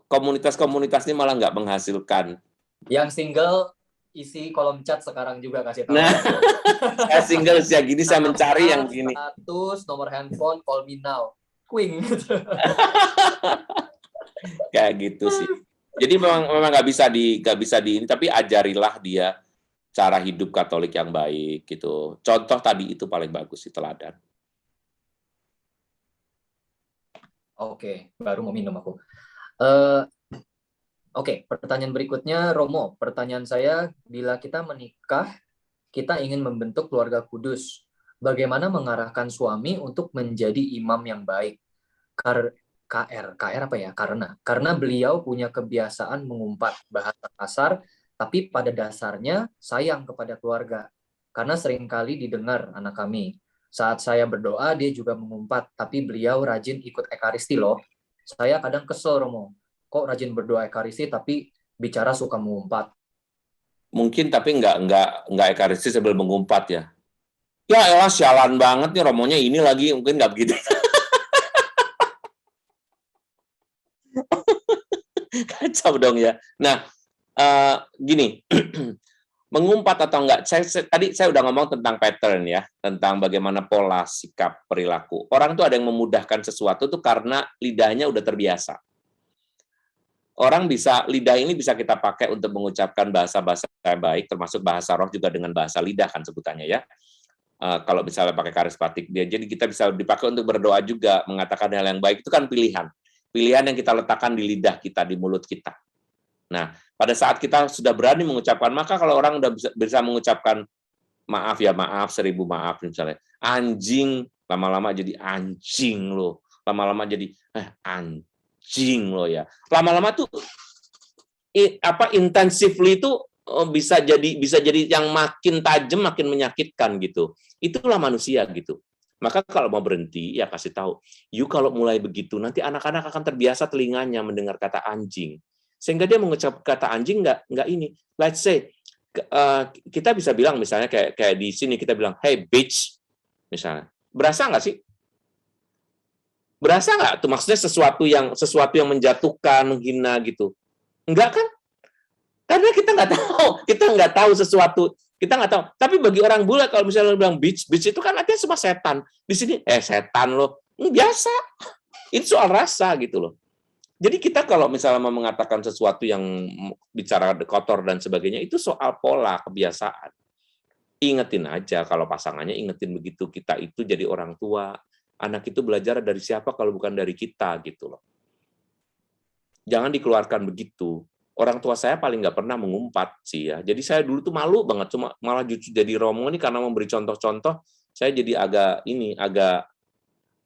komunitas ini malah nggak menghasilkan. Yang single isi kolom chat sekarang juga, kasih tahu. Nah, saya single sejak gini, saya mencari yang gini. Status, nomor handphone, call me now. Queen. Kayak gitu sih. Jadi memang nggak bisa di ini, tapi ajarilah dia cara hidup Katolik yang baik gitu. Contoh tadi itu paling bagus, itu teladan. Oke, baru mau minum aku. Oke, pertanyaan berikutnya, Romo. Pertanyaan saya, bila kita menikah, kita ingin membentuk keluarga kudus. Bagaimana mengarahkan suami untuk menjadi imam yang baik? KR apa ya? Karena beliau punya kebiasaan mengumpat bahasa kasar, tapi pada dasarnya sayang kepada keluarga. Karena seringkali didengar anak kami. Saat saya berdoa, dia juga mengumpat, tapi beliau rajin ikut ekaristi loh. Saya kadang kesel, Romo. Kok rajin berdoa ekaristi tapi bicara suka mengumpat? Mungkin tapi nggak ekaristi sebelum mengumpat ya. Ya elah, sialan banget nih Romonya ini lagi, mungkin nggak begitu. Kacau dong ya. Nah, gini, mengumpat atau enggak, tadi saya udah ngomong tentang pattern ya, tentang bagaimana pola sikap perilaku. Orang tuh ada yang memudahkan sesuatu tuh karena lidahnya udah terbiasa. Lidah ini bisa kita pakai untuk mengucapkan bahasa-bahasa yang baik, termasuk bahasa roh juga dengan bahasa lidah kan sebutannya ya. Kalau misalnya pakai karismatik dia, jadi kita bisa dipakai untuk berdoa juga, mengatakan hal yang baik, itu kan pilihan. pilihan yang kita letakkan di lidah kita, di mulut kita. Nah, pada saat kita sudah berani mengucapkan, maka kalau orang udah bisa mengucapkan maaf ya maaf, 1000 maaf misalnya, anjing, lama-lama jadi anjing lo, lama-lama jadi anjing lo ya, lama-lama tuh intensively itu bisa jadi yang makin tajam, makin menyakitkan gitu. Itulah manusia gitu. Maka kalau mau berhenti, ya kasih tahu. You kalau mulai begitu, nanti anak-anak akan terbiasa telinganya mendengar kata anjing. Sehingga dia mengucap kata anjing nggak ini. Let's say, kita bisa bilang misalnya kayak di sini kita bilang, hey bitch, misalnya. Berasa nggak sih? Berasa nggak? Tuh maksudnya sesuatu yang menjatuhkan, menghina gitu. Enggak kan? Karena kita nggak tahu sesuatu. Kita nggak tahu. Tapi bagi orang bule kalau misalnya bilang bitch itu kan artinya semua setan. Di sini setan loh. Biasa. Itu soal rasa gitu loh. Jadi kita kalau misalnya mau mengatakan sesuatu yang bicara kotor dan sebagainya itu soal pola kebiasaan. Ingetin aja kalau pasangannya ingetin begitu, kita itu jadi orang tua. Anak itu belajar dari siapa kalau bukan dari kita gitu loh. Jangan dikeluarkan begitu. Orang tua saya paling nggak pernah mengumpat sih ya. Jadi saya dulu tuh malu banget, cuma malah justru jadi Romo ini karena memberi contoh-contoh, saya jadi agak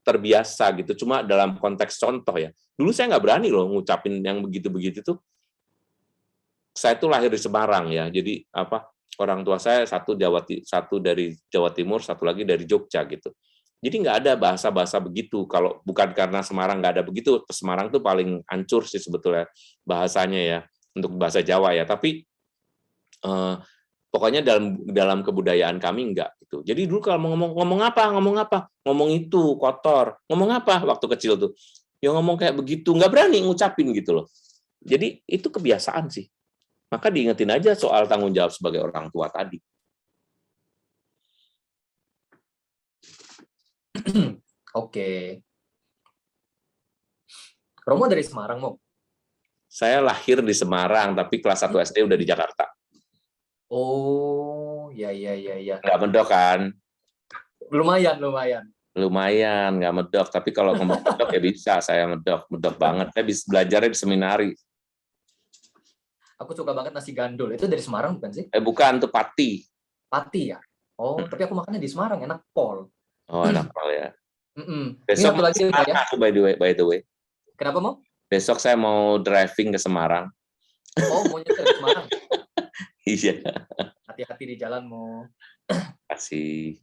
terbiasa gitu. Cuma dalam konteks contoh ya. Dulu saya nggak berani loh ngucapin yang begitu-begitu tuh. Saya tuh lahir di Semarang ya. Jadi orang tua saya satu dari Jawa Timur, satu lagi dari Jogja gitu. Jadi nggak ada bahasa-bahasa begitu. Kalau bukan karena Semarang nggak ada begitu, Semarang tuh paling hancur sih sebetulnya bahasanya ya. Untuk bahasa Jawa ya, tapi pokoknya dalam kebudayaan kami enggak gitu. Jadi dulu kalau mau ngomong apa, ngomong itu kotor, ngomong apa waktu kecil tuh, ya ngomong kayak begitu, nggak berani ngucapin gitu loh. Jadi itu kebiasaan sih. Maka diingetin aja soal tanggung jawab sebagai orang tua tadi. Oke. Romo dari Semarang, Mo? Saya lahir di Semarang, tapi kelas 1 SD udah di Jakarta. Oh, ya. Nggak medok kan? Lumayan. Lumayan, nggak medok. Tapi kalau ngomong medok ya bisa, saya medok banget. Saya bisa belajarnya di seminari. Aku suka banget nasi gandul. Itu dari Semarang bukan sih? Bukan, itu Pati. Pati ya? Oh, tapi aku makannya di Semarang, enak pol. Oh, enak pol ya. Ini Besok satu lagi ya? aku by the way. Kenapa, Mo? Besok saya mau driving ke Semarang. Oh, mau nyetir ke Semarang? Iya. Hati-hati di jalan, Mo. Kasih.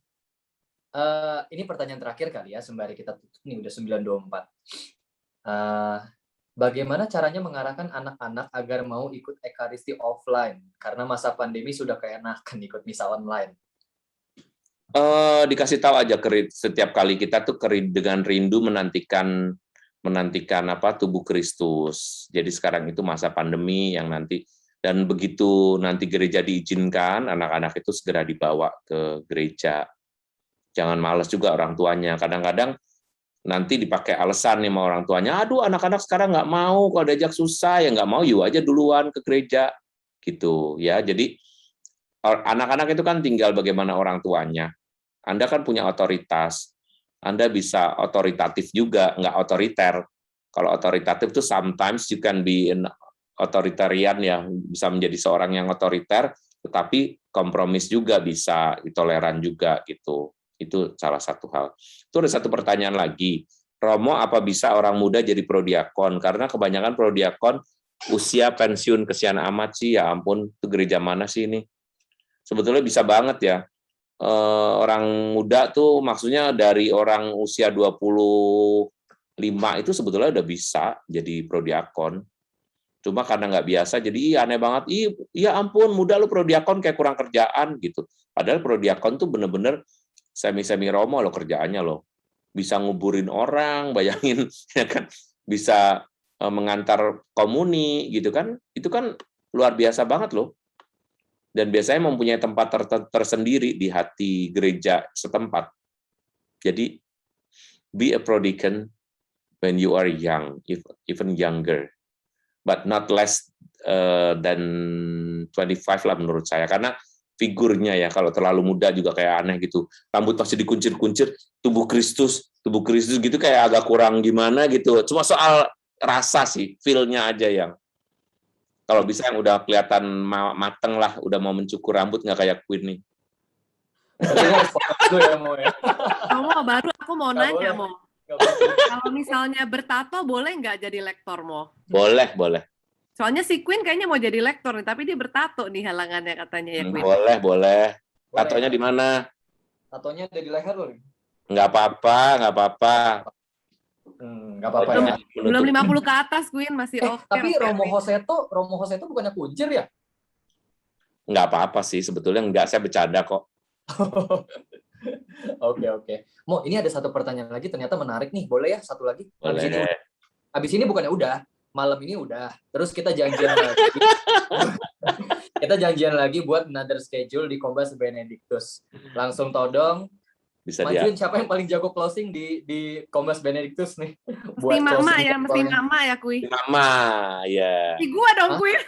Ini pertanyaan terakhir kali ya, sembari kita tutup nih, udah 9.24. Bagaimana caranya mengarahkan anak-anak agar mau ikut Ekaristi offline? Karena masa pandemi sudah keenakan ikut misa online. Dikasih tahu aja setiap kali kita tuh dengan rindu menantikan tubuh Kristus. Jadi sekarang itu masa pandemi yang nanti, dan begitu nanti gereja diizinkan, anak-anak itu segera dibawa ke gereja. Jangan malas juga orang tuanya. Kadang-kadang nanti dipakai alasan nih sama orang tuanya, aduh anak-anak sekarang nggak mau, kalau diajak susah, ya nggak mau, yuk aja duluan ke gereja. Gitu ya. Jadi anak-anak itu kan tinggal bagaimana orang tuanya. Anda kan punya otoritas. Anda bisa otoritatif juga, nggak otoriter. Kalau otoritatif itu sometimes you can be an authoritarian ya, bisa menjadi seorang yang otoriter, tetapi kompromis juga bisa, toleran juga gitu. Itu salah satu hal. Itu ada satu pertanyaan lagi. Romo, apa bisa orang muda jadi prodiakon? Karena kebanyakan prodiakon usia pensiun, kesian amat sih, ya ampun, itu gereja mana sih ini? Sebetulnya bisa banget ya. Orang muda tuh maksudnya dari orang usia 25 itu sebetulnya udah bisa jadi prodiakon. Cuma karena nggak biasa, jadi aneh banget. Iya ampun, muda lu prodiakon kayak kurang kerjaan gitu. Padahal prodiakon tuh bener-bener semi-semi Romo loh kerjaannya loh. Bisa nguburin orang, bayangin, ya kan? Bisa mengantar komuni gitu kan. Itu kan luar biasa banget loh. Dan biasanya mempunyai tempat tersendiri di hati gereja setempat. Jadi, be a prodiakon when you are young, even younger, but not less than 25 lah menurut saya. Karena figurnya ya, kalau terlalu muda juga kayak aneh gitu. Rambut pasti dikuncir-kuncir, tubuh Kristus gitu kayak agak kurang gimana gitu. Cuma soal rasa sih, feel-nya aja yang kalau bisa yang udah kelihatan mateng lah, udah mau mencukur rambut nggak kayak Queen nih. Berarti harus foto dulu ya, Mo ya. Mo, baru aku mau Nggak nanya, boleh. Mo. Nggak boleh. Kalau misalnya bertato boleh nggak jadi lektor, Mo? Boleh, boleh. Soalnya si Queen kayaknya mau jadi lektor nih, tapi dia bertato nih halangannya katanya ya, Queen. Boleh, boleh. Boleh, Tatonya ya. di mana? Tatonya ada di leher loh. Nggak apa-apa, nggak apa-apa. Nggak apa-apa ya. Belum 50 ke atas, Queen, masih oke. Tapi oke. Romo Hoseto bukannya kunjir ya? Nggak apa-apa sih, sebetulnya nggak, saya bercanda kok. Oke. Mo, ini ada satu pertanyaan lagi, ternyata menarik nih. Boleh ya, satu lagi? Boleh. Habis ini bukannya udah, malam ini udah. Terus kita janjian lagi. Kita janjian lagi buat another schedule di Kombas Benedictus. Langsung todong. Bisa Majuin siapa yang paling jago closing di Kombas Benedictus nih. Mesti mama ya, closing mesti jadwalnya. mama ya, Queen. Mama, ya. Si gua dong, Hah? Queen.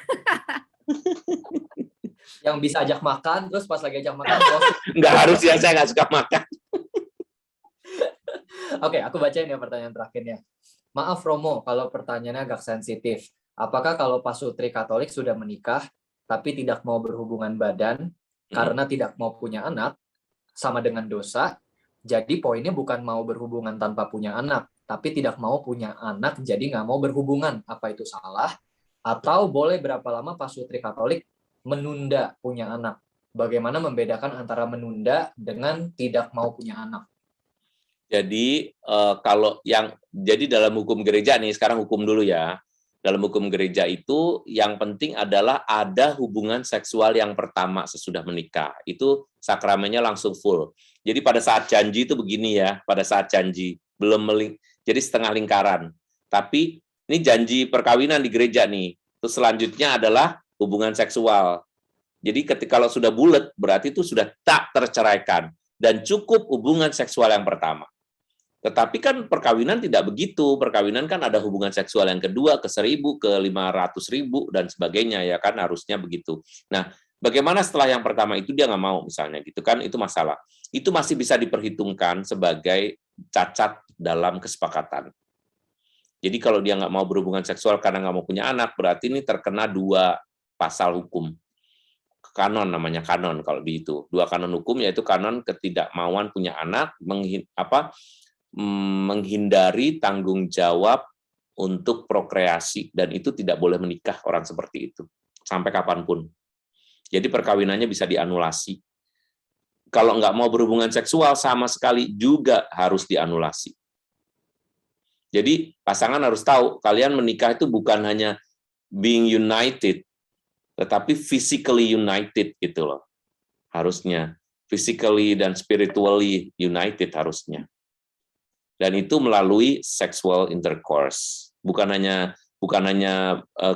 Yang bisa ajak makan, terus pas lagi ajak makan closing. Nggak harus ya, saya nggak suka makan. Oke, aku bacain ya pertanyaan terakhirnya. Maaf Romo, kalau pertanyaannya agak sensitif. Apakah kalau pasutri Katolik sudah menikah, tapi tidak mau berhubungan badan, karena tidak mau punya anak, sama dengan dosa? Jadi poinnya bukan mau berhubungan tanpa punya anak, tapi tidak mau punya anak, jadi nggak mau berhubungan. Apa itu salah? Atau boleh berapa lama pasutri Katolik menunda punya anak? Bagaimana membedakan antara menunda dengan tidak mau punya anak? Jadi jadi dalam hukum gereja nih, sekarang hukum dulu ya. Dalam hukum gereja itu yang penting adalah ada hubungan seksual yang pertama sesudah menikah. Itu sakramennya langsung full. Jadi pada saat janji itu begini ya, pada saat janji jadi setengah lingkaran. Tapi ini janji perkawinan di gereja nih. Terus selanjutnya adalah hubungan seksual. Jadi kalau sudah bulat berarti itu sudah tak terceraikan dan cukup hubungan seksual yang pertama. Tetapi kan perkawinan tidak begitu. Perkawinan kan ada hubungan seksual yang kedua, ke 1.000, ke 500.000, dan sebagainya, ya kan, harusnya begitu. Nah, bagaimana setelah yang pertama itu dia nggak mau, misalnya, gitu kan, itu masalah. Itu masih bisa diperhitungkan sebagai cacat dalam kesepakatan. Jadi kalau dia nggak mau berhubungan seksual karena nggak mau punya anak, berarti ini terkena 2 pasal hukum. Kanon namanya, kanon kalau di itu. 2 kanon hukum, yaitu kanon ketidakmauan punya anak, menghindari tanggung jawab untuk prokreasi, dan itu tidak boleh menikah orang seperti itu sampai kapanpun. Jadi perkawinannya bisa dianulasi. Kalau nggak mau berhubungan seksual sama sekali juga harus dianulasi. Jadi pasangan harus tahu kalian menikah itu bukan hanya being united, tetapi physically united gitu loh. Harusnya physically dan spiritually united harusnya. Dan itu melalui sexual intercourse. Bukan hanya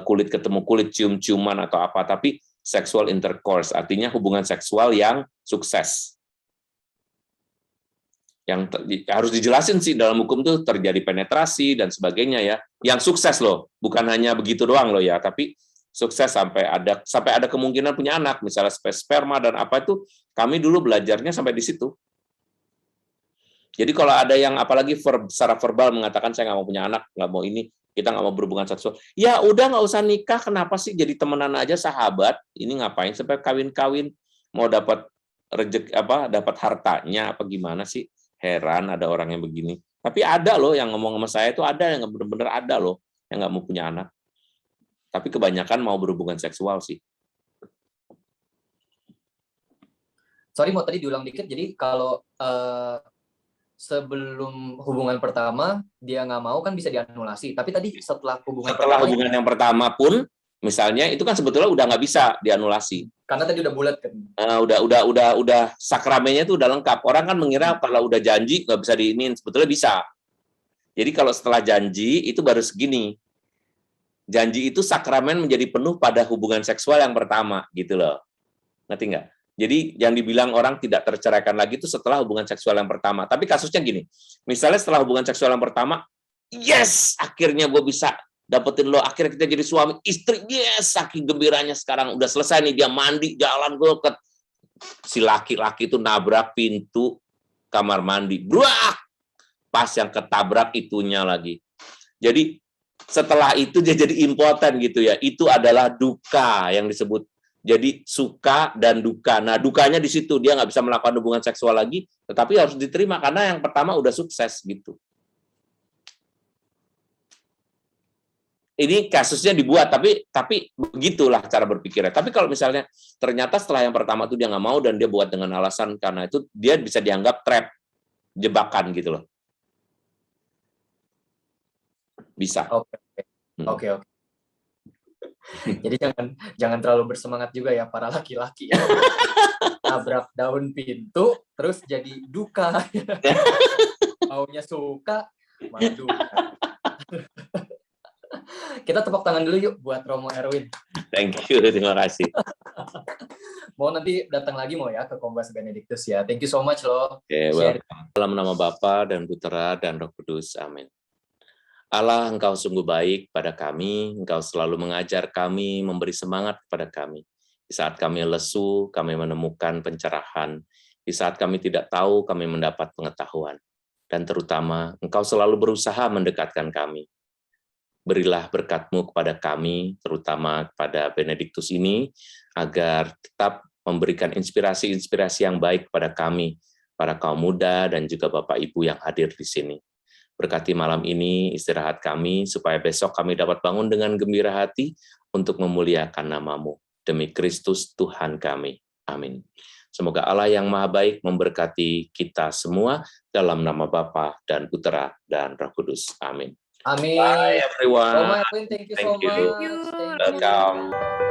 kulit ketemu kulit, cium-ciuman atau apa, tapi sexual intercourse, artinya hubungan seksual yang sukses. Yang harus dijelasin sih dalam hukum tuh terjadi penetrasi dan sebagainya ya. Yang sukses loh, bukan hanya begitu doang loh ya, tapi sukses sampai ada kemungkinan punya anak, misalnya sperma dan apa itu, kami dulu belajarnya sampai di situ. Jadi kalau ada yang apalagi secara verbal mengatakan saya nggak mau punya anak, nggak mau ini, kita nggak mau berhubungan seksual, ya udah nggak usah nikah, kenapa sih jadi temenan aja, sahabat, ini ngapain sampai kawin-kawin, mau dapat rezeki dapat hartanya apa gimana sih? Heran ada orang yang begini. Tapi ada loh yang ngomong sama saya itu, ada yang benar-benar ada loh yang nggak mau punya anak. Tapi kebanyakan mau berhubungan seksual sih. Sorry, mau tadi diulang dikit. Jadi kalau sebelum hubungan pertama dia nggak mau kan bisa dianulasi. Tapi tadi setelah hubungan yang pertama pun, misalnya itu kan sebetulnya udah nggak bisa dianulasi. Karena tadi udah bulat kan. Udah sakramennya itu udah lengkap. Orang kan mengira kalau udah janji nggak bisa diinin, sebetulnya bisa. Jadi kalau setelah janji itu baru segini. Janji itu sakramen menjadi penuh pada hubungan seksual yang pertama, gitu loh. Ngerti nggak? Jadi yang dibilang orang tidak terceraikan lagi itu setelah hubungan seksual yang pertama. Tapi kasusnya gini, misalnya setelah hubungan seksual yang pertama, yes, akhirnya gue bisa dapetin lo, akhirnya kita jadi suami istri, yes, saking gembiranya sekarang udah selesai nih, dia mandi, jalan gue ke si laki-laki itu nabrak pintu kamar mandi, bruak, pas yang ketabrak itunya lagi. Jadi Setelah itu dia jadi impoten gitu ya. Itu adalah duka yang disebut. Jadi suka dan duka. Nah, dukanya di situ dia nggak bisa melakukan hubungan seksual lagi, tetapi harus diterima karena yang pertama udah sukses gitu. Ini kasusnya dibuat, tapi begitulah cara berpikirnya. Tapi kalau misalnya ternyata setelah yang pertama itu dia nggak mau dan dia buat dengan alasan karena itu, dia bisa dianggap trap, jebakan gitu loh. Bisa. Oke. Jadi jangan terlalu bersemangat juga ya para laki-laki. Tabrak daun pintu, terus jadi duka. Maunya suka, malah duka. Kita tepuk tangan dulu yuk buat Romo Erwin. Thank you, terima kasih. Mau nanti datang lagi mau ya ke Kombas Benediktus ya. Thank you so much loh. Oke, dalam nama Bapa dan Putera dan Roh Kudus, amin. Allah, Engkau sungguh baik pada kami, Engkau selalu mengajar kami, memberi semangat kepada kami. Di saat kami lesu, kami menemukan pencerahan. Di saat kami tidak tahu, kami mendapat pengetahuan. Dan terutama, Engkau selalu berusaha mendekatkan kami. Berilah berkat-Mu kepada kami, terutama kepada Benediktus ini, agar tetap memberikan inspirasi-inspirasi yang baik kepada kami, para kaum muda dan juga Bapak Ibu yang hadir di sini. Berkati malam ini istirahat kami, supaya besok kami dapat bangun dengan gembira hati untuk memuliakan nama-Mu. Demi Kristus Tuhan kami. Amin. Semoga Allah yang Maha Baik memberkati kita semua dalam nama Bapa dan Putera dan Roh Kudus. Amin. Amin. Bye everyone. Romo Erwin, thank you so much. Thank you. Welcome.